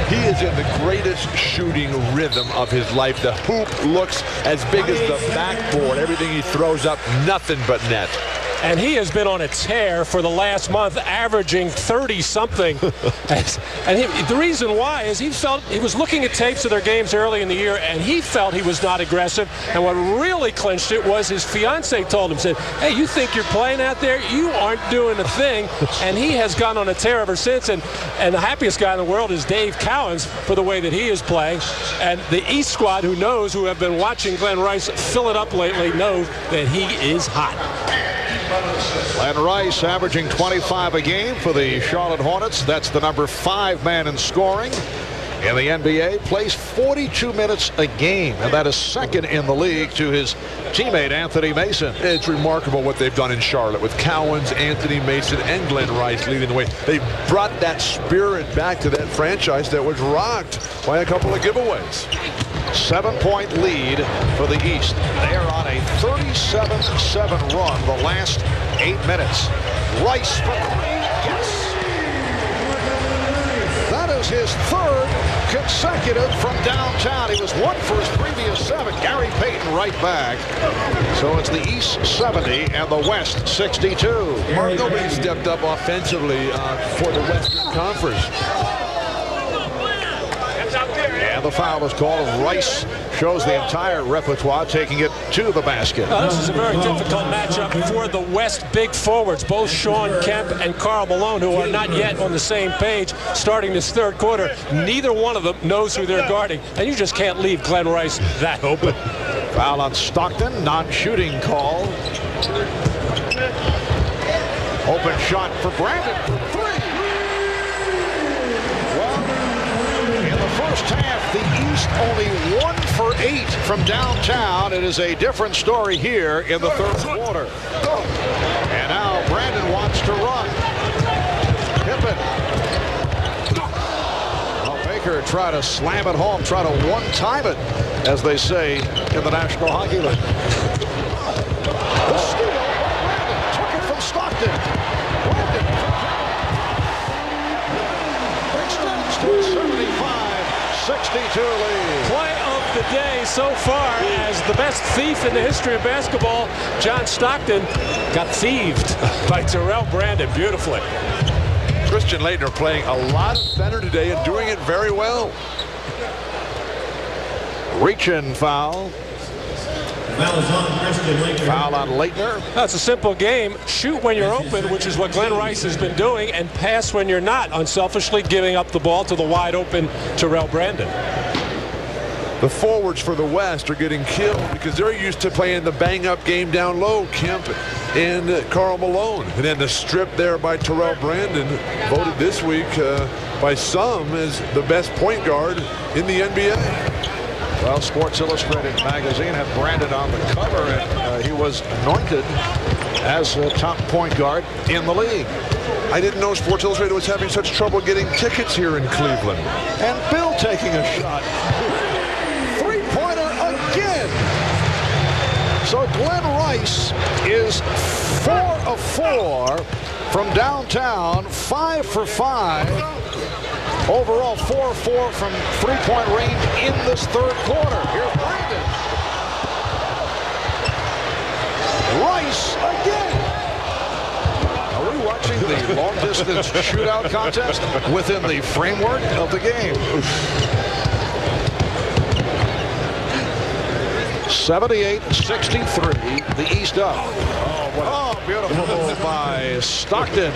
he is in the greatest shooting rhythm of his life. The hoop looks as big as the backboard. Everything he throws up, nothing but net. And he has been on a tear for the last month, averaging 30-something. And the reason why is he was looking at tapes of their games early in the year, and he felt he was not aggressive. And what really clinched it was his fiance told him, said, hey, you think you're playing out there? You aren't doing a thing. And he has gone on a tear ever since. And the happiest guy in the world is Dave Cowens for the way that he is playing. And the East squad, who have been watching Glen Rice fill it up lately, knows that he is hot. Glen Rice averaging 25 a game for the Charlotte Hornets. That's the number 5 man in scoring in the NBA. Plays 42 minutes a game, and that is second in the league to his teammate Anthony Mason. It's remarkable what they've done in Charlotte with Cowens, Anthony Mason, and Glen Rice leading the way. They brought that spirit back to that franchise that was rocked by a couple of giveaways. 7-point lead for the East. They are on a 37-7 run the last 8 minutes. Rice for 3. Yes. That is his 3rd consecutive from downtown. He was 1 for his previous 7. Gary Payton right back. So it's the East 70 and the West 62. Mark, nobody stepped up offensively for the Western Conference. And the foul is called. Rice shows the entire repertoire, taking it to the basket. This is a very difficult matchup for the West big forwards, both Sean Kemp and Karl Malone, who are not yet on the same page starting this third quarter. Neither one of them knows who they're guarding, and you just can't leave Glen Rice that open. Foul on Stockton, non-shooting call. Open shot for Brandon for 3. First half, the East only 1 for 8 from downtown. It is a different story here in the third quarter. And now Brandon wants to run. Pippen. Well, Baker try to slam it home, try to one-time it, as they say in the National Hockey League. The steal. Brandon took it from Stockton. Brandon extends to 75-62 lead. Play of the day so far as the best thief in the history of basketball, John Stockton, got thieved by Terrell Brandon beautifully. Christian Laettner playing a lot better today and doing it very well. Reach-in foul. Foul on Laettner. That's a simple game. Shoot when you're open, which is what Glen Rice has been doing, and pass when you're not, unselfishly giving up the ball to the wide open Terrell Brandon. The forwards for the West are getting killed because they're used to playing the bang-up game down low. Kemp and Karl Malone. And then the strip there by Terrell Brandon, voted this week by some as the best point guard in the NBA. Well, Sports Illustrated magazine had Brandon on the cover, and he was anointed as a top point guard in the league. I didn't know Sports Illustrated was having such trouble getting tickets here in Cleveland. And Bill taking a shot. Three-pointer again. So Glen Rice is 4 of 4 from downtown, 5 for 5. Overall, 4 of 4 from three-point range in this third quarter. Here's Brandon. Rice again. Are we watching the long-distance shootout contest within the framework of the game. 78-63, the East up. Oh, beautiful move by Stockton.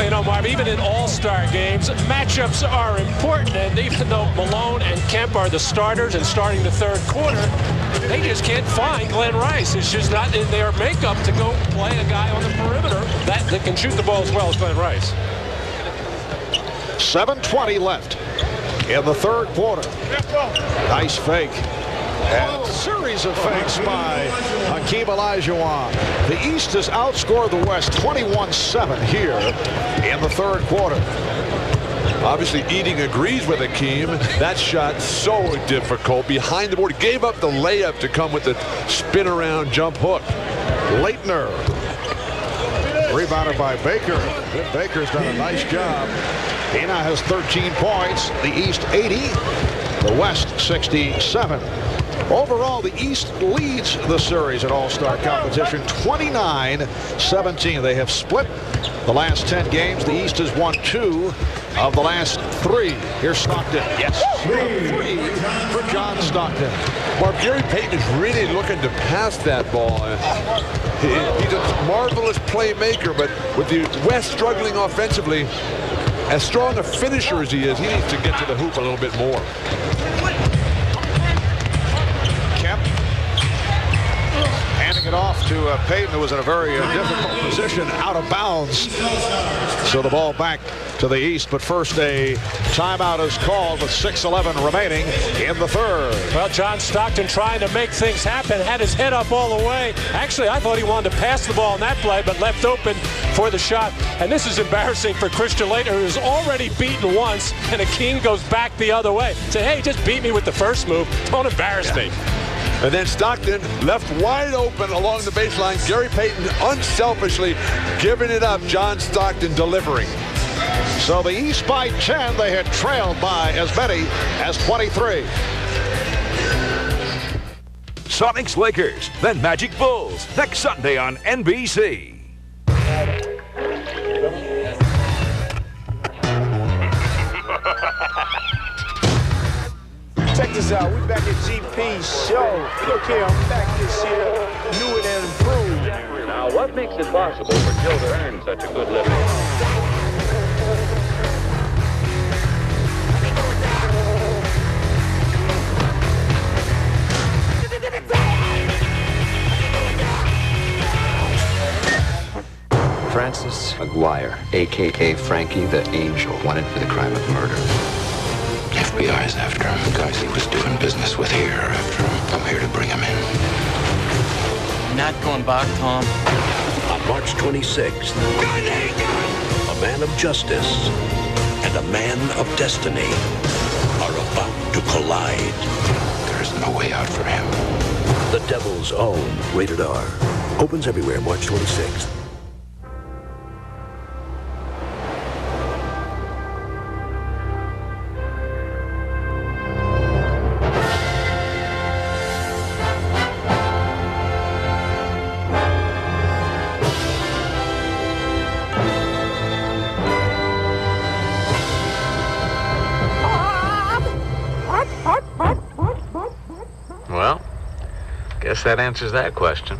You know, Marv, even in all-star games, matchups are important, and even though Malone and Kemp are the starters and starting the third quarter, they just can't find Glen Rice. It's just not in their makeup to go play a guy on the perimeter that can shoot the ball as well as Glen Rice. 7:20 left in the third quarter. Nice fake. And a series of fakes by Hakeem Olajuwon. The East has outscored the West 21-7 here in the third quarter. Obviously, Eating agrees with Hakeem. That shot so difficult. Behind the board. Gave up the layup to come with the spin-around jump hook. Leitner. Rebounded by Baker. Baker's done a nice job. He now has 13 points. The East 80. The West 67. Overall, the East leads the series at All-Star competition 29-17. They have split the last 10 games. The East has won 2 of the last 3. Here's Stockton. Yes. 3 for John Stockton. Well, Gary Payton is really looking to pass that ball. He's a marvelous playmaker, but with the West struggling offensively, as strong a finisher as he is, he needs to get to the hoop a little bit more. Handing it off to Payton, who was in a very difficult position, out of bounds. So the ball back to the East, but first a timeout is called with 6:11 remaining in the third. Well, John Stockton trying to make things happen, had his head up all the way. Actually, I thought he wanted to pass the ball in that play, but left open for the shot. And this is embarrassing for Christian Leitner, who's already beaten once, and Hakeem goes back the other way. Say, hey, just beat me with the first move. Don't embarrass me. And then Stockton left wide open along the baseline. Gary Payton unselfishly giving it up. John Stockton delivering. So the East by 10. They had trailed by as many as 23. Sonics Lakers, then Magic Bulls, next Sunday on NBC. Check this out, we back at GP's show. Look here, I'm back this year, newer and improved. Now, what makes it possible for Joe to earn such a good living? Francis McGuire, a.k.a. Frankie the Angel, wanted for the crime of murder. FBI is after him. The guys he was doing business with here are after him. I'm here to bring him in. You're not going back, Tom. On March 26th, a man of justice and a man of destiny are about to collide. There's no way out for him. The Devil's Own, rated R. Opens everywhere March 26th. Well, guess that answers that question.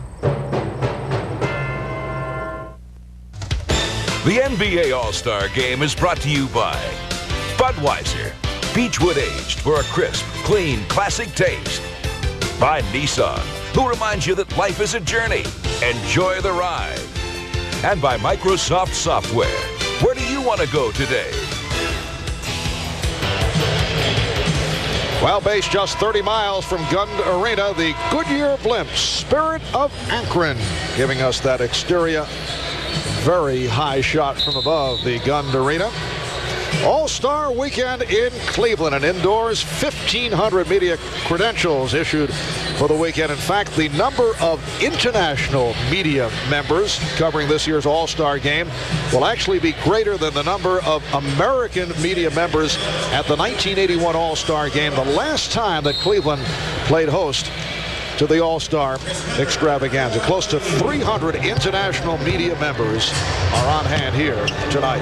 The NBA All-Star Game is brought to you by Budweiser, Beechwood aged for a crisp, clean, classic taste. By Nissan, who reminds you that life is a journey. Enjoy the ride. And by Microsoft Software. Where do you want to go today? Well, based just 30 miles from Gund Arena, the Goodyear Blimp, Spirit of Akron, giving us that exterior, very high shot from above the Gund Arena. All-Star Weekend in Cleveland, and indoors 1,500 media credentials issued for the weekend. In fact, the number of international media members covering this year's All-Star Game will actually be greater than the number of American media members at the 1981 All-Star Game, the last time that Cleveland played host to the All-Star extravaganza. Close to 300 international media members are on hand here tonight.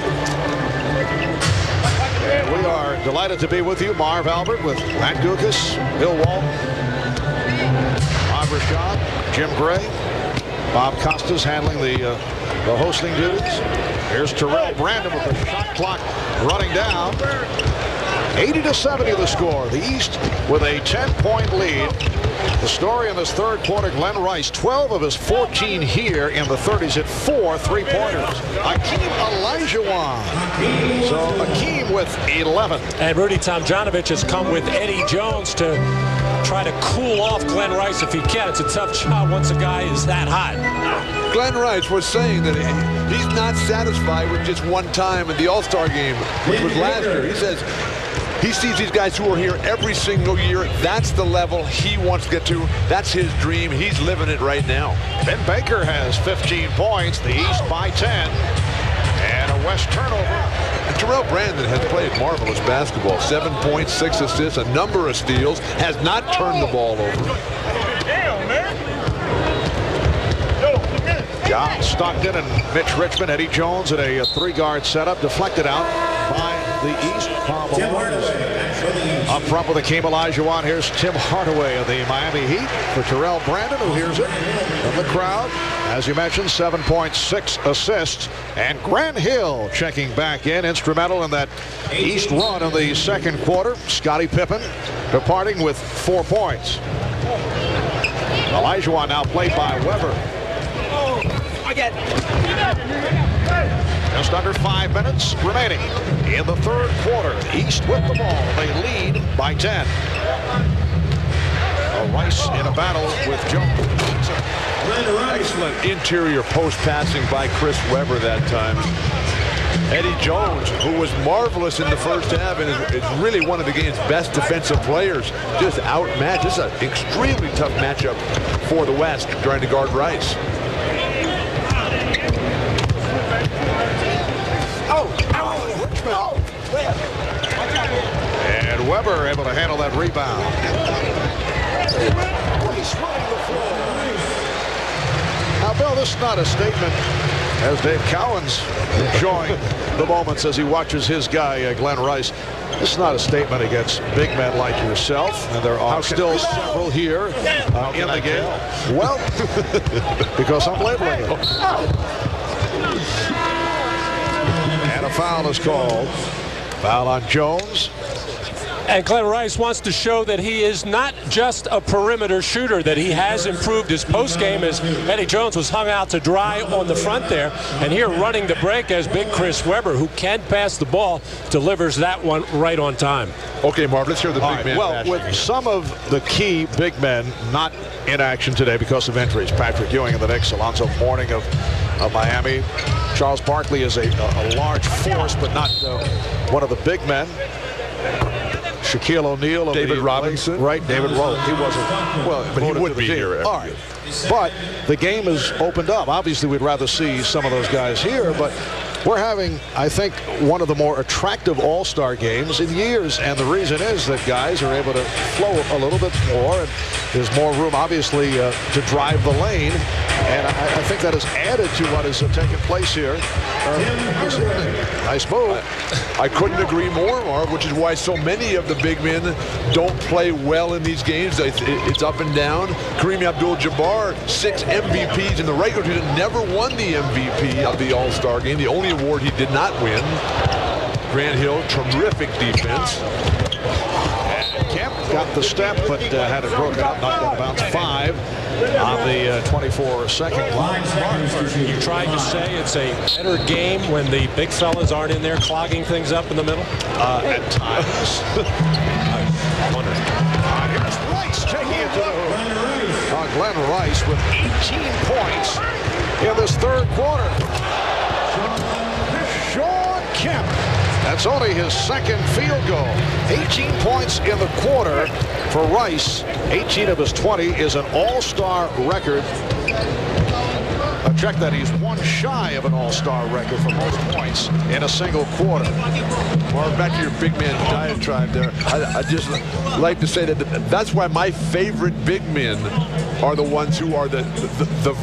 And we are delighted to be with you, Marv Albert, with Matt Gukas, Bill Walton, Bob Rashad, Jim Gray, Bob Costas handling the hosting duties. Here's Terrell Brandon with the shot clock running down. 80-70 the score. The East with a 10-point lead. The story in this third quarter, Glen Rice, 12 of his 14 here in the 30s, hit 4 3-pointers. Akeem Olajuwon. So Akeem with 11. And Rudy Tomjanovich has come with Eddie Jones to try to cool off Glen Rice if he can. It's a tough job once a guy is that hot. Glen Rice was saying that he's not satisfied with just one time in the All-Star game, which was last year. He says he sees these guys who are here every single year. That's the level he wants to get to. That's his dream. He's living it right now. Ben Baker has 15 points. The East by 10. And a West turnover. And Terrell Brandon has played marvelous basketball. 7 points, 6 assists, a number of steals. Has not turned the ball over. John Stockton and Mitch Richmond. Eddie Jones in a 3-guard setup. Deflected out by the East. Up front with Akeem Olajuwon. Here's Tim Hardaway of the Miami Heat for Terrell Brandon, who hears it from the crowd. As you mentioned, 7 points, 6 assists. And Grant Hill checking back in, instrumental in that East run in the second quarter. Scottie Pippen departing with 4 points. Olajuwon now played by Weber. Just under 5 minutes remaining in the third quarter. East with the ball. They lead by 10. Rice in a battle with Jones. Excellent interior post passing by Chris Webber that time. Eddie Jones, who was marvelous in the first half and is really one of the game's best defensive players, just outmatched. This is an extremely tough matchup for the West trying to guard Rice. And Weber able to handle that rebound. Now, Bill, this is not a statement, as Dave Cowan's enjoying the moments as he watches his guy, Glen Rice. This is not a statement against big men like yourself, and there are still several here in the game. Well, because I'm labeling them. And a foul is called. Foul on Jones. And Glen Rice wants to show that he is not just a perimeter shooter, that he has improved his post game as Eddie Jones was hung out to dry on the front there. And here running the break as big Chris Webber, who can pass the ball, delivers that one right on time. Okay, Marv, let's hear the big man. Well, with some of the key big men not in action today because of injuries, Patrick Ewing of the Knicks, Alonzo Mourning of Miami. Charles Barkley is a large force, but not one of the big men. Shaquille O'Neal, David Robinson, right? David Robinson. He wasn't well, but he would be here. All right, but the game has opened up. Obviously, we'd rather see some of those guys here, but we're having, I think, one of the more attractive All-Star games in years, and the reason is that guys are able to flow a little bit more, and there's more room, obviously, to drive the lane, and I think that has added to what has taken place here. Nice move. I couldn't agree more, Marv, which is why so many of the big men don't play well in these games. It's up and down. Kareem Abdul-Jabbar, 6 MVPs in the regular season, never won the MVP of the All-Star game. The only award he did not win. Grant Hill, terrific defense. Kemp got the step, but had it broken up, knocked out of bounds. 5 on the 24-second line. You trying to say it's a better game when the big fellas aren't in there clogging things up in the middle? At times. I wonder. Here's Rice taking it to the hoop. Glen Rice with 18 points in this third quarter. Shawn Kemp. That's only his second field goal. 18 points in the quarter for Rice. 18 of his 20 is an all-star record. Check that, he's one shy of an all-star record for most points in a single quarter. Well, back to your big man diatribe there. I just like to say that that's why my favorite big men are the ones who are the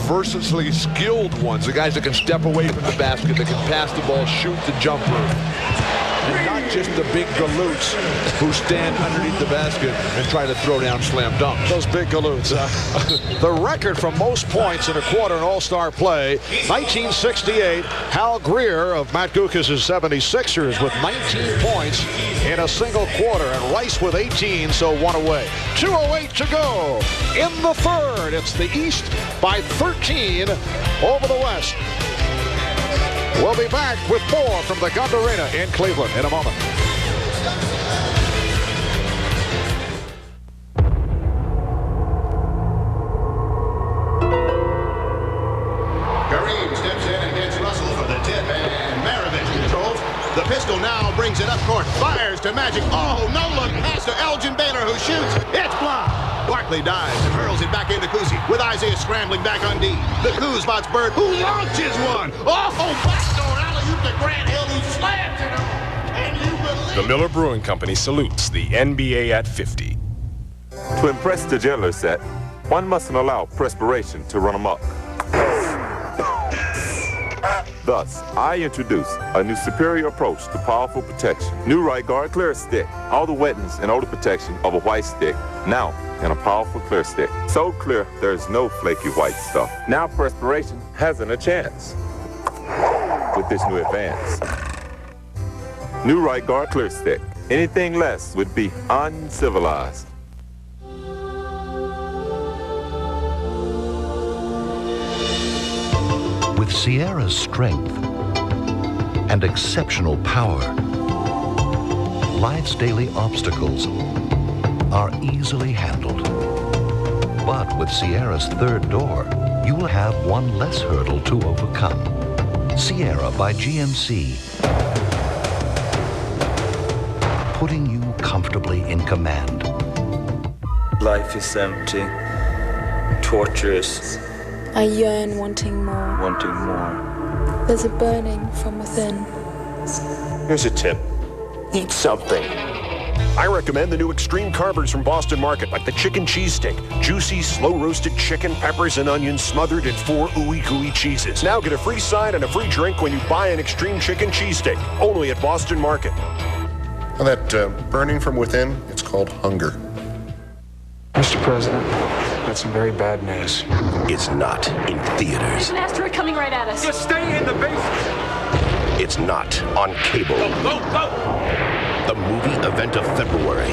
versatily skilled ones, the guys that can step away from the basket, that can pass the ball, shoot the jumper. And not just the big galoots who stand underneath the basket and try to throw down slam dunks. Those big galoots. The record for most points in a quarter in All-Star play, 1968, Hal Greer of Matt Gucas' 76ers with 19 points in a single quarter, and Rice with 18, so one away. 2:08 to go in the third. It's the East by 13 over the West. We'll be back with more from the Gund Arena in Cleveland in a moment. Kareem steps in and gets Russell for the tip, and Maravich controls. The pistol now brings it up court, fires to Magic. Oh, no look pass to Elgin Baylor, who shoots. It's blocked. Barkley dives and hurls it back into Kuzi, with Isaiah scrambling back on D. The Kuz spots Bird, who launches one. Oh, backdoor alley-oop to Grant Hill, who slams it home. Can you believe The Miller Brewing Company salutes the NBA at 50. To impress the jailer set, one mustn't allow perspiration to run amok. Thus, I introduce a new superior approach to powerful protection. New Right Guard Clear Stick. All the wetness and odor protection of a white stick, now in a powerful clear stick. So clear, there's no flaky white stuff. Now perspiration hasn't a chance with this new advance. New Right Guard Clear Stick. Anything less would be uncivilized. With Sierra's strength and exceptional power, life's daily obstacles are easily handled. But with Sierra's third door, you will have one less hurdle to overcome. Sierra by GMC, putting you comfortably in command. Life is empty, torturous. I yearn, wanting more. Wanting more. There's a burning from within. Here's a tip. Eat something. I recommend the new extreme carbers from Boston Market, like the chicken cheesesteak. Juicy, slow-roasted chicken, peppers, and onions smothered in 4 ooey-gooey cheeses. Now get a free side and a free drink when you buy an extreme chicken cheesesteak. Only at Boston Market. Well, that burning from within, it's called hunger. Mr. President, that's some very bad news. It's not in theaters. There's an asteroid coming right at us. Just stay in the basement. It's not on cable. Go, go! The movie event of February.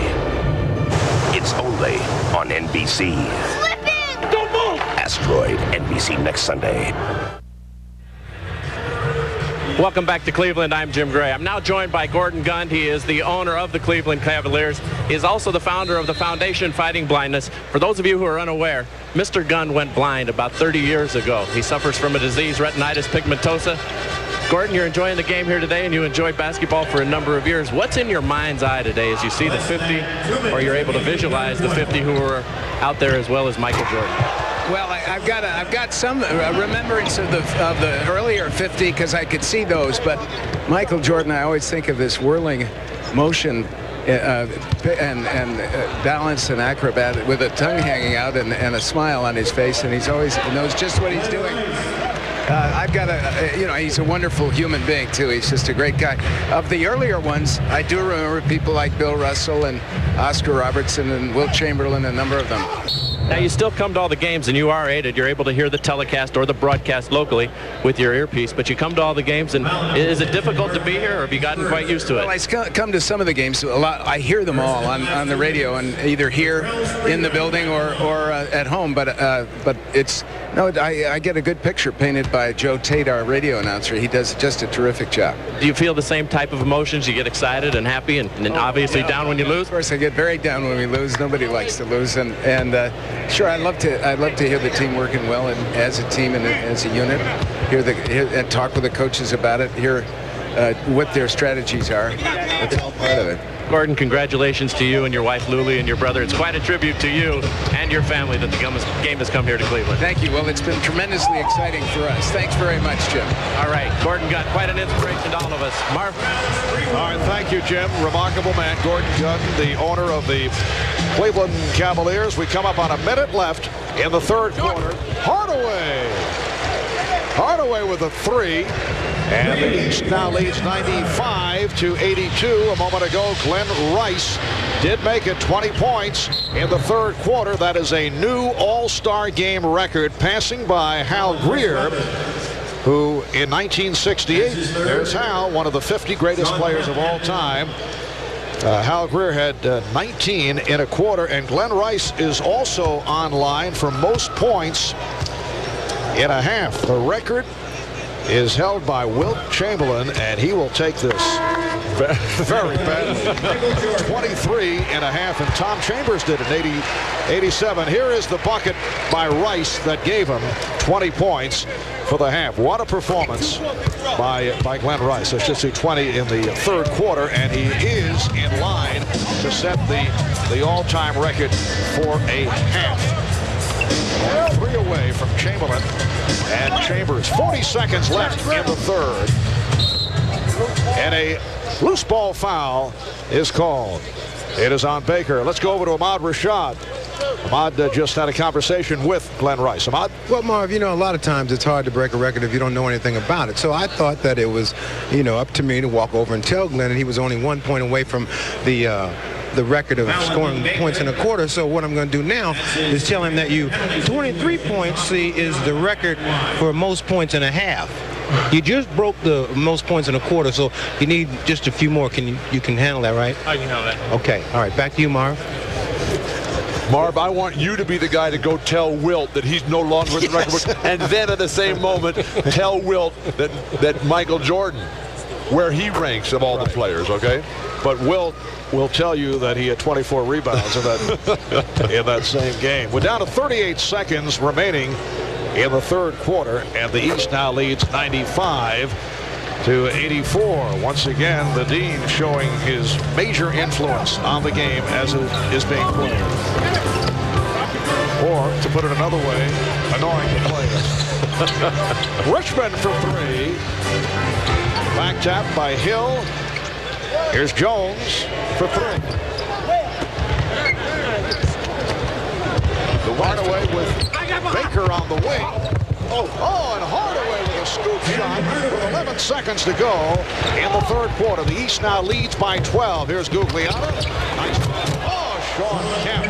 It's only on NBC. Slipping! Don't move! Asteroid, NBC next Sunday. Welcome back to Cleveland. I'm Jim Gray. I'm now joined by Gordon Gund. He is the owner of the Cleveland Cavaliers. He is also the founder of the Foundation Fighting Blindness. For those of you who are unaware, Mr. Gund went blind about 30 years ago. He suffers from a disease, retinitis pigmentosa. Gordon, you're enjoying the game here today, and you enjoyed basketball for a number of years. What's in your mind's eye today as you see the 50, or you're able to visualize the 50 who were out there as well as Michael Jordan? Well, I've got some remembrance of the earlier 50 because I could see those, but Michael Jordan, I always think of this whirling motion and balance and acrobat with a tongue hanging out and a smile on his face, and he's always knows just what he's doing. I've got he's a wonderful human being, too. He's just a great guy. Of the earlier ones, I do remember people like Bill Russell and Oscar Robertson and Wilt Chamberlain, a number of them. Now, you still come to all the games, and you are aided. You're able to hear the telecast or the broadcast locally with your earpiece, but you come to all the games, and is it difficult to be here, or have you gotten quite used to it? Well, I come to some of the games a lot. I hear them all on the radio, and either here in the building or at home, but it's... No, I get a good picture painted by Joe Tate, our radio announcer. He does just a terrific job. Do you feel the same type of emotions? You get excited and happy and obviously down when you lose? Of course, I get very down when we lose. Nobody likes to lose. And sure, I'd love to hear the team working well and as a team and as a unit. Hear and talk with the coaches about it. Hear what their strategies are. That's all part of it. Gordon, congratulations to you and your wife, Luli, and your brother. It's quite a tribute to you and your family that the game has come here to Cleveland. Thank you. Well, it's been tremendously exciting for us. Thanks very much, Jim. All right. Gordon got quite an inspiration to all of us. Marv? All right, thank you, Jim. Remarkable man, Gordon Gudden, the owner of the Cleveland Cavaliers. We come up on a minute left in the third quarter. Hardaway with a three. And the East now leads 95-82. A moment ago, Glen Rice did make it 20 points in the third quarter. That is a new All-Star game record, passing by Hal Greer, who in 1968, there's Hal, one of the 50 greatest players of all time. Hal Greer had 19 in a quarter, and Glen Rice is also online for most points in a half. The record is held by Wilt Chamberlain, and he will take this very badly. 23 and a half, and Tom Chambers did it in 87. Here is the bucket by Rice that gave him 20 points for the half. What a performance by Glen Rice. Let's just see 20 in the third quarter, and he is in line to set the all-time record for a half. 3 away from Chamberlain and Chambers. 40 seconds left in the third. And a loose ball foul is called. It is on Baker. Let's go over to Ahmad Rashad. Ahmad just had a conversation with Glen Rice. Ahmad? Well, Marv, you know, a lot of times it's hard to break a record if you don't know anything about it. So I thought that it was, you know, up to me to walk over and tell Glen, and he was only 1 point away from the record of scoring points in a quarter. So what I'm going to do now is tell him that 23 points, see, is the record for most points in a half. You just broke the most points in a quarter, so you need just a few more. You can handle that, right? I can handle that. Okay. All right. Back to you, Marv. Marv, I want you to be the guy to go tell Wilt that he's no longer in the record book, and then at the same moment tell Wilt that Michael Jordan, where he ranks of all the players, okay? But Wilt will tell you that he had 24 rebounds in that same game. We're down to 38 seconds remaining in the third quarter, and the East now leads 95-84. Once again, the Dean showing his major influence on the game as it is being played. Or, to put it another way, annoying the players. Richmond for three. Back tap by Hill. Here's Jones for three. The Hardaway with Baker on the wing. And Hardaway with a scoop shot with 11 seconds to go in the third quarter. The East now leads by 12. Here's Gugliotta. Nice. Sean Kemp.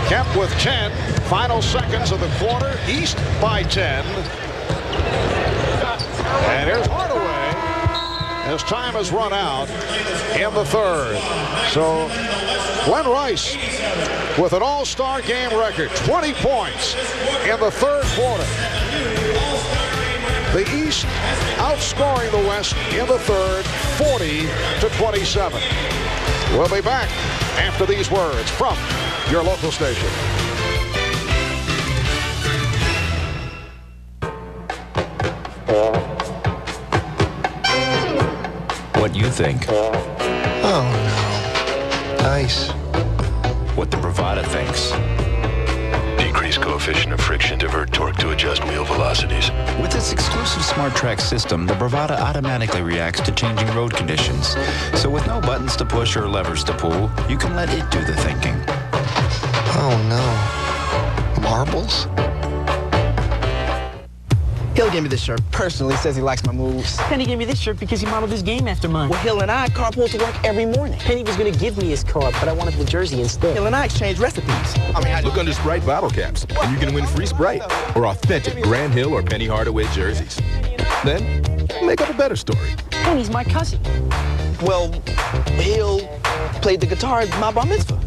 Kemp with 10. Final seconds of the quarter. East by 10. And here's Hardaway as time has run out in the third. So Glen Rice with an all-star game record, 20 points in the third quarter. The East outscoring the West in the third, 40-27. We'll be back after these words from your local station. What you think? Oh, no. Nice. What the Bravada thinks. Decrease coefficient of friction, divert torque to adjust wheel velocities. With its exclusive Smart Track system, the Bravada automatically reacts to changing road conditions. So with no buttons to push or levers to pull, you can let it do the thinking. Oh, no. Marbles? Hill gave me this shirt personally, says he likes my moves. Penny gave me this shirt because he modeled his game after mine. Well, Hill and I carpool to work every morning. Penny was going to give me his card, but I wanted the jersey instead. Hill and I exchanged recipes. Look under Sprite bottle caps, and you can win free Sprite or authentic Grand Hill or Penny Hardaway jerseys. Then, make up a better story. Penny's my cousin. Well, Hill played the guitar at my bar mitzvah.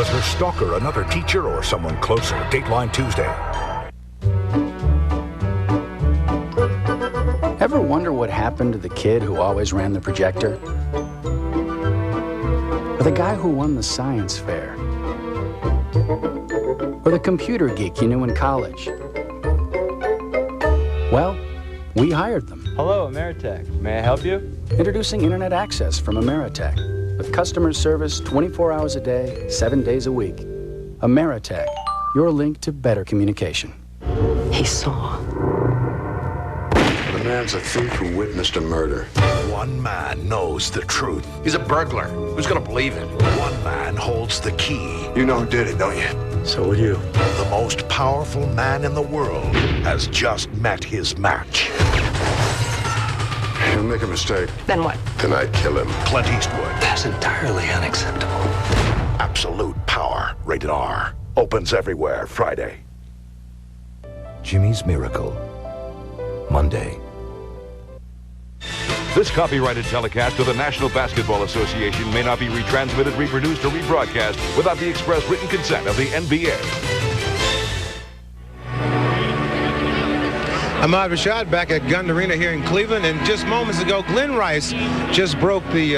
Was her stalker another teacher or someone closer? Dateline Tuesday. Ever wonder what happened to the kid who always ran the projector? Or the guy who won the science fair? Or the computer geek you knew in college? Well, we hired them. Hello, Ameritech. May I help you? Introducing Internet Access from Ameritech, with customer service 24 hours a day, 7 days a week. Ameritech, your link to better communication. He saw. The man's a thief who witnessed a murder. One man knows the truth. He's a burglar. Who's gonna believe it? One man holds the key. You know who did it, don't you? So would you. The most powerful man in the world has just met his match. He'll make a mistake. Then what? Then I'd kill him. Clint Eastwood. That's entirely unacceptable. Absolute Power. Rated R. Opens everywhere Friday. Jimmy's Miracle. Monday. This copyrighted telecast of the National Basketball Association may not be retransmitted, reproduced, or rebroadcast without the express written consent of the NBA. Ahmad Rashad back at Gund Arena here in Cleveland, and just moments ago, Glen Rice just broke the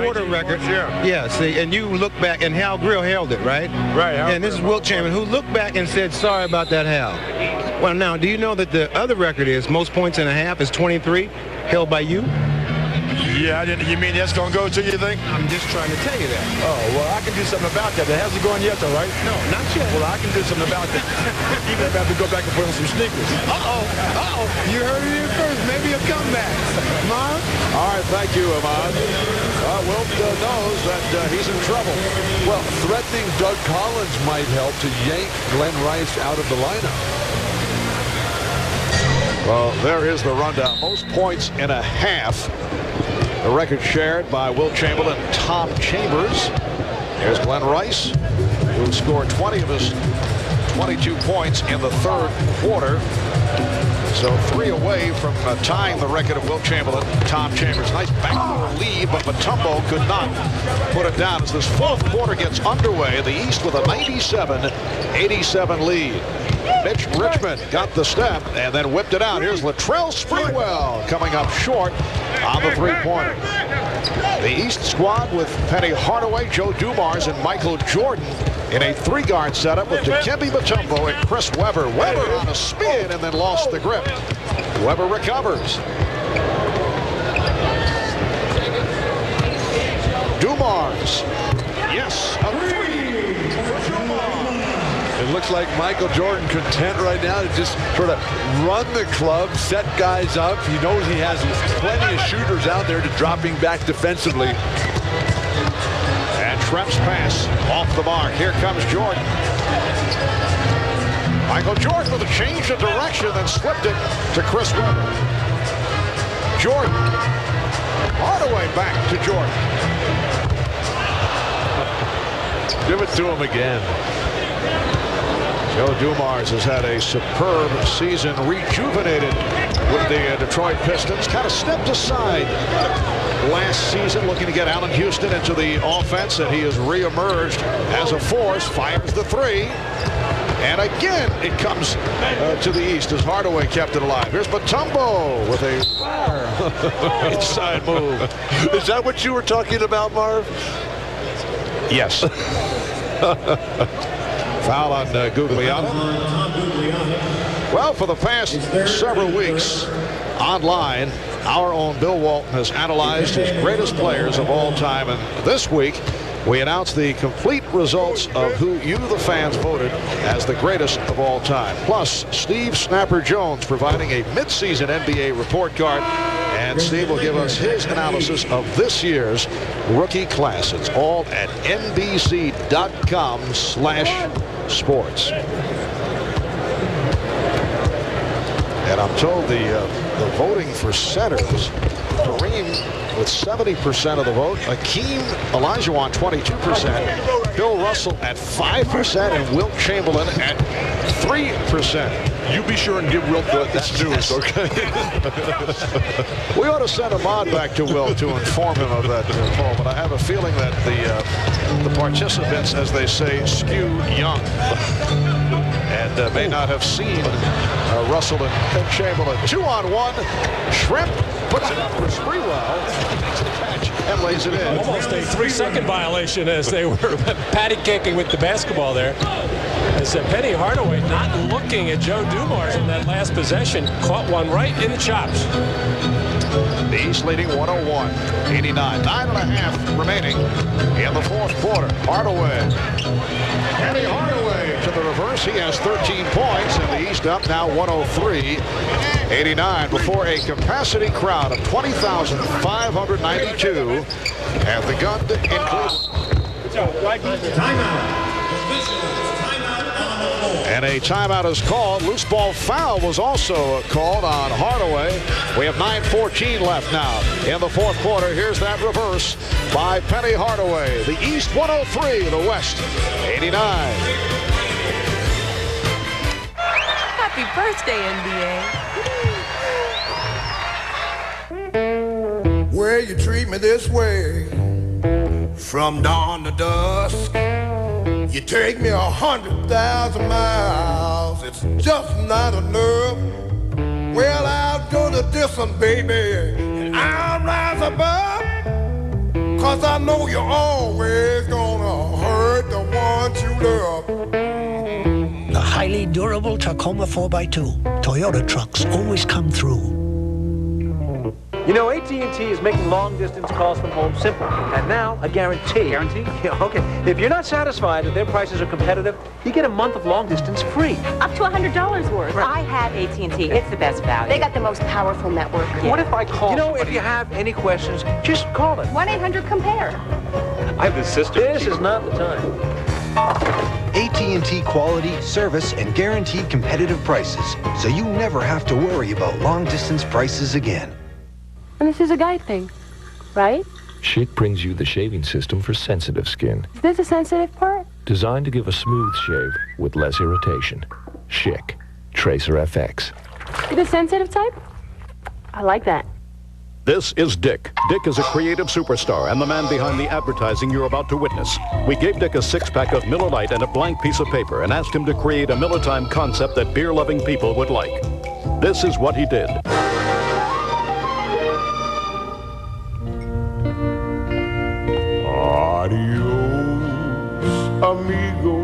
quarter record. Yeah, see, and you look back, and Hal Greer held it, right? Right. And this is Wilt Chamberlain, who looked back and said, sorry about that, Hal. Well, now, do you know that the other record is most points in a half is 23, held by you? Yeah, you mean that's going to go to you think? I'm just trying to tell you that. Oh, well, I can do something about that. It hasn't gone yet, though, right? No, not yet. Well, I can do something about that. Even if I have to go back and put on some sneakers. You heard it here first. Maybe a comeback. Ahmad? All right, thank you, Ahmad. Wilt knows that he's in trouble. Well, threatening Doug Collins might help to yank Glen Rice out of the lineup. Well, there is the rundown. Most points in a half. The record shared by Wilt Chamberlain, Tom Chambers. There's Glen Rice, who scored 20 of his 22 points in the third quarter. So 3 away from tying the record of Wilt Chamberlain, Tom Chambers. Nice backdoor lead, but Mutombo could not put it down as this fourth quarter gets underway. The East with a 97-87 lead. Mitch Richmond got the step and then whipped it out. Here's Latrell Sprewell coming up short on the three-pointer. The East squad with Penny Hardaway, Joe Dumars, and Michael Jordan in a 3-guard setup with Dikembe Mutombo and Chris Webber. Webber on a spin and then lost the grip. Webber recovers. Dumars. Yes, a 3 for Dumars. It looks like Michael Jordan content right now to just sort of run the club, set guys up. He knows he has plenty of shooters out there to dropping back defensively. And Schrempf's pass off the mark. Here comes Jordan. Michael Jordan with a change of direction, then slipped it to Chris Webber. Jordan. Hardaway back to Jordan. Give it to him again. Joe Dumars has had a superb season, rejuvenated with the Detroit Pistons. Kind of stepped aside last season, looking to get Allen Houston into the offense, and he has reemerged as a force. Fires the 3. And again, it comes to the East as Hardaway kept it alive. Here's Mutombo with a inside move. Is that what you were talking about, Marv? Yes. Foul on Guglielmo. Well, for the past several weeks, online, our own Bill Walton has analyzed his greatest players of all time. And this week, we announced the complete results of who you, the fans, voted as the greatest of all time. Plus, Steve Snapper Jones providing a midseason NBA report card. And Steve will give us his analysis of this year's rookie class. It's all at NBC.com/sports. And I'm told the voting for centers, Kareem Hakeem with 70% of the vote. Hakeem Olajuwon 22%. Bill Russell at 5% and Wilt Chamberlain at 3%. You be sure and give Wilt this news, okay? We ought to send Ahmad back to Wilt to inform him of that poll, but I have a feeling that the participants, as they say, skew young and may not have seen Russell and Chamberlain. 2-on-1. Schrempf puts it up for Sprewell. Makes the catch and lays it in. Almost a 3-second violation as they were patty caking with the basketball there. As Penny Hardaway not looking at Joe Dumars in that last possession, caught one right in the chops. The East leading 101-89. 9.5 remaining in the fourth quarter. Hardaway. Penny Hardaway to the reverse. He has 13 points, and the East up now 103-89 before a capacity crowd of 20,592 at the gun in Cleveland. And a timeout is called. Loose ball foul was also called on Hardaway. We have 9:14 left now in the fourth quarter. Here's that reverse by Penny Hardaway. The East 103, the West 89. Happy birthday, NBA. Where you treat me this way, from dawn to dusk. You take me 100,000 miles, it's just not enough. Well, I'll go the distance, baby, and I'll rise above. 'Cause I know you're always gonna hurt the ones you love. The highly durable Tacoma 4x2. Toyota trucks always come through. You know, AT&T is making long-distance calls from home simple. And now, a guarantee. Guarantee? Yeah, okay. If you're not satisfied that their prices are competitive, you get a month of long-distance free. Up to $100 worth. Right. I have AT&T. It's the best value. They got the most powerful network. Yeah. What if I call if you have any questions, just call it. 1-800-COMPARE. I have a sister. This is not the time. AT&T quality, service, and guaranteed competitive prices, so you never have to worry about long-distance prices again. And this is a guy thing, right? Schick brings you the shaving system for sensitive skin. Is this a sensitive part? Designed to give a smooth shave with less irritation. Schick. Tracer FX. The sensitive type? I like that. This is Dick. Dick is a creative superstar and the man behind the advertising you're about to witness. We gave Dick a 6-pack of Miller Lite and a blank piece of paper and asked him to create a Miller Time concept that beer-loving people would like. This is what he did. Adios, amigo,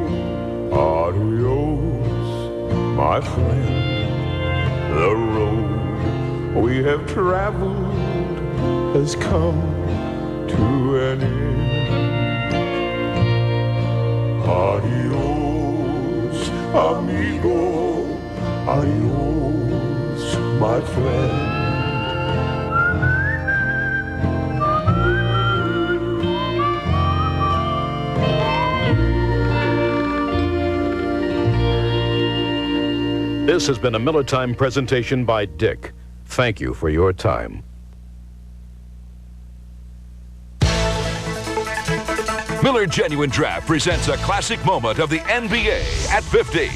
adios, my friend. The road we have traveled has come to an end. Adios, amigo, adios, my friend. This has been a Miller Time presentation by Dick. Thank you for your time. Miller Genuine Draft presents a classic moment of the NBA at 50.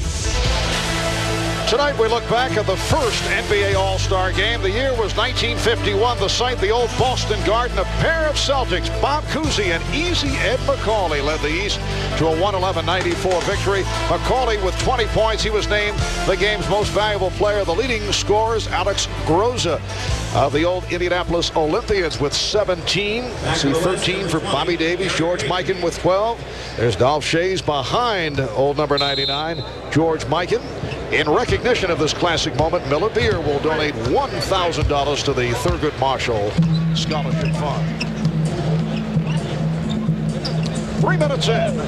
Tonight we look back at the first NBA All-Star game. The year was 1951. The site, the old Boston Garden. A pair of Celtics, Bob Cousy and Easy Ed Macaulay, led the East to a 111-94 victory. Macaulay with 20 points. He was named the game's most valuable player. The leading scorers, Alex Groza of the old Indianapolis Olympians with 17. See 13 for Bobby Davies, George Mikan with 12. There's Dolph Schayes behind old number 99, George Mikan. In recognition of this classic moment, Miller Beer will donate $1,000 to the Thurgood Marshall Scholarship Fund. 3 minutes in,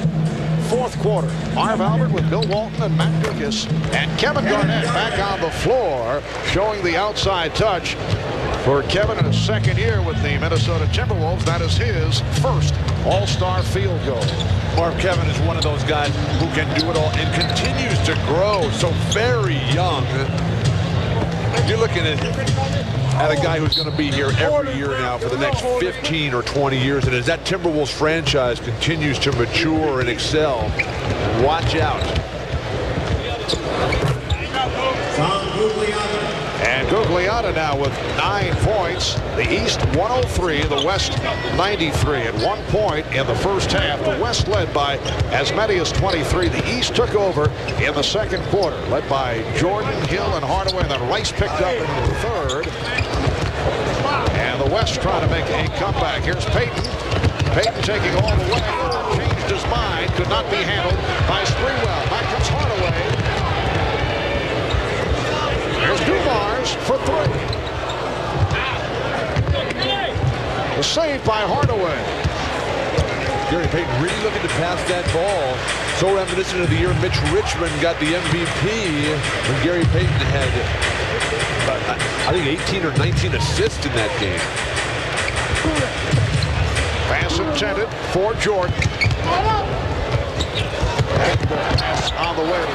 fourth quarter. Marv Albert with Bill Walton and Matt Dukas, and Kevin Garnett back on the floor, showing the outside touch for Kevin in his second year with the Minnesota Timberwolves. That is his first All-Star field goal. Marv, Kevin is one of those guys who can do it all and continues to grow so very young. You're looking at at a guy who's going to be here every year now for the next 15 or 20 years. And as that Timberwolves franchise continues to mature and excel, watch out. And Gugliotta now with 9 points. The East 103, the West 93. At 1 point in the first half, the West led by as many as 23. The East took over in the second quarter, led by Jordan, Hill, and Hardaway. And then Rice picked up in the third. And the West trying to make a comeback. Here's Payton. Payton taking all the way. Changed his mind. Could not be handled by Sprewell. Back comes Hardaway. There's Dumars for 3. The save by Hardaway. Gary Payton really looking to pass that ball. So reminiscent of the year Mitch Richmond got the MVP when Gary Payton had, I think, 18 or 19 assists in that game. Pass intended for Jordan. And the pass on the way.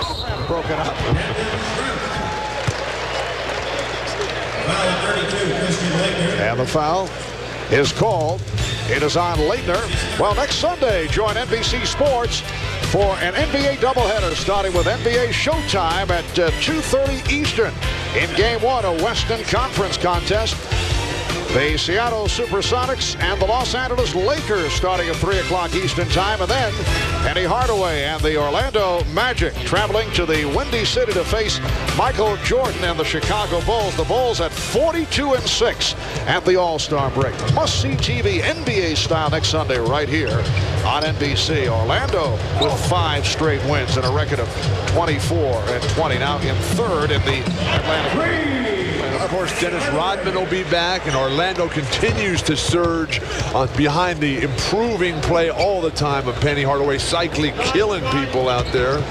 Broken up. And the foul is called. It is on Leitner. Well, next Sunday, join NBC Sports for an NBA doubleheader starting with NBA Showtime at 2:30 Eastern. In Game 1, a Western Conference contest. The Seattle Supersonics and the Los Angeles Lakers starting at 3 o'clock Eastern Time. And then Penny Hardaway and the Orlando Magic traveling to the Windy City to face Michael Jordan and the Chicago Bulls. The Bulls at 42-6 at the All-Star break. Must-see TV NBA style next Sunday right here on NBC. Orlando with 5 straight wins and a record of 24-20. Now in third in the Atlantic. Of course, Dennis Rodman will be back, and Orlando continues to surge behind the improving play all the time of Penny Hardaway, cycling, killing people out there.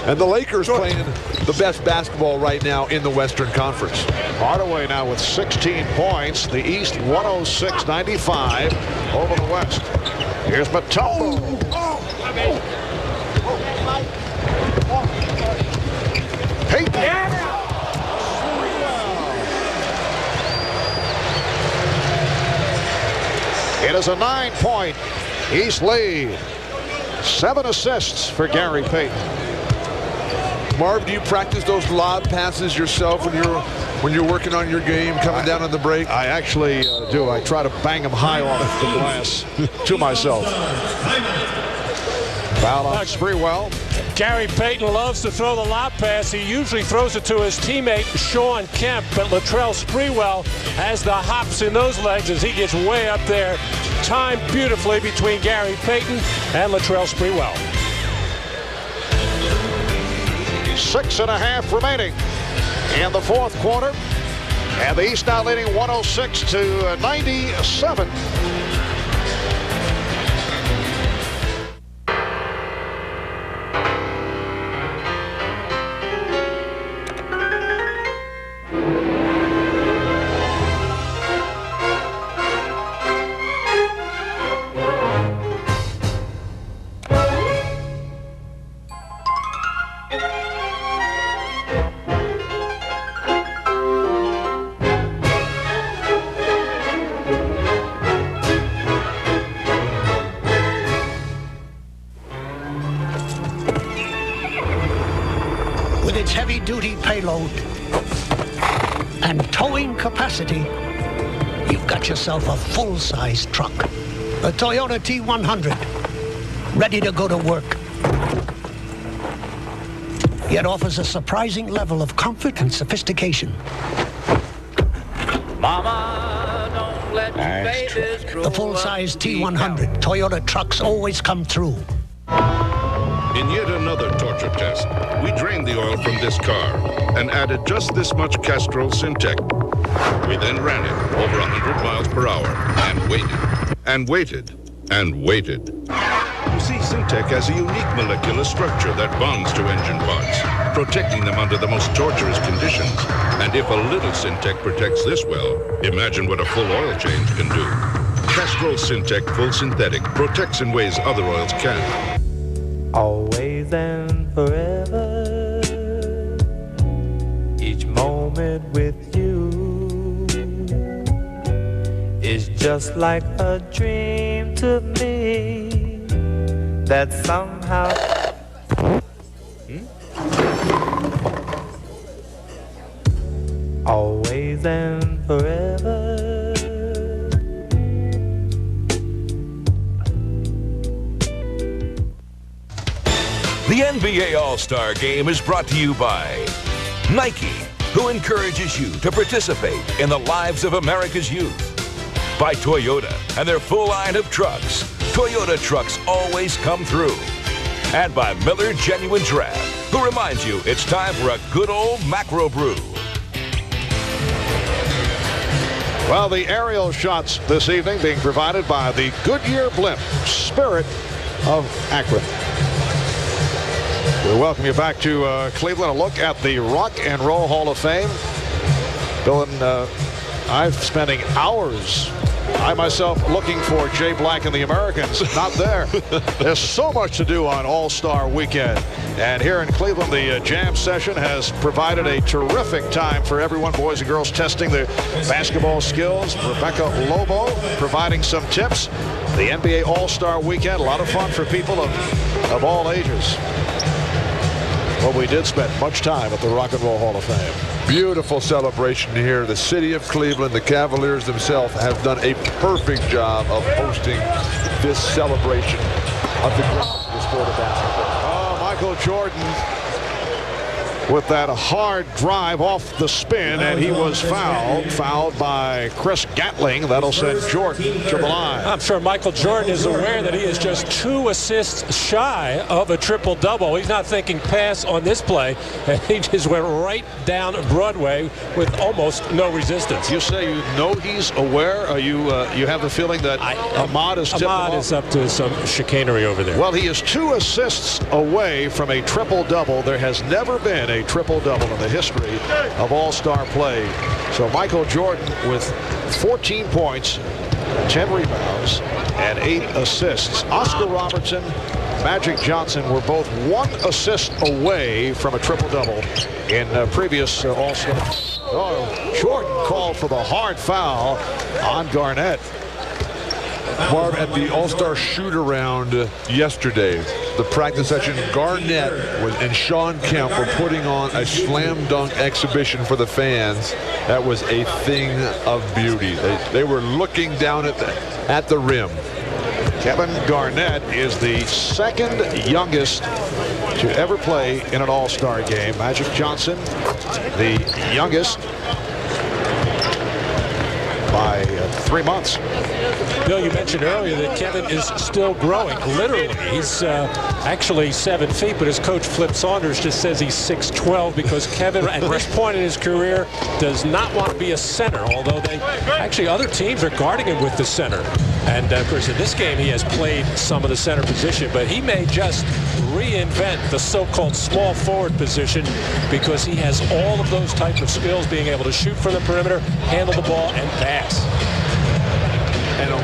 And the Lakers playing the best basketball right now in the Western Conference. Hardaway now with 16 points. The East 106-95 over the West. Here's Mutombo. Payton. It is a 9-point East lead. 7 assists for Gary Payton. Marv, do you practice those lob passes yourself when you're working on your game, coming down on the break? I actually do. I try to bang them high off the glass to myself. Foul on Sprewell. Gary Payton loves to throw the lob pass. He usually throws it to his teammate Shawn Kemp, but Latrell Sprewell has the hops in those legs as he gets way up there. Timed beautifully between Gary Payton and Latrell Sprewell. 6.5 remaining in the fourth quarter, and the East now leading 106-97. With its heavy-duty payload and towing capacity, you've got yourself a full-size truck. A Toyota T100, ready to go to work. Yet offers a surprising level of comfort and sophistication. Mama, don't let your babies grow The full-size T100 Toyota trucks always come through. In yet another torture test, we drained the oil from this car and added just this much Castrol Syntec. We then ran it over 100 miles per hour and waited, and waited, and waited. You see, Syntec has a unique molecular structure that bonds to engine parts, protecting them under the most torturous conditions. And if a little Syntec protects this well, imagine what a full oil change can do. Castrol Syntec Full Synthetic protects in ways other oils can't. Always and forever, each moment with you. just like a dream to me that somehow always and forever. The NBA All-Star Game is brought to you by Nike, who encourages you to participate in the lives of America's youth. By Toyota and their full line of trucks. Toyota trucks always come through. And by Miller Genuine Draft, who reminds you it's time for a good old macro brew. Well, the aerial shots this evening being provided by the Goodyear Blimp, Spirit of Akron. We welcome you back to Cleveland. A look at the Rock and Roll Hall of Fame. Bill and I'm spending hours, I myself, looking for Jay Black and the Americans. Not there. There's so much to do on All-Star Weekend. And here in Cleveland, the jam session has provided a terrific time for everyone, boys and girls, testing their basketball skills. Rebecca Lobo providing some tips. The NBA All-Star Weekend, a lot of fun for people of all ages. Well, we did spend much time at the Rock and Roll Hall of Fame. Beautiful celebration here. The city of Cleveland, the Cavaliers themselves have done a perfect job of hosting this celebration of the greatness of the sport of basketball. Oh, Michael Jordan with that hard drive off the spin, and he was fouled by Chris Gatling. That'll send Jordan to the line. I'm sure Michael Jordan is aware that he is just 2 assists shy of a triple-double. He's not thinking pass on this play, and he just went right down Broadway with almost no resistance. You say you know he's aware? You have the feeling that Ahmad is tipping Ahmad is up to some chicanery over there. Well, he is 2 assists away from a triple-double. There has never been a triple-double in the history of all-star play. So Michael Jordan with 14 points, 10 rebounds, and 8 assists. Oscar Robertson, Magic Johnson were both 1 assist away from a triple-double in previous all-star. Oh, Jordan called for the hard foul on Garnett. Marv, at the All-Star shoot-around yesterday, the practice session, Garnett and Sean Kemp were putting on a slam dunk exhibition for the fans. That was a thing of beauty. They were looking down at the rim. Kevin Garnett is the second youngest to ever play in an All-Star game. Magic Johnson, the youngest by 3 months. Bill, you mentioned earlier that Kevin is still growing. Literally, he's actually 7 feet, but his coach Flip Saunders just says he's 6'12" because Kevin, at this point in his career, does not want to be a center, although other teams are guarding him with the center. And, of course, in this game, he has played some of the center position, but he may just reinvent the so-called small forward position because he has all of those types of skills, being able to shoot from the perimeter, handle the ball, and pass. And a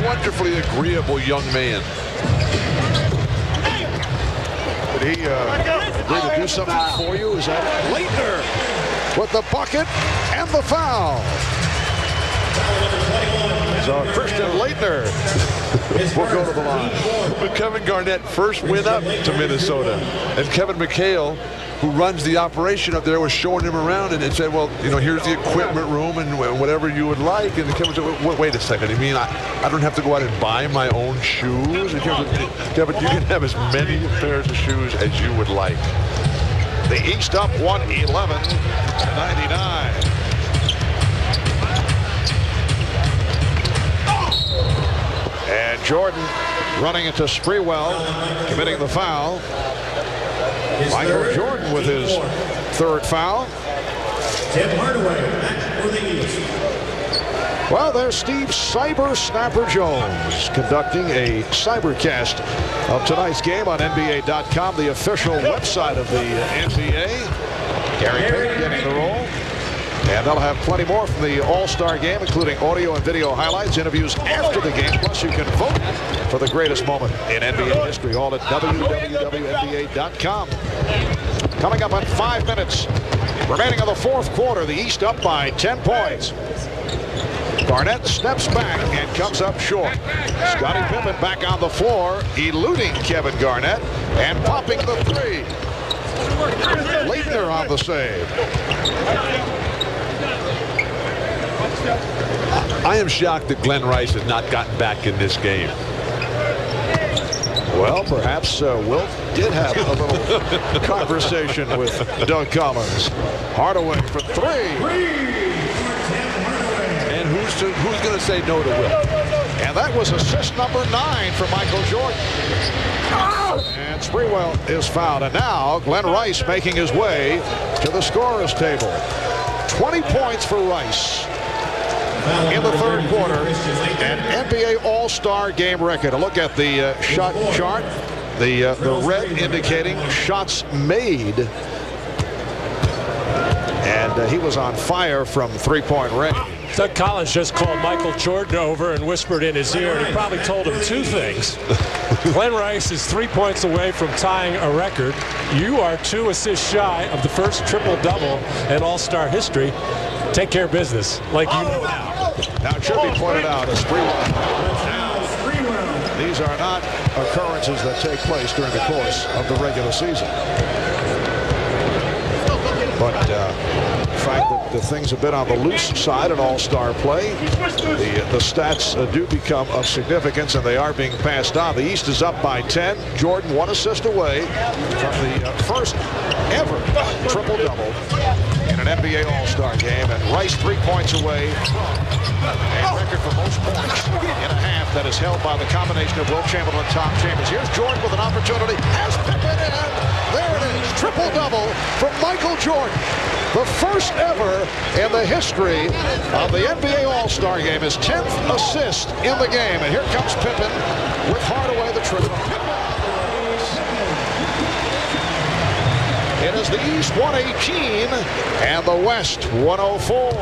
wonderfully agreeable young man. Did he agree to do something for you? Is that Leitner with the bucket and the foul? So Christian Leitner will go to the line. When Kevin Garnett first went up to Minnesota, and Kevin McHale, who runs the operation up there, was showing him around and said, well, here's the equipment room and whatever you would like. And Kevin said, wait a second. You mean I don't have to go out and buy my own shoes? And Kevin said, Kevin, you can have as many pairs of shoes as you would like. The East up 111-99. And Jordan running into Sprewell, committing the foul. Michael Jordan with his 3rd foul. Well, there's Steve Cyber Snapper Jones conducting a cybercast of tonight's game on NBA.com, the official website of the NBA. Gary Payton getting the roll. And they'll have plenty more from the All-Star game, including audio and video highlights, interviews after the game. Plus, you can vote for the greatest moment in NBA history, all at www.nba.com. Coming up in 5 minutes, remaining of the 4th quarter, the East up by 10 points. Garnett steps back and comes up short. Scottie Pippen back on the floor, eluding Kevin Garnett and popping the three. Leitner on the save. I am shocked that Glen Rice has not gotten back in this game. Well, perhaps Wilt did have a little conversation with Doug Collins. Hardaway for three. And who's going to say no to Wilt? And that was assist number 9 for Michael Jordan. And Sprewell is fouled. And now Glen Rice making his way to the scorer's table. 20 points for Rice in the third quarter. An NBA All-Star game record. A look at the shot chart. The red indicating shots made. And he was on fire from three-point range. Doug Collins just called Michael Jordan over and whispered in his ear, and he probably told him 2 things. Glen Rice is 3 points away from tying a record. You are 2 assists shy of the first triple-double in All-Star history. Take care of business, like you know now. Now it should be pointed out as these are not occurrences that take place during the course of the regular season. But the fact that the thing's a bit on the loose side in All-Star play, the stats do become of significance, and they are being passed on. The East is up by 10. Jordan 1 assist away from the first ever triple-double in an NBA All-Star game, and Rice 3 points away from a record for most points in a half that is held by the combination of Wilt Chamberlain and Tom Chambers. Here's Jordan with an opportunity. Has Pippen in. There it is. Triple-double from Michael Jordan. The first ever in the history of the NBA All-Star game. His 10th assist in the game. And here comes Pippen with Hardaway the triple. It is the East 118 and the West 104.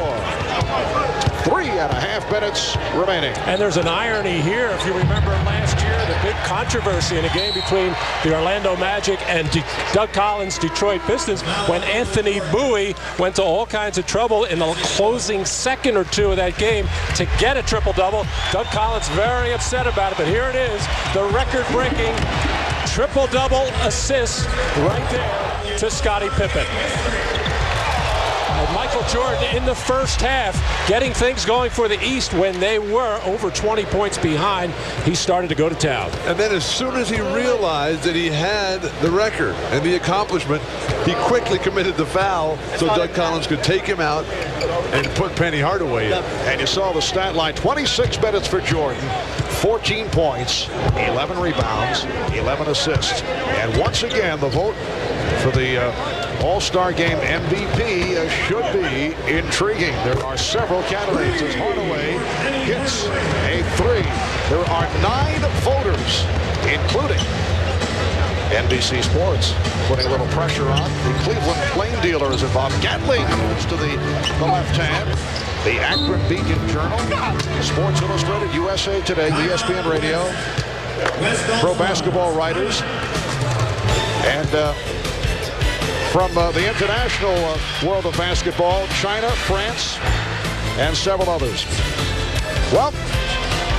3.5 minutes remaining. And there's an irony here. If you remember last year, the big controversy in a game between the Orlando Magic and Doug Collins' Detroit Pistons, when Anthony Bowie went to all kinds of trouble in the closing second or two of that game to get a triple-double. Doug Collins very upset about it, but here it is, the record-breaking triple-double assist right there to Scottie Pippen. And Michael Jordan in the first half getting things going for the East when they were over 20 points behind. He started to go to town. And then as soon as he realized that he had the record and the accomplishment, he quickly committed the foul so Doug Collins could take him out and put Penny Hardaway in. And you saw the stat line, 26 minutes for Jordan, 14 points, 11 rebounds, 11 assists. And once again, the vote for the All-Star Game MVP should be intriguing. There are several candidates as Hardaway hits a 3. There are 9 voters, including NBC Sports, putting a little pressure on. The Cleveland Plain Dealer is involved. Gatling moves to the left hand. The Akron Beacon Journal, Sports Illustrated, USA Today, ESPN Radio, Pro Basketball Writers, and from the international world of basketball, China, France, and several others. Well,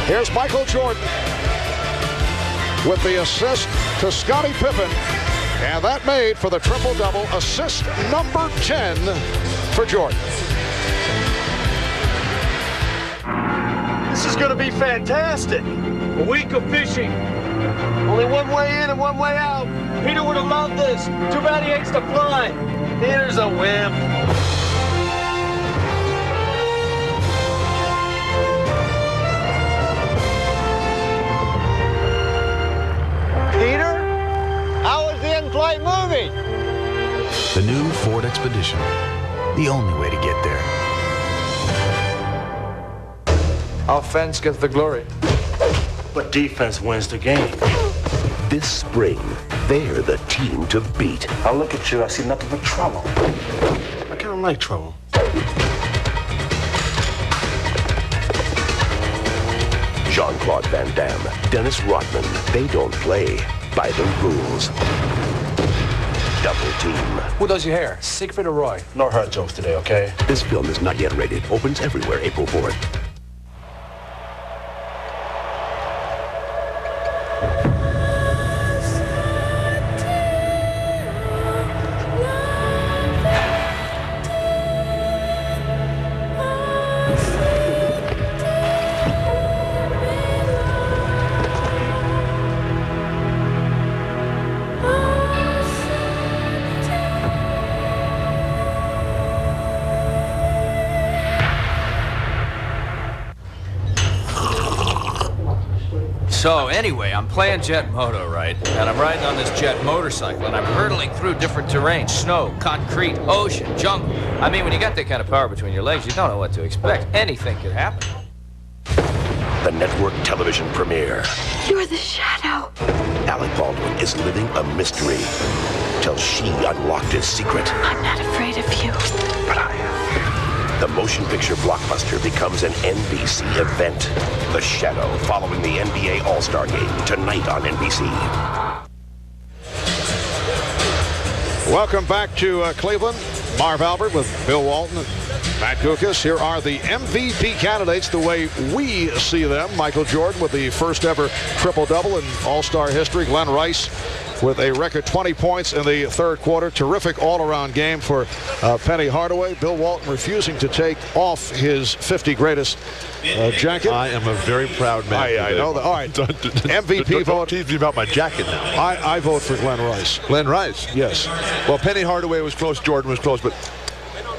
here's Michael Jordan with the assist to Scottie Pippen, and that made for the triple-double, assist number 10 for Jordan. This is going to be fantastic. A week of fishing. Only one way in and one way out. Peter would have loved this. Too bad he hates to fly. Peter's a wimp. Peter? How was the in-flight movie? The new Ford Expedition. The only way to get there. Offense gets the glory. But defense wins the game. This spring, they're the team to beat. I look at you, I see nothing but trouble. I kind of like trouble. Jean-Claude Van Damme, Dennis Rodman, they don't play by the rules. Double team. Who does your hair? Siegfried or Roy? No hurt jokes today, okay? This film is not yet rated. Opens everywhere April 4th. So anyway, I'm playing jet moto, right? And I'm riding on this jet motorcycle, and I'm hurtling through different terrain: snow, concrete, ocean, jungle. I mean, when you got that kind of power between your legs, you don't know what to expect. Anything could happen. The network television premiere. You're the Shadow. Alec Baldwin is living a mystery till she unlocked his secret. I'm not afraid of you. But I am. The motion picture blockbuster becomes an NBC event. The Shadow, following the NBA All-Star Game, tonight on NBC. Welcome back to Cleveland. Marv Albert with Bill Walton and Matt Kukas. Here are the MVP candidates the way we see them. Michael Jordan with the first ever triple-double in All-Star history. Glen Rice with a record 20 points in the third quarter. Terrific all-around game for Penny Hardaway. Bill Walton refusing to take off his 50 greatest jacket. I am a very proud man. I know that. All right. MVP vote. Don't tease me about my jacket now. I vote for Glen Rice. Glen Rice? Yes. Well, Penny Hardaway was close. Jordan was close, but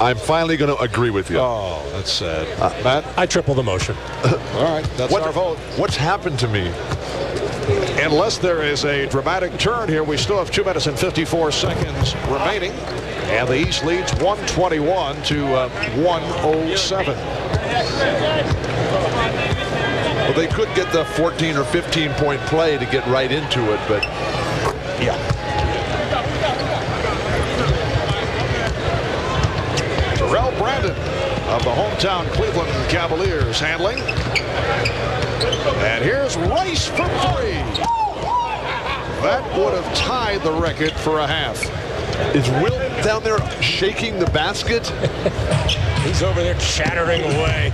I'm finally going to agree with you. Oh, that's sad. Matt? I triple the motion. All right. That's our vote. What's happened to me? Unless there is a dramatic turn here, we still have 2 minutes and 54 seconds remaining. And the East leads 121 to 107. Well, they could get the 14 or 15-point play to get right into it, but yeah. Terrell Brandon of the hometown Cleveland Cavaliers handling. And here's Rice for three. That would have tied the record for a half. Is Wilt down there shaking the basket? He's over there chattering away.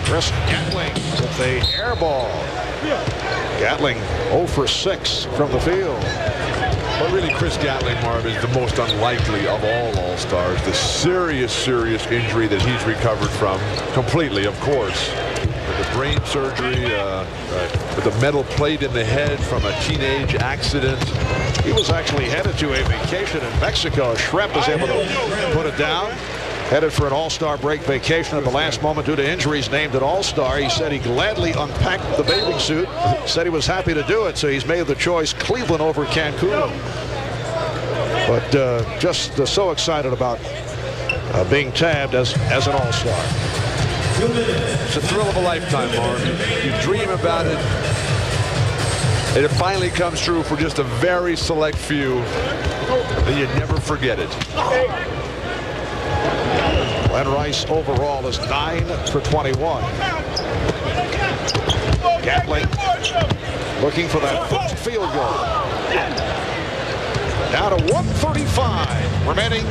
Chris Gatling with the air ball. Gatling 0 for 6 from the field. But really, Chris Gatling, Marv, is the most unlikely of all All-Stars. The serious injury that he's recovered from completely, of course. With the brain surgery, with the metal plate in the head from a teenage accident. He was actually headed to a vacation in Mexico. Schrempf was able to put it down. Headed for an All-Star break vacation at the last moment due to injuries, named an All-Star. He said he gladly unpacked the bathing suit. Said he was happy to do it, so he's made the choice Cleveland over Cancun. But just so excited about being tabbed as an All-Star. It's a thrill of a lifetime, Marv. You dream about it, and it finally comes true for just a very select few, and you never forget it. Glen Rice overall is 9 for 21. Gatling looking for that first field goal. Down to 1:35 remaining